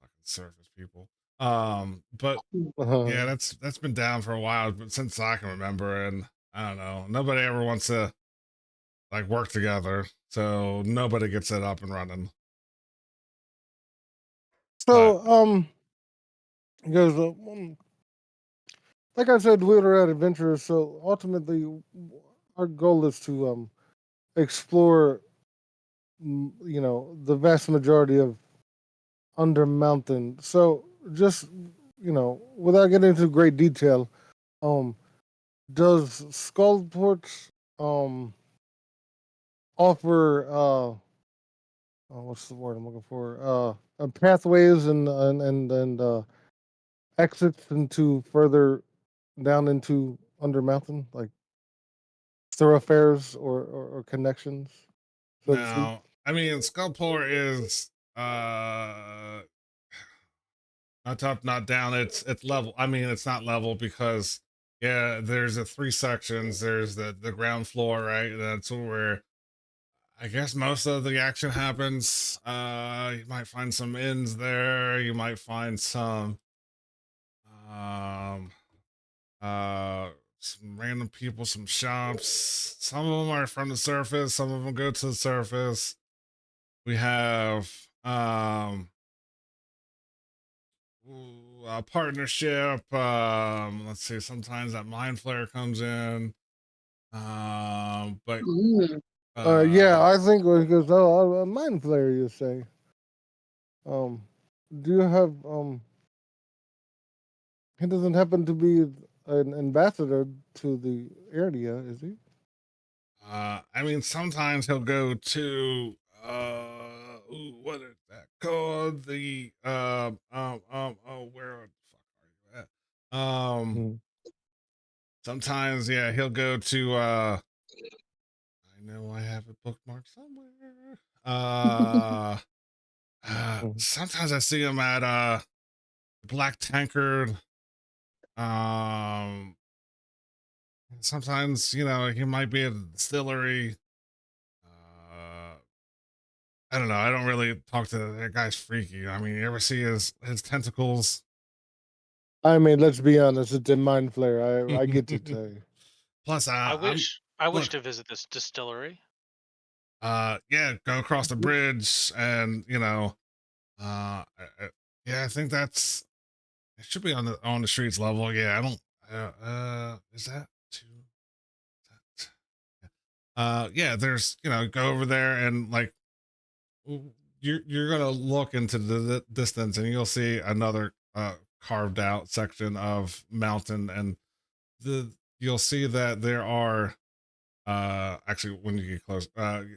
Fucking surface people. But uh-huh. yeah, that's been down for a while, but since I can remember, and I don't know, nobody ever wants to like work together, so nobody gets it up and running. But So, because like I said, we were at adventurers. So ultimately, our goal is to explore, the vast majority of Under Mountain. So just without getting into great detail, um, does Skullport um offer what's the word I'm looking for? Pathways and exits into further down into Under Mountain, like thoroughfares or connections, so to speak. now, I mean, Skullport is Not up, not down. It's level. I mean, it's not level because yeah, there's the three sections. There's the ground floor, right? That's where I guess most of the action happens. You might find some inns there. You might find um uh some random people, some shops. Some of them are from the surface. Some of them go to the surface. We have a partnership. Let's see. Sometimes that mind flare comes in. But Mm. Yeah, uh, I think because a mind flayer, you say. Do you have He doesn't happen to be an ambassador to the area, is he? I mean, sometimes he'll go to what is that called? The oh, where the fuck are you at? Mm. Sometimes yeah, he'll go to I know I have it bookmarked somewhere. Mm. Sometimes I see him at Black Tankard. Um, sometimes you know he might be at a distillery. Uh, I don't know. I don't really talk to that guy's freaky. I mean, you ever see his tentacles? I mean, let's be honest, it's a mind flayer. I get to say. Plus, I'm I wish look. to visit this distillery. Yeah, go across the bridge, and you know, yeah, I think that's it should be on the streets level. Yeah, I don't. Is that too? That, yeah. There's go over there and like you're gonna look into the distance and you'll see another carved out section of mountain and the you'll see that there are actually when you get close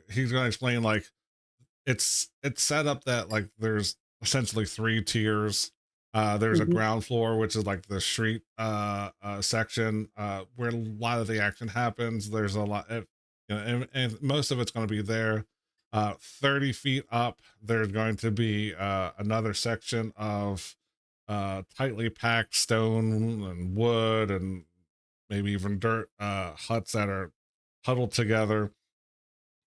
he's gonna explain like it's set up that like there's essentially three tiers. There's a Mhm. ground floor which is like the street section where a lot of the action happens. There's a lot and most of it's going to be there. 30 feet up there's going to be another section of tightly packed stone and wood and maybe even dirt huts that are huddled together,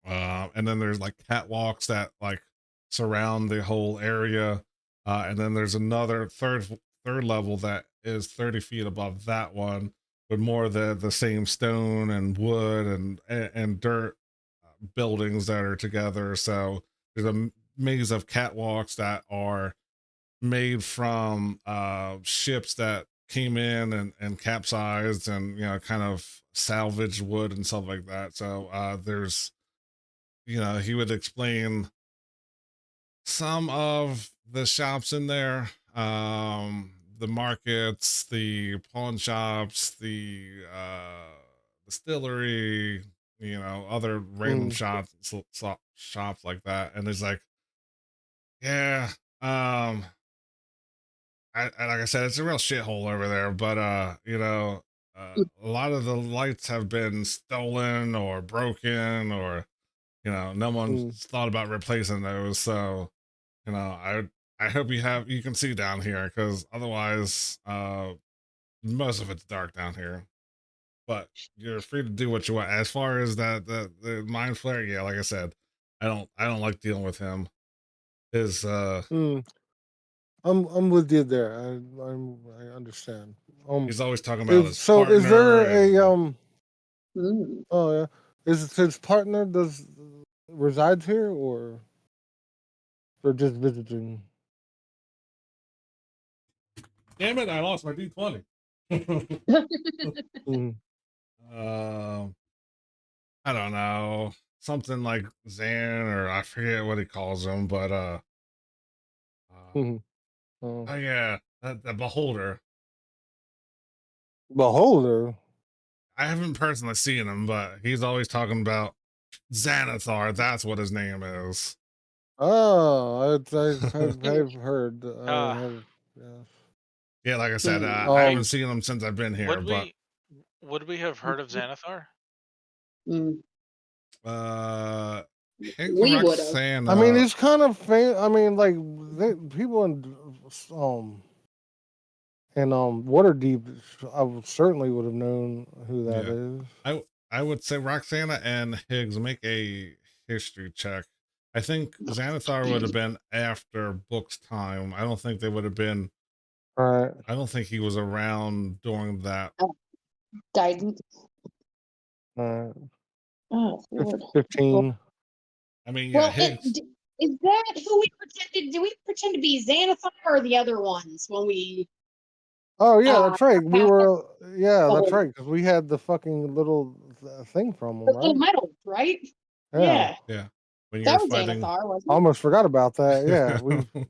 and then there's like catwalks that like surround the whole area, and then there's another third level that is 30 feet above that one with more of the same stone and wood and dirt buildings that are together. So there's a maze of catwalks that are made from ships that came in and capsized and kind of salvaged wood and stuff like that. So there's he would explain some of the shops in there, the markets, the pawn shops, the distillery, other random Mm. shops, shops like that. And it's like, yeah, um, like I said, it's a real shithole over there. But a lot of the lights have been stolen or broken, or no one's Mm. thought about replacing those. So I hope you can see down here because otherwise, most of it's dark down here. But you're free to do what you want. As far as the mind flare, yeah, like I said, I don't like dealing with him. His Mm. I'm with you there. I understand. he's always talking about Is his so is there partner a and Mm. oh yeah, is his partner does resides here or just visiting? damn it, I lost my D20. Mm. um I don't know. Something like Zan or I forget what he calls him, but uh Mhm. oh yeah, the beholder. Beholder. I haven't personally seen him, but he's always talking about Xanathar. That's what his name is. Oh, I've heard. I Uh, have. Yes. Yeah, like I said, Hmm. I I haven't Um. seen him since I've been here, would but we have heard of Xanathar? Mm. uh Hank We would have. I mean, Roxana, he's kind of famous. I mean, like people in And Waterdeep, certainly would have known who that Yeah. is. I would say Roxana and Higgs make a history check. I think Xanathar would have been after Book's time. I don't think they would have been. Right. I don't think he was around during that. Guidance. Right. Oh, Lord. 15. I mean, yeah, Well, Higgs. is that who we pretended? Do we pretend to be Xanathar or the other ones when we? Oh yeah, that's right. We passed were. Yeah, that's Oh. right. Because we had the fucking little thing from the them, little right? medals, right? Yeah. Yeah, when That you're was fighting. Xanathar, wasn't it? Almost forgot about that. Yeah,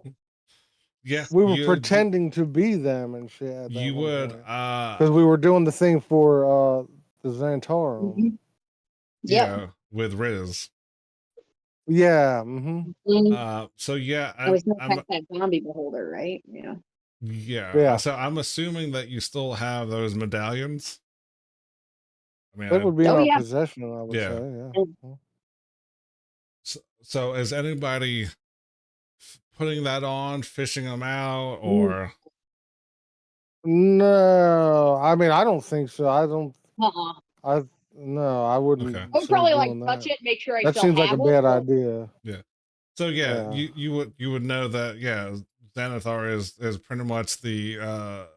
Yeah, we were pretending to be them and shit at that you one would. point. Because we were doing the thing for the Xantarum. Mhm. Yeah, with Riz. Yeah. Mm-hmm. So yeah, I was not I'm that zombie beholder, right? Yeah. yeah. So I'm assuming that you still have those medallions. I mean, That would be in Oh our yeah. possession, I would Yeah. say. Yeah. So is anybody putting that on, fishing them out, Mm. or No, I mean I don't think so. I don't. Uh-uh. No, I wouldn't. Okay. I would say probably doing touch that. it, make sure I That still seems like have a them. bad but- idea. Yeah. So yeah, Yeah. you would know that Xanathar is pretty much the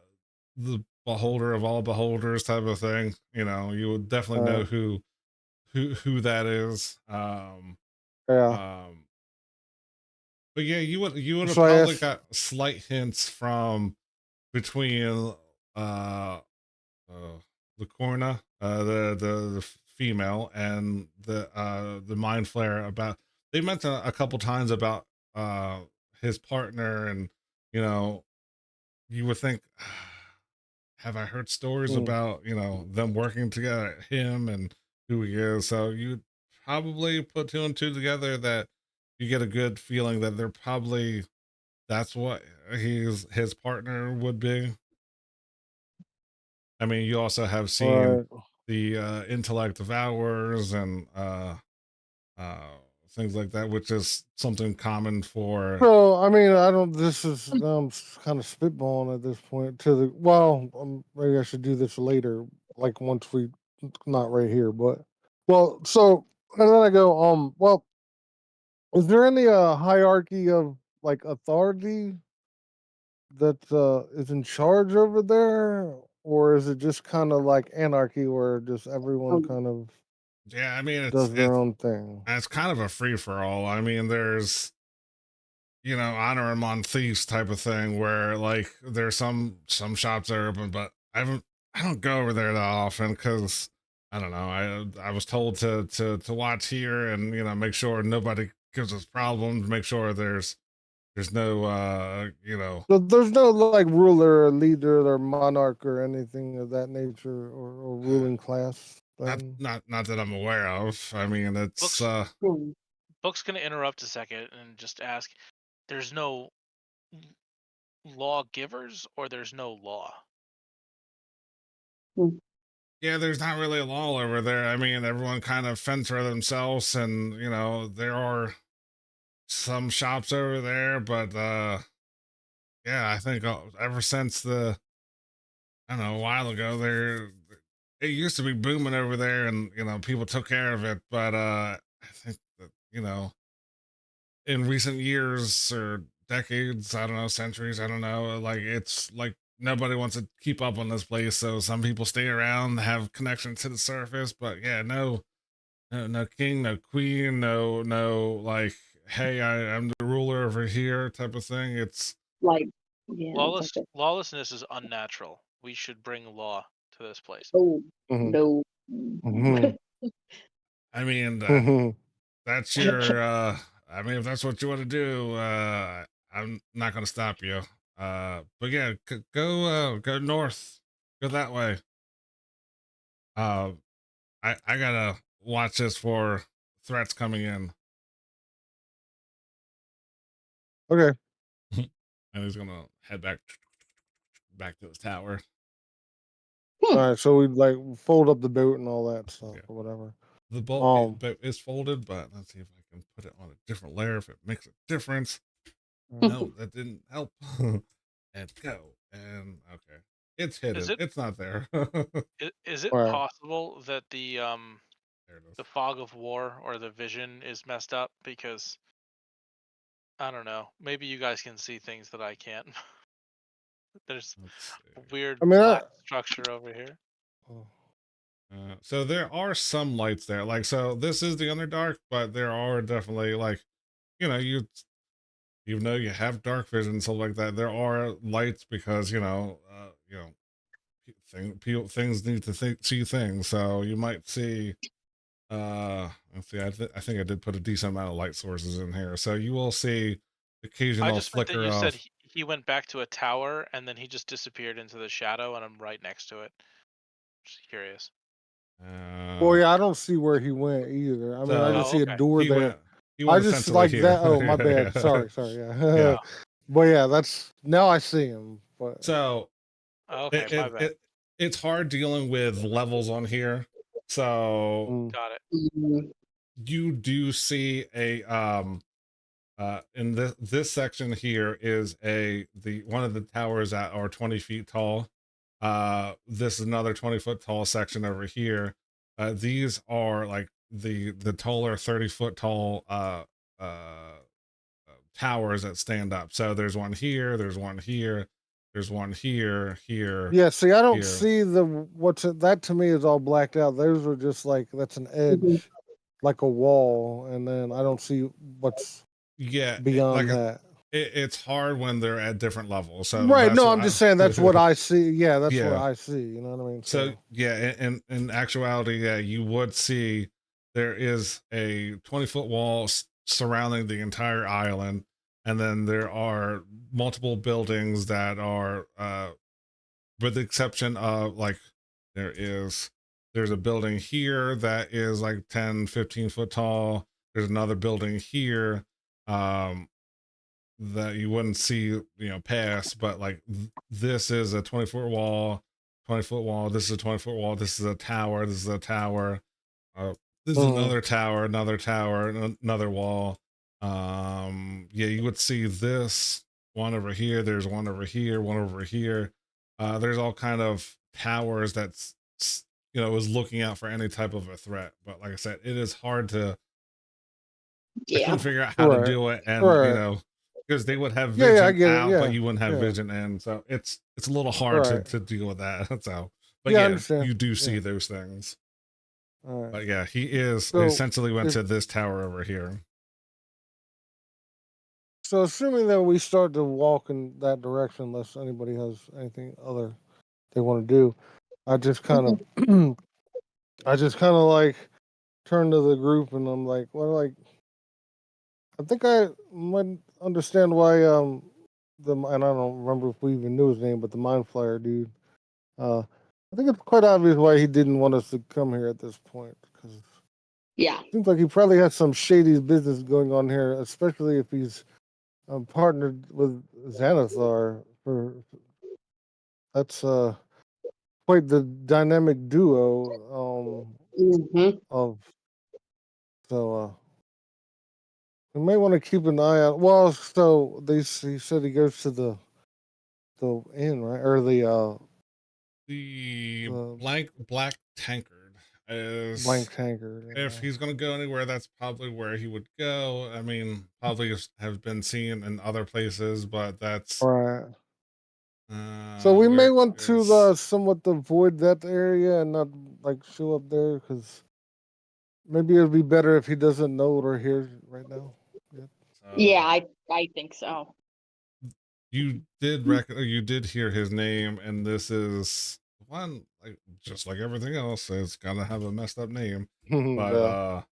beholder of all beholders type of thing. You would definitely know who that is. Yeah. But yeah, you would have So I probably asked. got slight hints from between the Corna, the female, and the Mind Flare about. They mentioned a couple times about uh his partner, and you know you would think, have I heard stories Mm, about them working together, him and who he is? So you probably put two and two together that you get a good feeling that they're probably that's what his partner would be. I mean, you also have seen right. the intellect of hours and uh things like that, which is something common for. So I mean, I don't. This is kind of spitballing at this point. Maybe I should do this later, like once we, not right here, but So and then I go, well, is there any hierarchy of like authority that is in charge over there, or is it just kind of like anarchy where just everyone kind of Yeah, I mean does their own thing? it's kind of a free for all. I mean, there's honor among thieves type of thing where like there's some shops that are open, but I don't go over there that often because I don't know. I was told to watch here and make sure nobody gives us problems, make sure there's no So there's no like ruler or leader or monarch or anything of that nature or ruling class. Then not that I'm aware of. I mean, it's Books Book's gonna interrupt a second and just ask, there's no law givers or there's no law? yeah, there's not really a law over there. I mean, everyone kind of fends for themselves, and there are some shops over there, but yeah, I think ever since I don't know, a while ago, it used to be booming over there, and people took care of it, but I think that in recent years or decades, I don't know, centuries, I don't know, like it's like nobody wants to keep up on this place, so some people stay around, have connection to the surface, but yeah, no king, no queen, no like, hey, I'm the ruler over here type of thing. It's Like, yeah. Lawlessness is unnatural. We should bring law to this place. Oh Mhm. no. Mhm. I mean Mhm. that's your I mean if that's what you want to do, I'm not gonna stop you. But yeah, go north, go that way. uh I gotta watch this for threats coming in. Okay. And he's gonna head back to his tower. All right. So we like fold up the boat and all that stuff Yeah. or whatever. The boat is folded, but let's see if I can put it on a different layer if it makes a difference. No, that didn't help. And go. And okay, it's Is hidden. it It's not there. is it Right. possible that There it is. the fog of war or the vision is messed up? Because I don't know. Maybe you guys can see things that I can't. There's Let's a see. weird I mean, black structure over here. oh, So there are some lights there. Like, so this is the Underdark, but there are definitely, like, you know, you know, you have dark vision and stuff like that. There are lights because things need to see things. So you might see. Let's see. I think I did put a decent amount of light sources in here, so you will see I occasional just meant that flicker you said of. he went back to a tower and then he just disappeared into the shadow, and I'm right next to it. Just curious. well, Uh, yeah, I don't see where he went either. I mean, I just so Oh, see a okay. door he there. went. He I went just essentially like here. that. Oh, my bad. Yeah. Sorry. Yeah. Yeah. Oh, But yeah, that's now I see him. But So okay, it, my it bad. it it's hard dealing with levels on here. So mm, Got it. Mhm. you do see a in this section here is the one of the towers that are 20 feet tall. This is another 20-foot tall section over here. These are like the taller 30-foot tall towers that stand up. So there's one here, there's one here, there's one here, yeah, see, I don't here. see that to me is all blacked out. Those are just like that's an Mhm. edge, like a wall, and then I don't see what's Yeah, beyond that. it's hard when they're at different levels. So Right. that's No, what I'm just saying that's what I see. Yeah, that's what yeah. I see. You know what I mean? So So yeah, in actuality, yeah, you would see there is a 20-foot wall surrounding the entire island, and then there are multiple buildings that are, with the exception of like, there is there's a building here that is like 10, 15 foot tall. There's another building here, um, that you wouldn't see, past, but like this is a 20-foot wall, 20-foot wall. This is a 20-foot wall. This is a tower. This is a tower. Uh, this is mhm. another tower, another wall. Yeah, you would see this one over here. There's one over here, one over here. There's all kind of towers that's is looking out for any type of a threat. But like I said, it is hard to. I couldn't Yeah. figure out how to Right. do it, and Right. because they would have Yeah, I vision get it. out, but Yeah. you wouldn't have Yeah. vision in, so it's a little hard Right. to deal with that. So, but Yeah, I yeah, understand. you do see Yeah. those things. All right. But yeah, he is So essentially went if to this tower over here. so, assuming that we start to walk in that direction, unless anybody has anything other they want to do, I just kind Mhm. of, I just kind of like turn to the group and I'm like, well, like I think I might understand why and I don't remember if we even knew his name, but the mind flyer dude. I think it's quite obvious why he didn't want us to come here at this point because it Yeah. seems like he probably has some shady business going on here, especially if he's partnered with Xanathar. For that's quite the dynamic duo Hmm. of so we may want to keep an eye out. Well, so he said he goes to the inn, right, or The the black tankard is, blank tanker. if he's going to go anywhere, that's probably where he would go. I mean, probably have been seen in other places, but that's Right. So we may where want to is somewhat avoid that area and not like show up there because maybe it'd be better if he doesn't know we're here right now. Yeah. Yeah, so. I think so. You did hear his name, and this is one, like, just like everything else, it's gonna have a messed up name. But Yeah.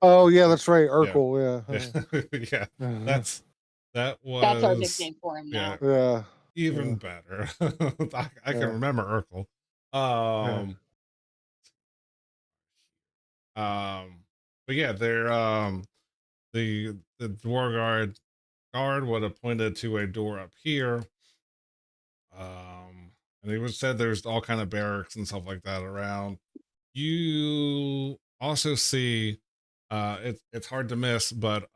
Oh yeah, Urk, that's right, yeah, Urkel. yeah, yeah. Yeah. That That's our was, nickname for him yeah, now. Yeah. even Yeah. better. I can Yeah. remember Urkel. Yeah. Um, but yeah, they're the dwarf guard would have pointed to a door up here. And it was said there's all kind of barracks and stuff like that around. You also see, it's hard to miss, but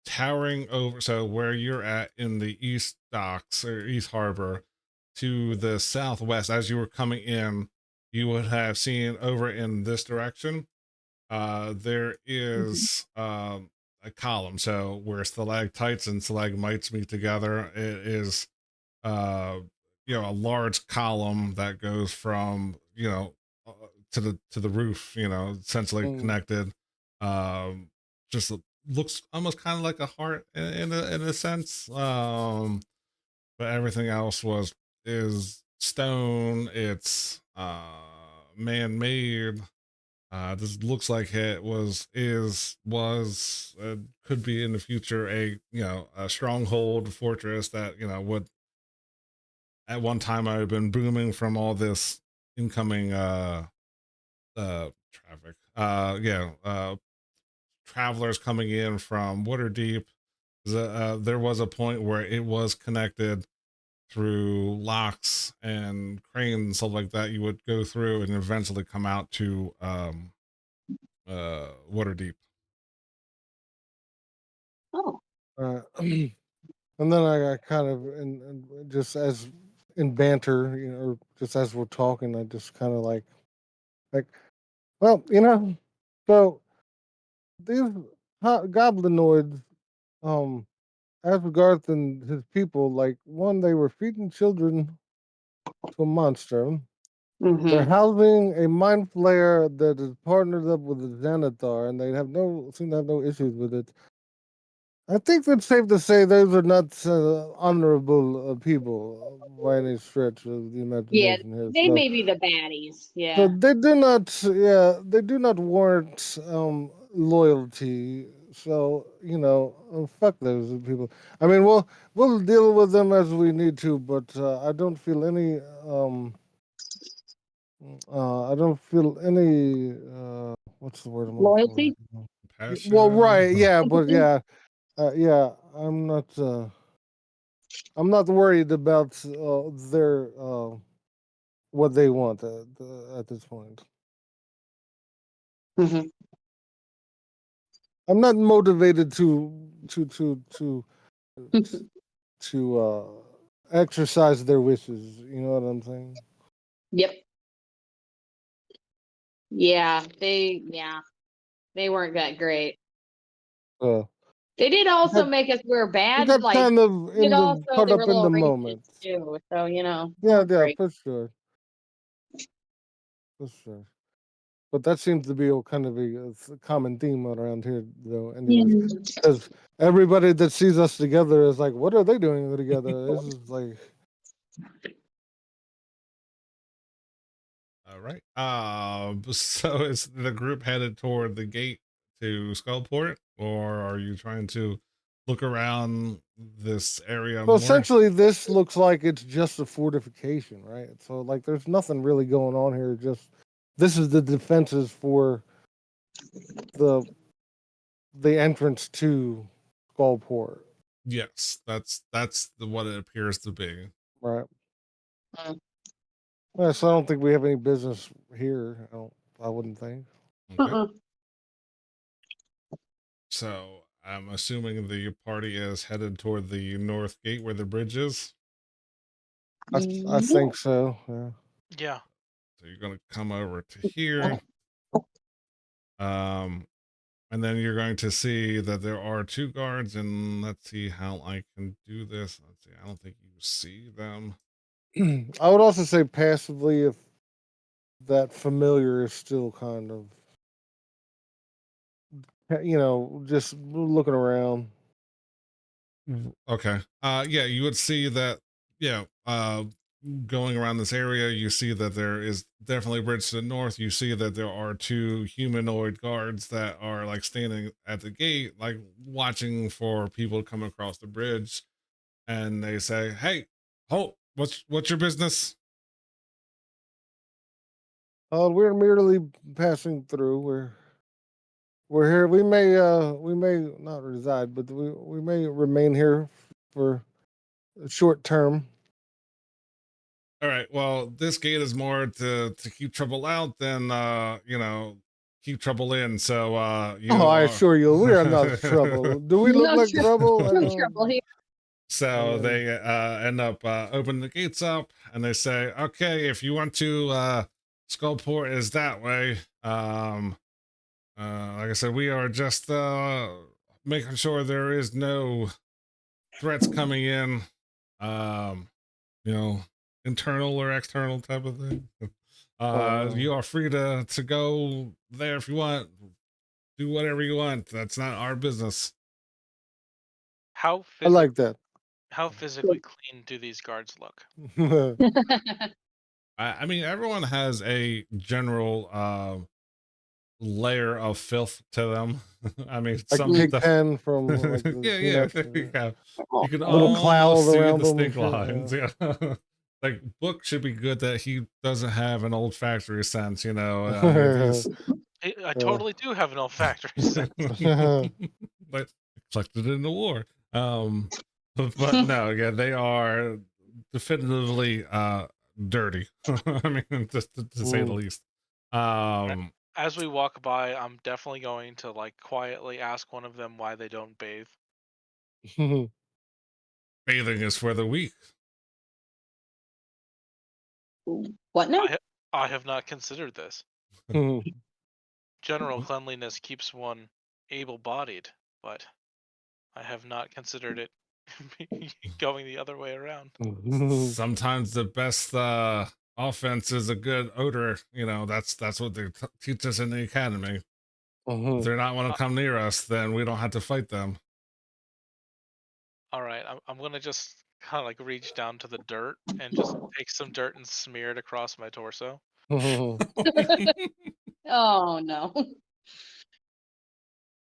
towering over, so where you're at in the east docks or east harbor, to the southwest as you were coming in, you would have seen over in this direction, there Mhm. is a column, so where stalactites and stalagmites meet together, it is uh a large column that goes from to the roof, essentially Mm, connected. Um just looks almost kind of like a heart in a sense. But everything else is stone. It's man-made. This looks like it was could be in the future a a stronghold fortress that would at one time I have been booming from all this incoming traffic. Travelers coming in from Waterdeep. There was a point where it was connected through locks and cranes and stuff like that. You would go through and eventually come out to Waterdeep. Oh. and then I kind of, and just as in banter, or just as we're talking, I just kind of like, well, so these goblinoids, um, as regards and his people, like one, they were feeding children to a monster. They're Mm-hmm. housing a mind flayer that is partnered up with a Xanathar, and they seem to have no issues with it. I think it's safe to say those are not honorable people by any stretch of the Yeah, imagination here. they So, may be the baddies. so Yeah. they do not, yeah, they do not warrant loyalty. So fuck those people. I mean, we'll deal with them as we need to, but I don't feel any I don't feel any what's the word I'm looking for? Loyalty? Well, Passion. right, yeah, but yeah, yeah, I'm not worried about their what they want at this point. Mm-hmm. I'm not motivated to exercise their wishes. You know what I'm saying? Yep. Yeah, they weren't that great. Uh, They did I also got make us wear I bad, got like kind of did in the also caught they were up a in little the racist moment. too. So, they Yeah, weren't yeah, great. for sure, for sure. But that seems to be a kind of a common theme around here, though. Anyways, Yeah. because everybody that sees us together is like, "What are they doing together?" This is like, All right. So is the group headed toward the gate to Skullport, or are you trying to look around this area so more? essentially, this looks like it's just a fortification, right? So like, there's nothing really going on here. Just this is the defenses for the the entrance to Skullport, Yes, that's what it appears to be. right? Mm. Yeah, so I don't think we have any business here. I wouldn't think. Okay. Uh-uh. So I'm assuming the party is headed toward the north gate where the bridge is. I Yeah. think so. Yeah. Yeah. So you're gonna come over to here. Um, and then you're going to see that there are two guards, and let's see how I can do this. Let's see. I don't think you see them. I would also say passively if that familiar is still kind of, just looking around. Okay. Yeah, you would see that. Yeah. Going around this area, you see that there is definitely a bridge to the north. You see that there are two humanoid guards that are like standing at the gate, like watching for people to come across the bridge. And they say, "Hey, halt! What's your business?" We're merely passing through. We're here. We may not reside, but we may remain here for a short term. All right. Well, this gate is more to keep trouble out than keep trouble in. So you Oh, I are assure you, we are not trouble. Do we look No like trouble? I No don't. trouble here. So Um, they end up opening the gates up, and they say, "Okay, if you want to, Skullport is that way." Like I said, we are just making sure there is no threats coming in. Um, you know, internal or external type of thing. You are free to go there if you want. Do whatever you want. That's not our business. How I like that. how physically clean do these guards look? I mean, everyone has a general layer of filth to them. I mean, Like some Pig stuff. Pen from like the Yeah, yeah. Peanuts. There you go. You can Little almost cloud see around the them and stink shit, lines. Yeah. Like Book should be good that he doesn't have an old factory sense. He's I totally do have an olfactory sense. like collected in the war. But no, yeah, they are definitively dirty. I mean, just to say the least. As we walk by, I'm definitely going to like quietly ask one of them why they don't bathe. Bathing is for the weak. What now? I have not considered this. General cleanliness keeps one able-bodied, but I have not considered it going the other way around. Sometimes the best offense is a good odor. That's what they teach us in the academy. If they're not want to come near us, then we don't have to fight them. All right, I'm gonna just kind of like reach down to the dirt and just take some dirt and smear it across my torso. Oh no.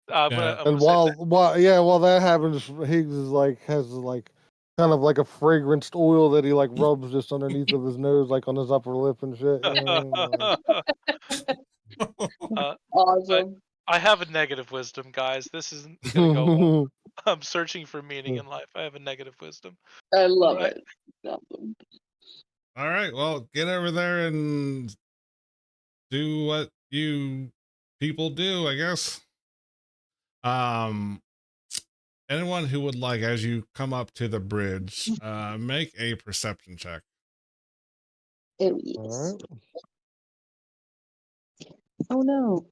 I'm Yeah. gonna And say that, while that happens, Higgs is like has like kind of like a fragranced oil that he like rubs just underneath of his nose, like on his upper lip and shit. You know what Awesome. I have a negative wisdom, guys. This isn't gonna go well. I mean? I'm searching for meaning in life. I have a negative wisdom. I love Alright. it. Awesome. All right. Well, get over there and do what you people do, I guess. Um, anyone who would like, as you come up to the bridge, make a perception check. Oh yes. All Oh no.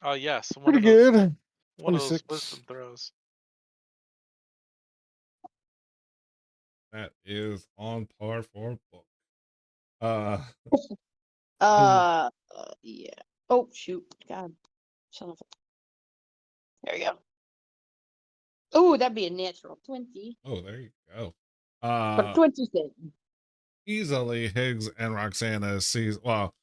Oh yes, one Pretty of those good. one of those 26. wisdom throws. That is on par for Book. Yeah. Oh shoot. God. Son of a. There we go. Oh, that'd be a natural 20. Oh, there you go. But 26. Easily Higgs and Roxana sees. Well,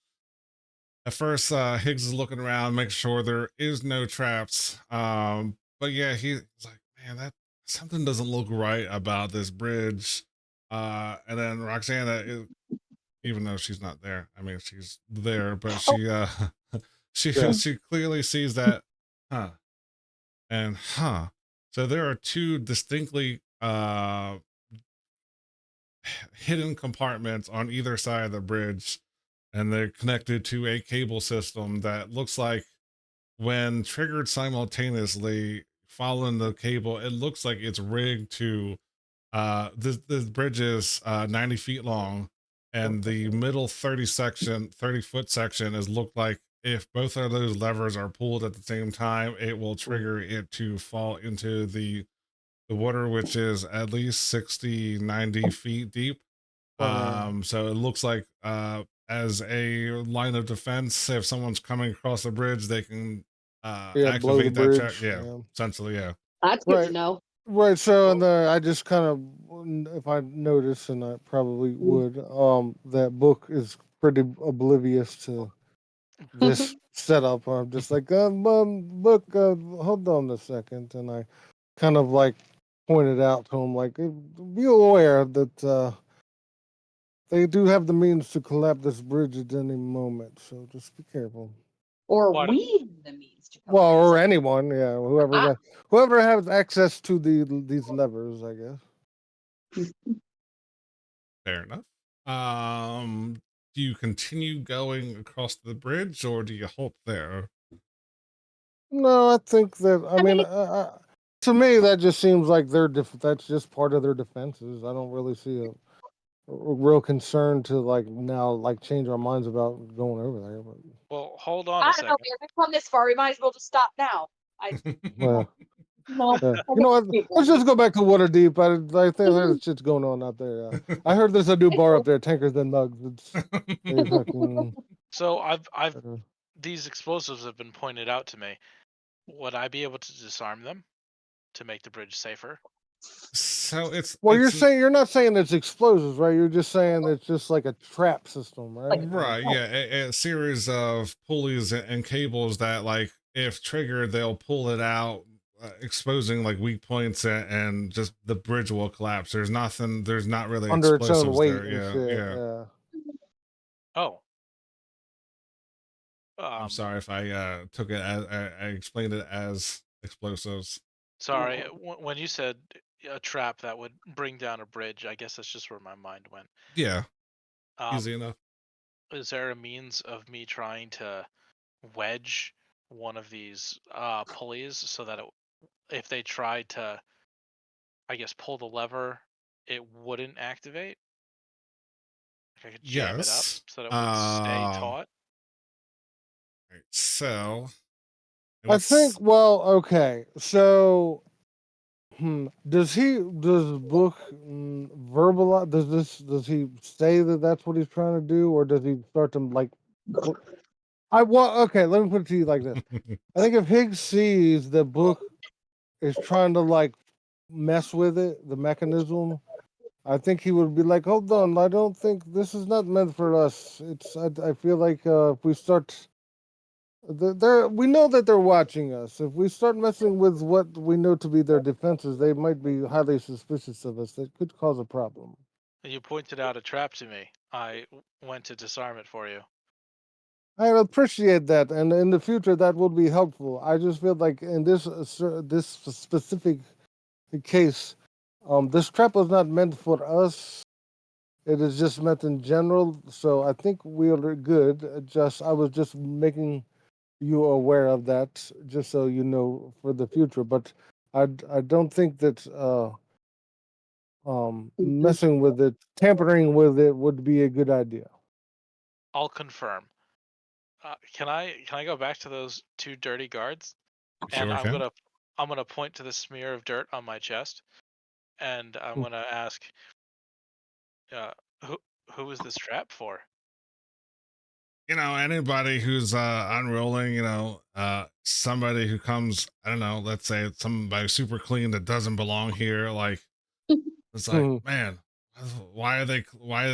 at first, Higgs is looking around, making sure there is no traps. But yeah, he's like, man, that something doesn't look right about this bridge. And then Roxana is, even though she's not there, I mean, she's there, but she Yeah. she clearly sees that, and so there are two distinctly hidden compartments on either side of the bridge, and they're connected to a cable system that looks like, when triggered simultaneously following the cable, it looks like it's rigged to this bridge is 90 feet long, and the middle 30-foot section is looked like if both of those levers are pulled at the same time, it will trigger it to fall into the water, which is at least 60-90 feet deep. So it looks like as a line of defense, if someone's coming across the bridge, they can Yeah, blow the activate that check. bridge. Yeah, essentially, yeah. That's good Right. to know. Right. So, and I just kind of, if I notice, and I probably would, that Book is pretty oblivious to this setup. I'm just like, Book, hold on a second, and I kind of like pointed out to him, like, be aware that they do have the means to collapse this bridge at any moment. So just be careful. Or What? we have the means to Well, collapse or it. anyone, yeah, whoever has access to these levers, I guess. Fair enough. do you continue going across the bridge or do you halt there? No, I think that. I I mean, mean- to me, that just seems like that's just part of their defenses. I don't really see a real concern to like now like change our minds about going over there. But, Well, hold on I a don't know, second. man. We've come this far. We might as well just stop now. well, No, yeah. I You think know what? people Let's are just go back to Waterdeep. I think there's shit's going on out there. I heard there's a new bar up there, Tankers and Mugs. It's they fucking. So I've uh, these explosives have been pointed out to me. Would I be able to disarm them to make the bridge safer? So Well, it's you're not saying it's explosives, right? You're just saying it's just like a trap system, right? right, yeah, a series of pulleys and cables that, like, if triggered, they'll pull it out, exposing like weak points, and just the bridge will collapse. There's nothing. There's not really Under its own explosives weight there. and Yeah, shit. yeah. Yeah. Oh. I'm sorry if I took it as I explained it as explosives. Sorry, when you said a trap that would bring down a bridge, I guess that's just where my mind went. Yeah, easy Um, enough. is there a means of me trying to wedge one of these pulleys so that if they tried to, I guess, pull the lever, it wouldn't activate? Like I could jam it up Yes. so that it would stay taut. Right, so I let's. think. Well, okay. So, does Book verbalize? Does he say that that's what he's trying to do, or does he start to like? I want. Okay, let me put it to you like this. I think if Higgs sees that Book is trying to like mess with it, the mechanism, I think he would be like, "Hold on, I don't think this is not meant for us." I feel like if we start, we know that they're watching us. If we start messing with what we know to be their defenses, they might be highly suspicious of us. That could cause a problem. You pointed out a trap to me. I went to disarm it for you. I appreciate that, and in the future that will be helpful. I just feel like in this specific case, this trap was not meant for us. It is just meant in general. So I think we are good. I was just making you aware of that, just so you know for the future. But I don't think that messing with it, tampering with it, would be a good idea. I'll confirm. Can I go back to those two dirty guards? And Sure can. I'm gonna point to the smear of dirt on my chest, and I'm Hmm. gonna ask, uh, who who is this trap for? Anybody who's unrolling, somebody who comes, I don't know, let's say it's somebody super clean that doesn't belong here, like, it's like, Hmm. man, why do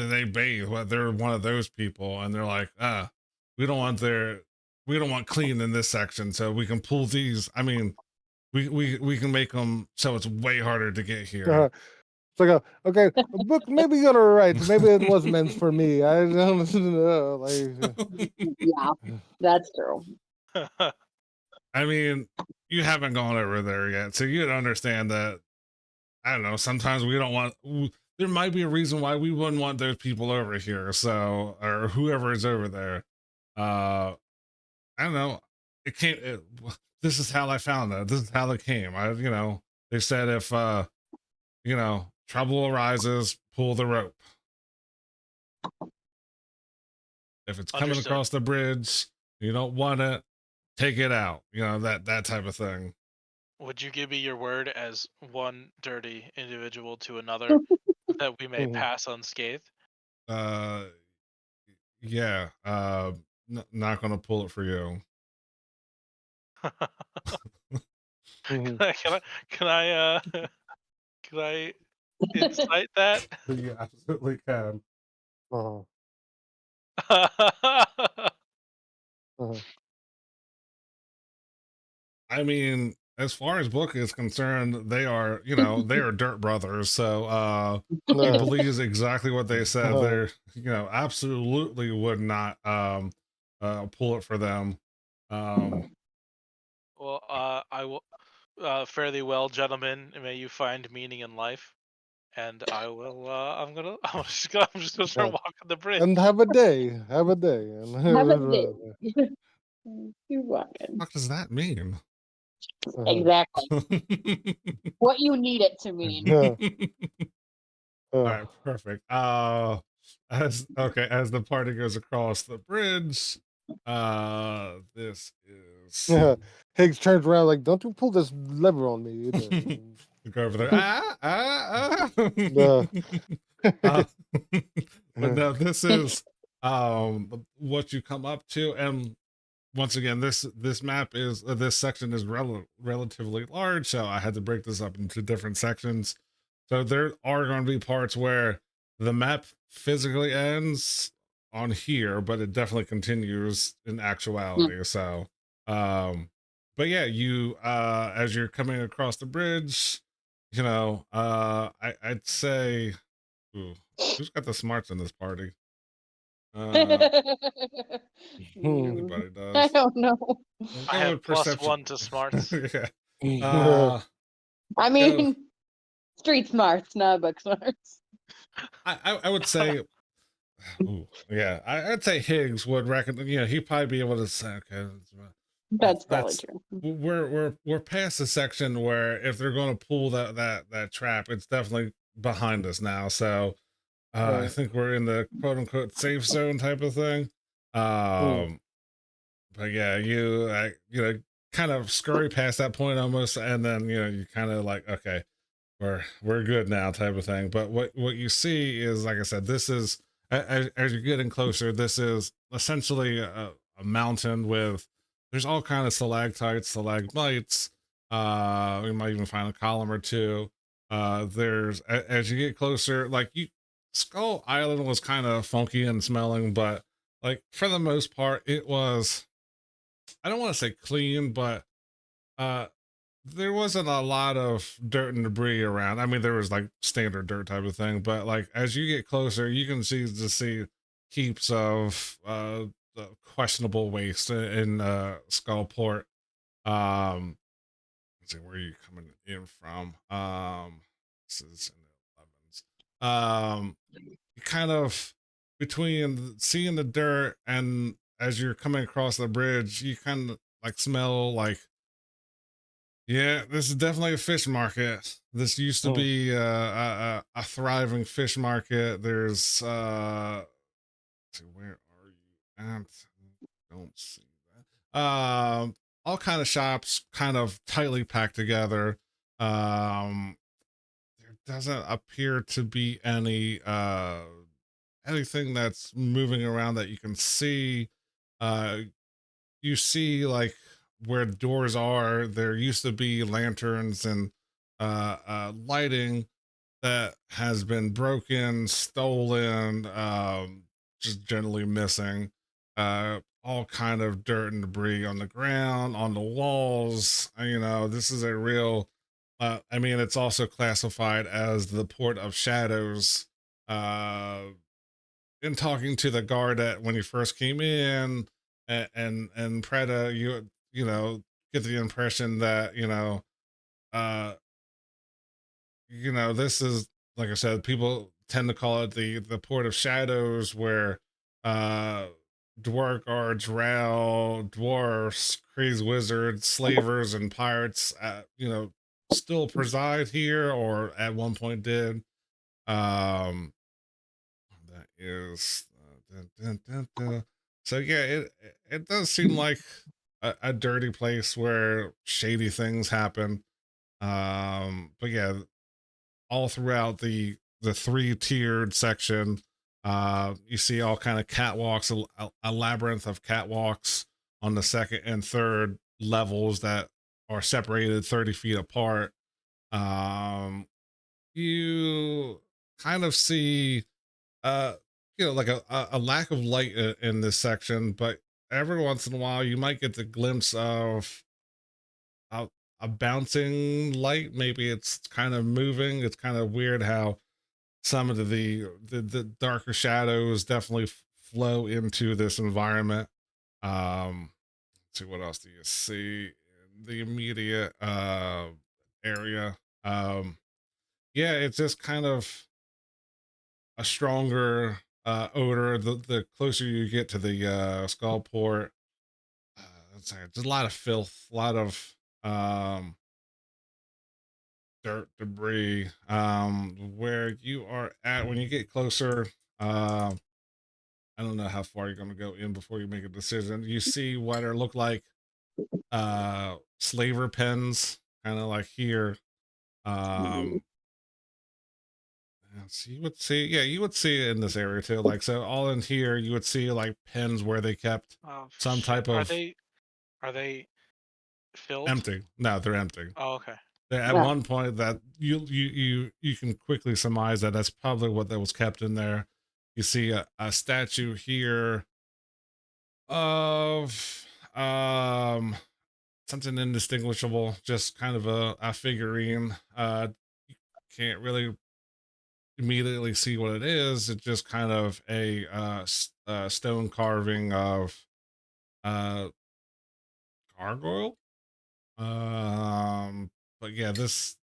they bathe? Well, they're one of those people, and they're like, we don't want we don't want clean in this section, so we can pull these. I mean, we can make them so it's way harder to get here. It's like, okay, Book, maybe you're right. Maybe it was meant for me. I don't know. Like, Yeah, that's true. I mean, you haven't gone over there yet, so you'd understand that. I don't know. Sometimes we don't want. There might be a reason why we wouldn't want those people over here. So, or whoever is over there. I don't know. It came. This is how I found it. This is how it came. They said if trouble arises, pull the rope. If it's coming Understood. across the bridge, you don't want it, take it out. That type of thing. Would you give me your word as one dirty individual to another that we may mhm. pass unscathed? Uh, yeah. Not gonna pull it for you. Mhm. Can I can I incite that? You absolutely can. Uh-huh. Uh-huh. I mean, as far as Book is concerned, they are dirt brothers. So he Yeah. believes exactly what they said. Uh-huh. They're, absolutely would not pull it for them. Um Well, I will fare thee well, gentlemen. May you find meaning in life. and I will. I'm just gonna start Yeah. walking the bridge. And have a day. Have a day. And Have a day. You're welcome. What does that mean? Exactly. What you need it to mean. Yeah. All right, perfect. As the party goes across the bridge, this is Yeah. Higgs turns around like, don't you pull this lever on me either. go over there. Ah. Yeah. Uh, but no, this is what you come up to, and once again, this map is this section is relatively large, so I had to break this up into different sections. So there are going to be parts where the map physically ends on here, but it definitely continues in actuality. So, but yeah, you as you're coming across the bridge, I'd say, ooh, who's got the smarts in this party? Everybody I does. don't know. We'll I go have with perception. +1 to smarts. Yeah. I Go. mean, street smarts, not book smarts. I would say, ooh, yeah, I'd say Higgs would reckon. He'd probably be able to say, okay, That's probably true. we're past the section where if they're going to pull that trap, it's definitely behind us now. So I think we're in the quote unquote safe zone type of thing. But yeah, you kind of scurry past that point almost, and then you kind of like, okay, we're good now type of thing. But what you see is, like I said, this is as you're getting closer, this is essentially a mountain with there's all kind of stalactites, stalagmites. We might even find a column or two. As you get closer, like Skull Island was kind of funky and smelling, but like for the most part, it was, I don't want to say clean, but uh there wasn't a lot of dirt and debris around. I mean, there was like standard dirt type of thing, but like as you get closer, you can see heaps of questionable waste in Skullport. Let's see, where are you coming in from? This is in the 11s. You kind of between seeing the dirt and as you're coming across the bridge, you kind of like smell like, yeah, this is definitely a fish market. This used to be a thriving fish market. There's let's see, where are you at? Don't see that. All kind of shops, kind of tightly packed together. There doesn't appear to be anything that's moving around that you can see. You see like where doors are, there used to be lanterns and lighting that has been broken, stolen, just generally missing. All kind of dirt and debris on the ground, on the walls. This is a real I mean, it's also classified as the port of shadows. In talking to the guard at when you first came in, and Preda, get the impression that uh this is, like I said, people tend to call it the port of shadows, where uh dwarf guards, drow, dwarfs, crazy wizards, slavers, and pirates still preside here, or at one point did. um that is dun, dun, dun, dun. So yeah, it does seem like a dirty place where shady things happen. But yeah, all throughout the three-tiered section, you see all kind of catwalks, a labyrinth of catwalks on the second and third levels that are separated 30 feet apart. You kind of see uh like a lack of light in this section, but every once in a while you might get the glimpse of a, a bouncing light. Maybe it's kind of moving. It's kind of weird how some of the darker shadows definitely flow into this environment. Let's see, what else do you see in the immediate area? yeah, it's just kind of a stronger odor the closer you get to the Skullport. It's like just a lot of filth, a lot of um dirt, debris. Where you are at when you get closer, I don't know how far you're gonna go in before you make a decision. You see what are look like slaver pens, kind of like here. Um so you would see, yeah, you would see it in this area too. Like so all in here you would see like pens where they kept Oh some shit. type of Are they filled? empty. No, they're empty. Oh, okay. At Yeah. one point that you can quickly surmise that that's probably what that was kept in there. You see a statue here of something indistinguishable, just kind of a figurine. You can't really immediately see what it is. It's just kind of a stone carving of uh gargoyle. But yeah, this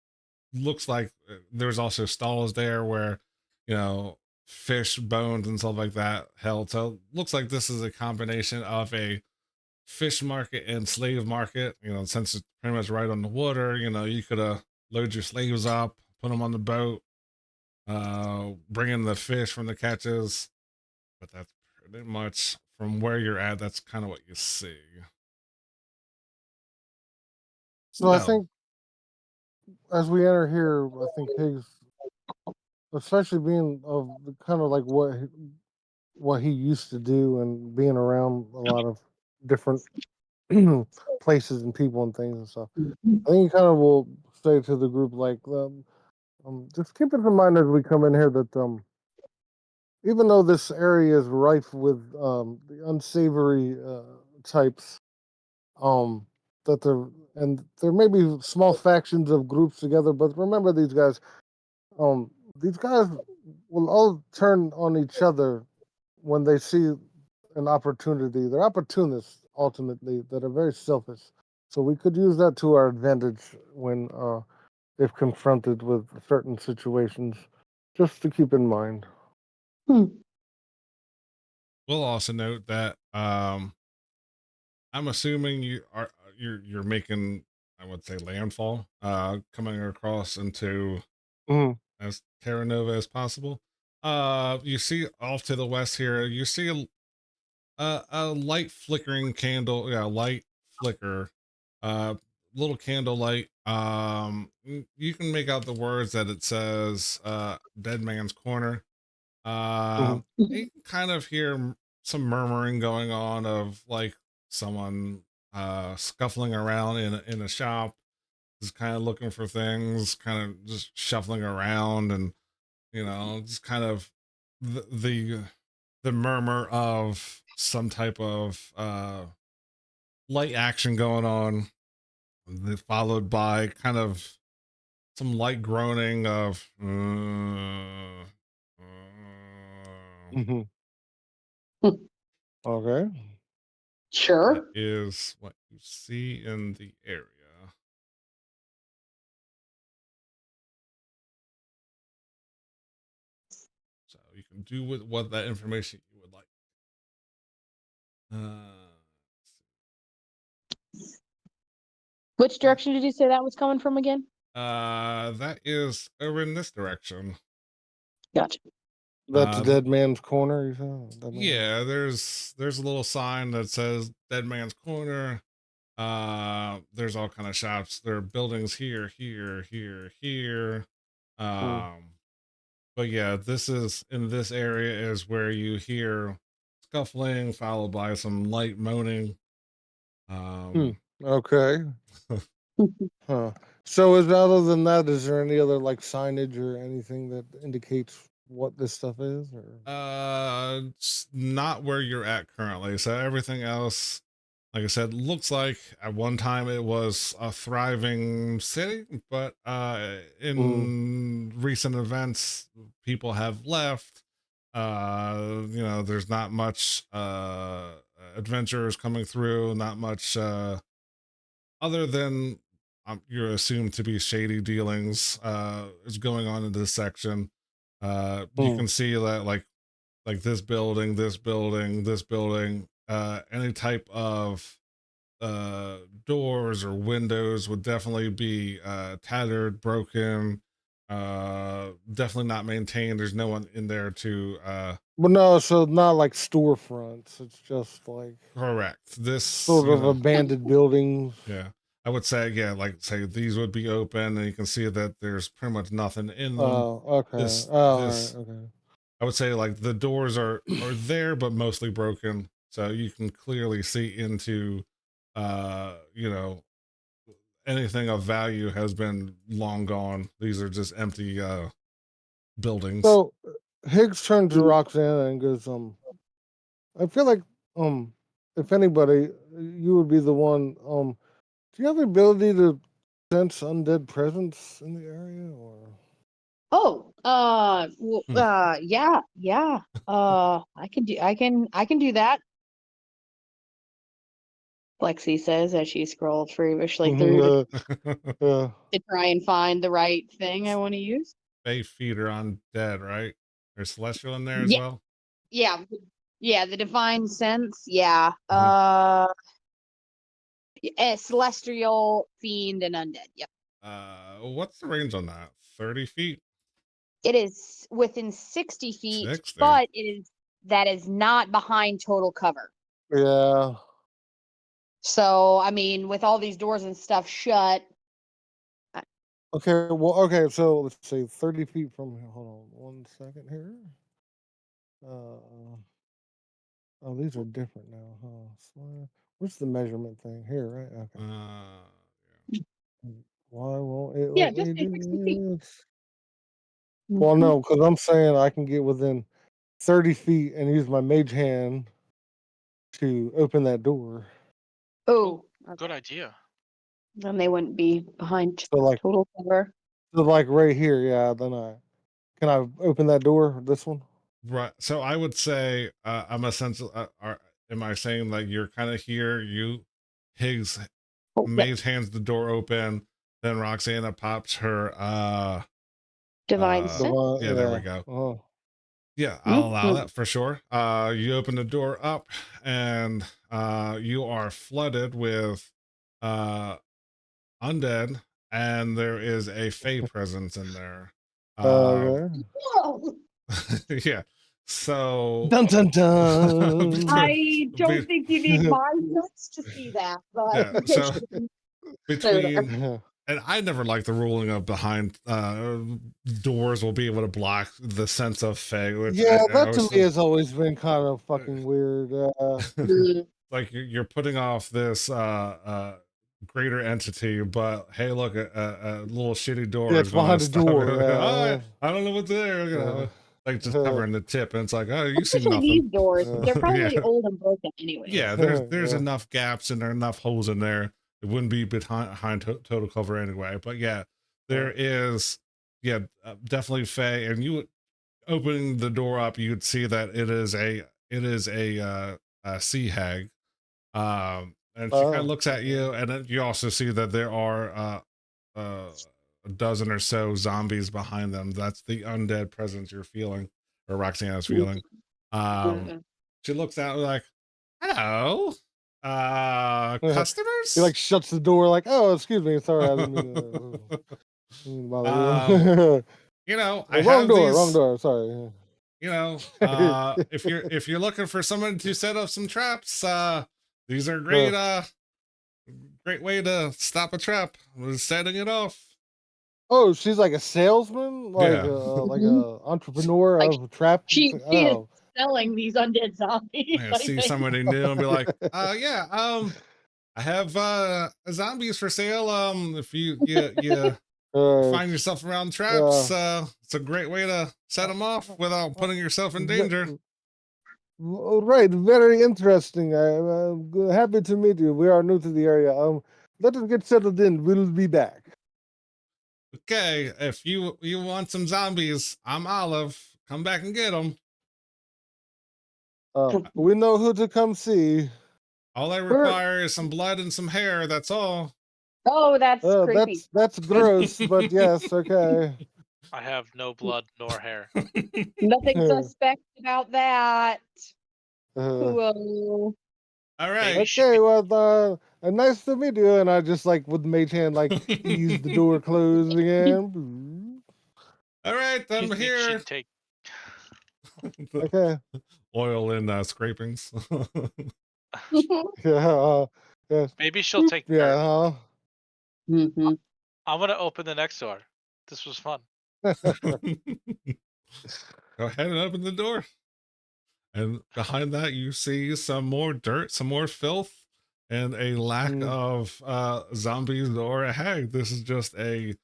looks like there's also stalls there where you know fish bones and stuff like that held. So looks like this is a combination of a fish market and slave market. Since it's pretty much right on the water, you could load your slaves up, put them on the boat, bring in the fish from the catches. But that's pretty much from where you're at. That's kind of what you see. So I No. think as we enter here, I think Higgs, especially being of kind of like what he used to do and being around a lot of different places and people and things and stuff. I think he kind of will say to the group like, just keep it in mind as we come in here that even though this area is rife with the unsavory types, um, that there may be small factions of groups together, but remember these guys will all turn on each other when they see an opportunity. They're opportunists ultimately that are very selfish. So we could use that to our advantage when if confronted with certain situations, just to keep in mind. Hmm. We'll also note that I'm assuming you're making, I would say, landfall, coming across into Mhm. as Terra Nova as possible. You see off to the west here, you see a light flickering candle, yeah, light flicker, uh, little candle light. You can make out the words that it says, "Dead Man's Corner." Mhm. You can kind of hear some murmuring going on of like someone scuffling around in a shop, just kind of looking for things, kind of just shuffling around, and just kind of the the murmur of some type of light action going on, followed by kind of some light groaning of Mhm. Okay. that Sure. is what you see in the area. So you can do with what that information you would like. Which direction did you say that was coming from again? That is over in this direction. Gotcha. That's The Dead Man's Corner, you said? Dead Man? Yeah, there's a little sign that says Dead Man's Corner. There's all kind of shops. There are buildings here, here. Mm. Um, but yeah, this is in this area is where you hear scuffling followed by some light moaning. Hmm. Um, Okay. Huh. So is other than that, is there any other like signage or anything that indicates what this stuff is? Or it's not where you're at currently. So everything else, like I said, looks like at one time it was a thriving city, but Mhm. in recent events, people have left. There's not much adventurers coming through, not much other than you're assumed to be shady dealings is going on in this section. You Hmm. can see that like this building, this building, this building, any type of doors or windows would definitely be tattered, broken, definitely not maintained. There's no one in there to But no, so not like storefronts. It's just like correct this, sort of abandoned buildings. yeah. I would say, yeah, like say these would be open and you can see that there's pretty much nothing in them. Oh, okay. This Oh, this all right, okay. I would say like the doors are there but mostly broken. So you can clearly see into you know, anything of value has been long gone. These are just empty buildings. So Higgs turns to Roxanne and goes, I feel like, if anybody, you would be the one. Do you have the ability to sense undead presence in the area, or? Oh, Hmm. yeah. I can do that. Lexi says as she scrolls feverishly through to try and find the right thing I want to use. Bay feeder on dead, right? There's celestial in there as Yeah. well. Yeah, the divine sense. Yeah. Mhm. Celestial, fiend, and undead. Yep. What's the range on that? 30 feet? It is within 60 feet, 60. but that is not behind total cover. Yeah. So I mean, with all these doors and stuff shut. Okay. Well. Okay. So let's say 30 feet from here. Hold on 1 second here. Oh, these are different now, huh? Where's the measurement thing here? Right. Okay. Yeah. Why won't it Yeah, let just me say do 60 feet. this? Well, no, because I'm saying I can get within 30 feet and use my mage hand to open that door. Oh, Good idea. then they wouldn't be behind So like, total cover. right here, yeah. Then can I open that door? This one? Right. So I would say I'm essentially am I saying like you're kind of here, you Higgs Oh, yep. mage hands the door open, then Roxana pops her Divine sense. yeah, there we go. Oh. Yeah, I'll allow Mhm. that for sure. You open the door up and you are flooded with undead and there is a fey presence in there. Okay. Whoa. Yeah. So Dun dun dun. I don't be- think you need my nuts to see that, but yeah, so between Yeah. and I never liked the ruling of behind doors will be able to block the sense of fey, which Yeah, I that to always me has always been kind of fucking weird. like you're putting off this greater entity, but hey, look, a little shitty door Yeah, is it's going to behind the stop it. door. Oh, I don't know what's there, you know, like just covering the tip, and it's like, oh, you see especially nothing. these doors, they're Yeah, probably old and broken anyway. yeah. There's enough gaps and there are enough holes in there. It wouldn't be behind total cover anyway. But yeah, there is, yeah, definitely Fey, and you opening the door up, you'd see that it is a sea hag. And she kind of looks at you, and then you also see that there are a dozen or so zombies behind them. That's the undead presence you're feeling, or Roxana's feeling. She looks out like, hello, customers. He like shuts the door, like, "Oh, excuse me, sorry, I didn't mean to bother you." You know, I Wrong have door, these. wrong door. Sorry. You know, if you're looking for someone to set up some traps, these are great way to stop a trap. Was setting it off. Oh, she's like a salesman, like Yeah. like a entrepreneur Like, of trap. She is Oh, selling these undead zombies. Yeah, I see think. somebody new and be like, yeah, I have zombies for sale. If you find yourself around traps, it's a great way to set them off without putting yourself in danger. Right, very interesting. I'm happy to meet you. We are new to the area. Let us get settled in. We'll be back. Okay, if you want some zombies, I'm Olive. Come back and get them. We know who to come see. All I require is some blood and some hair. That's all. Oh, that's creepy. that's gross, but yes, okay. I have no blood nor hair. Nothing Uh, suspect about that. uh, Whoa. All Maybe right. she okay, could. well, nice to meet you. And I just like with mage hand, like ease the door closed again. All right, You I'm think here. she'd take? Okay. Oil and scrapings. Yeah. Yes. Maybe she'll take Yeah. dirt. hmm I'm gonna open the next door. This was fun. Go ahead and open the door. And behind that, you see some more dirt, some more filth, and a lack Mm. of zombies. Or hey, this is just an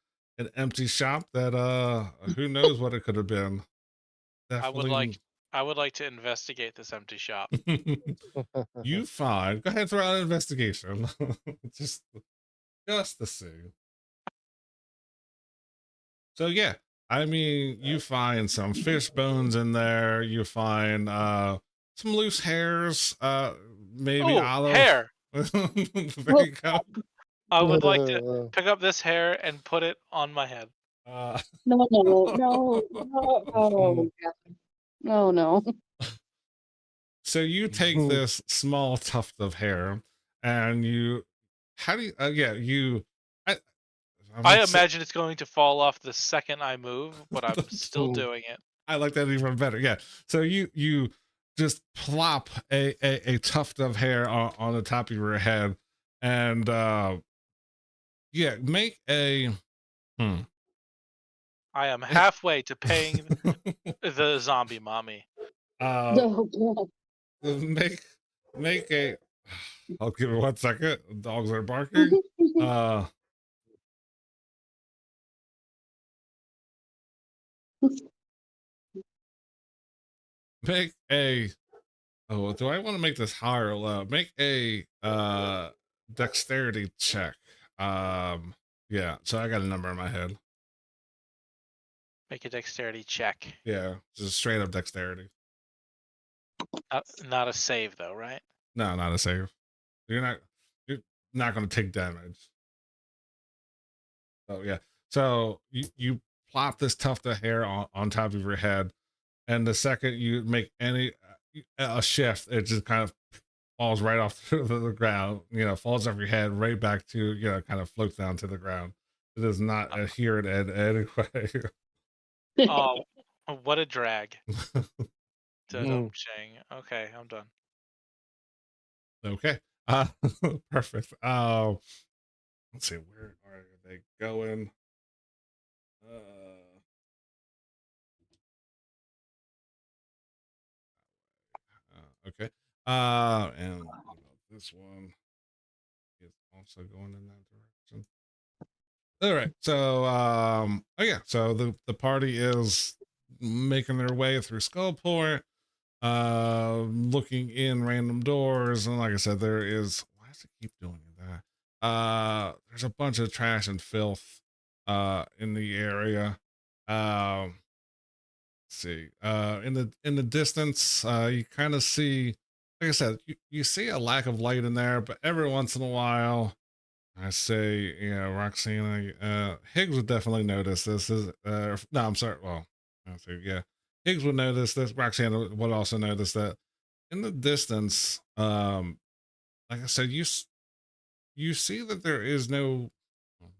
empty shop that who knows what it could have been. I would Definitely. like to investigate this empty shop. You find. Go ahead and throw out an investigation. just to see. So yeah, I mean, you find some fish bones in there. You find some loose hairs, maybe Oh, olive. hair! There you go. I would like to pick up this hair and put it on my head. Uh, No, no, no, no. Oh, God. Oh, no. so you take this small tuft of hair, and you, how do you? Yeah, you. I, I'm I gonna say- imagine it's going to fall off the second I move, but I'm still doing it. I like that even better. Yeah. So you just plop a tuft of hair on the top of your head, and yeah, make a I am halfway to paying the zombie mommy. Oh, God. make a. I'll give it 1 second. Dogs are barking. Uh, make a. Oh, do I want to make this higher or low? Make a dexterity check. Yeah. So I got a number in my head. Make a dexterity check. Yeah, just straight up dexterity. Not a save though, right? No, not a save. You're not. You're not going to take damage. Oh yeah. So you plop this tuft of hair on top of your head, and the second you make any a shift, it just kind of falls right off the ground. You know, falls off your head right back to kind of floats down to the ground. It does not adhere in any way. Oh, what a drag. Mm. Shang. Okay, I'm done. Okay. Perfect. Let's see, where are they going? Okay. And what about this one? Is also going in that direction. All right. So, oh yeah. So the party is making their way through Skullport, looking in random doors, and like I said, there is. Why does it keep doing that? There's a bunch of trash and filth, in the area. Um, let's see. In the distance, you kind of see. Like I said, you see a lack of light in there, but every once in a while, I say, Roxana, Higgs would definitely notice this. Is no, I'm sorry. Well, I say, yeah, Higgs would notice this. Roxana would also notice that in the distance, like I said, you see that there is no,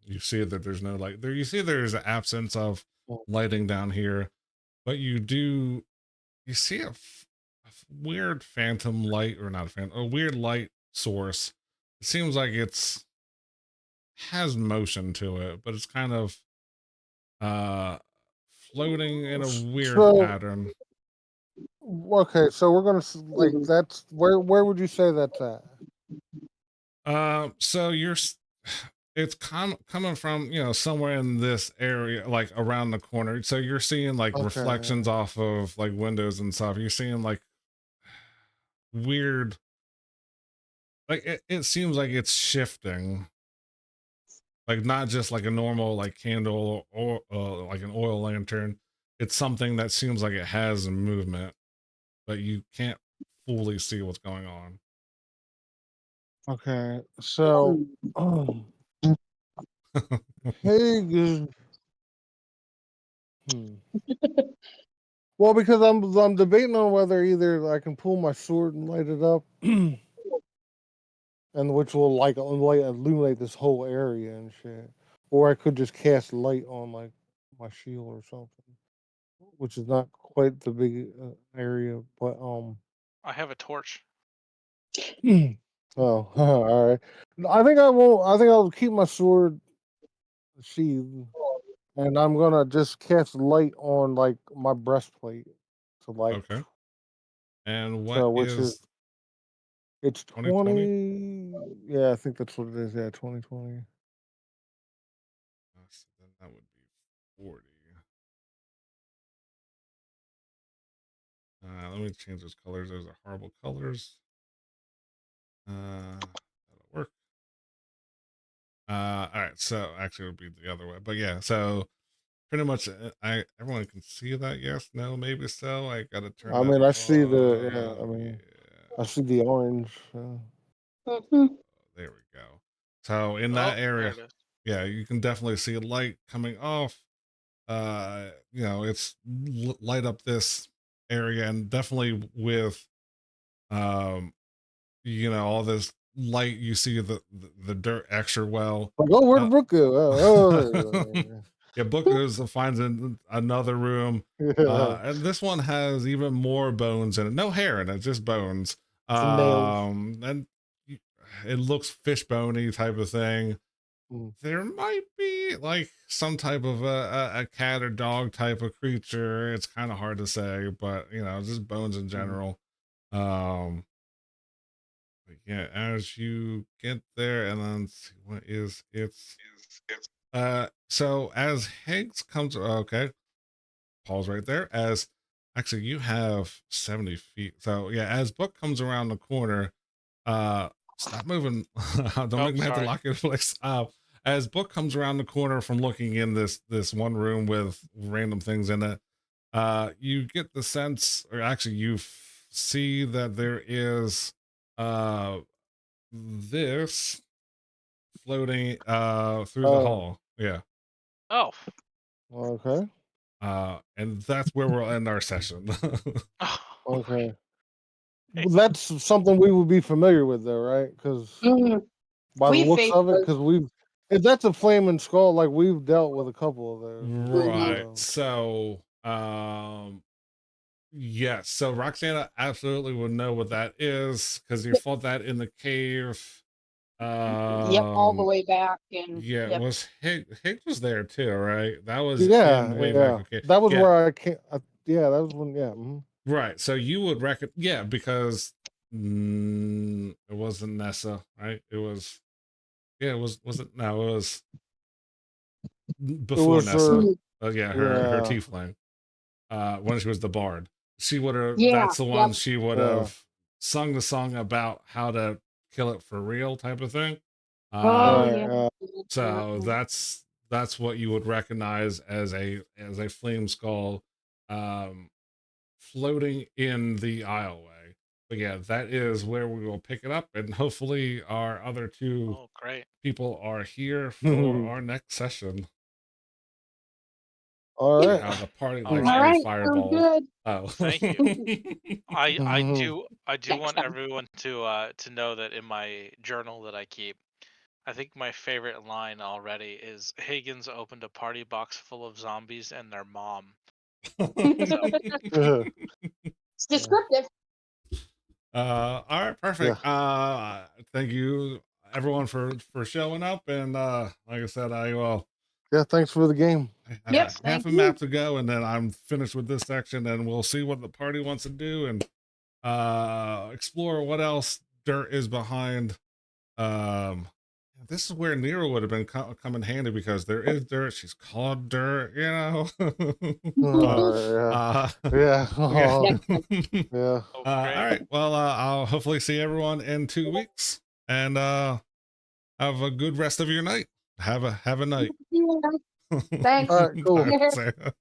you see that there's no light there. You see there's an absence of lighting down here, but you see a weird phantom light, or not a phantom, a weird light source. It seems like it's has motion to it, but it's kind of uh floating in a weird So pattern. okay, so we're gonna like that's where would you say that's at? So it's coming from somewhere in this area, like around the corner. So you're seeing like Okay. reflections off of like windows and stuff. You're seeing like weird, like it seems like it's shifting, like not just like a normal like candle or like an oil lantern. It's something that seems like it has movement, but you can't fully see what's going on. Okay. So Hagen. Hmm. Well, because I'm debating on whether either I can pull my sword and light it up, and which will like illuminate this whole area and shit, or I could just cast light on like my shield or something, which is not quite the big area, but I have a torch. oh, all right. I think I won't. I think I'll keep my sword sheathed, and I'm gonna just cast light on like my breastplate to like Okay. And what so, which is is it's 2020? 20. Yeah, I think that's what it is. Yeah, 2020. So then that would be 40. Let me change those colors. Those are horrible colors. That'll work. All right. So actually, it would be the other way. But yeah. So pretty much, everyone can see that. Yes. No. Maybe so. I gotta turn I that mean, I see the yeah. I on. mean, I Yeah. see the orange. Mhm. There we go. So in Oh, that there area, it is. yeah, you can definitely see light coming off. It's light up this area, and definitely with um all this light, you see the dirt extra well. Like, oh, where'd uh, Brooke go? Oh, yeah, book goes and finds another room, yeah, and this one has even more bones in it. No hair in it, just bones. some nails. And it looks fish bony type of thing. Mm, There might be like some type of a cat or dog type of creature. It's kind of hard to say, but just bones in mm. general. um but yeah, as you get there, and then let's see, what is so as Higgs comes, okay, pause right there. As actually you have 70 feet, so yeah, as Book comes around the corner, stop moving. Don't Oh, make me have to sorry. lock your place. As Book comes around the corner from looking in this one room with random things in it, you get the sense, or actually you see that there is uh this floating through the Oh, hall. Yeah. Oh. okay, And that's where we'll end our session. Oh. okay. Hey. Well, that's something we would be familiar with, though, right? Because Mhm. by the We looks faced of it, those. because if that's a flaming skull, like we've dealt with a couple of those. Right. So, So yes, so Roxana absolutely would know what that is because you Yep. fought that in the cave. Yep. All the way back, and Yeah, yep. was Higgs was there too, right? That was in yeah, way back. yeah, Okay. that was Yeah, where I can't. Yeah, that was when. Yeah. right. So you would reckon, yeah, because it wasn't Nessa, right? It was, yeah, was it? No, it was It before was Nessa. her. Mhm. Yeah, her Yeah, tiefling. When she was the bard, she would have. Yeah. That's the Yep. one she would yeah. have sung the song about how to kill it for real, type of thing. Oh Um, yeah. Right. so that's what you would recognize as a flame skull, um, floating in the aisleway. But yeah, that is where we will pick it up, and hopefully our other two Oh, great. people are here for our next session. All See right. how the party All likes All to right. be right. Sounds fireballed. good. Oh. Thank you. Mhm. I do Next want time. everyone to know that in my journal that I keep, I think my favorite line already is Higgins opened a party box full of zombies and their mom. So Yeah. It's descriptive. All right, Yeah. perfect. Thank you everyone for showing up, and like I said, I will Yeah. Thanks for the game. I have Yep. a half Thank a you. map to go, and then I'm finished with this section, and we'll see what the party wants to do, and explore what else dirt is behind. um this is where Nero would have been come in handy, because there is dirt. She's called dirt, so Yeah. uh Yeah. yeah. Oh, Next time. yeah. oh, All great. right, well, I'll hopefully see everyone in 2 weeks, and have a good rest of your night. Have a night. Yeah. All Thanks. right. Cool. All right, Sarah.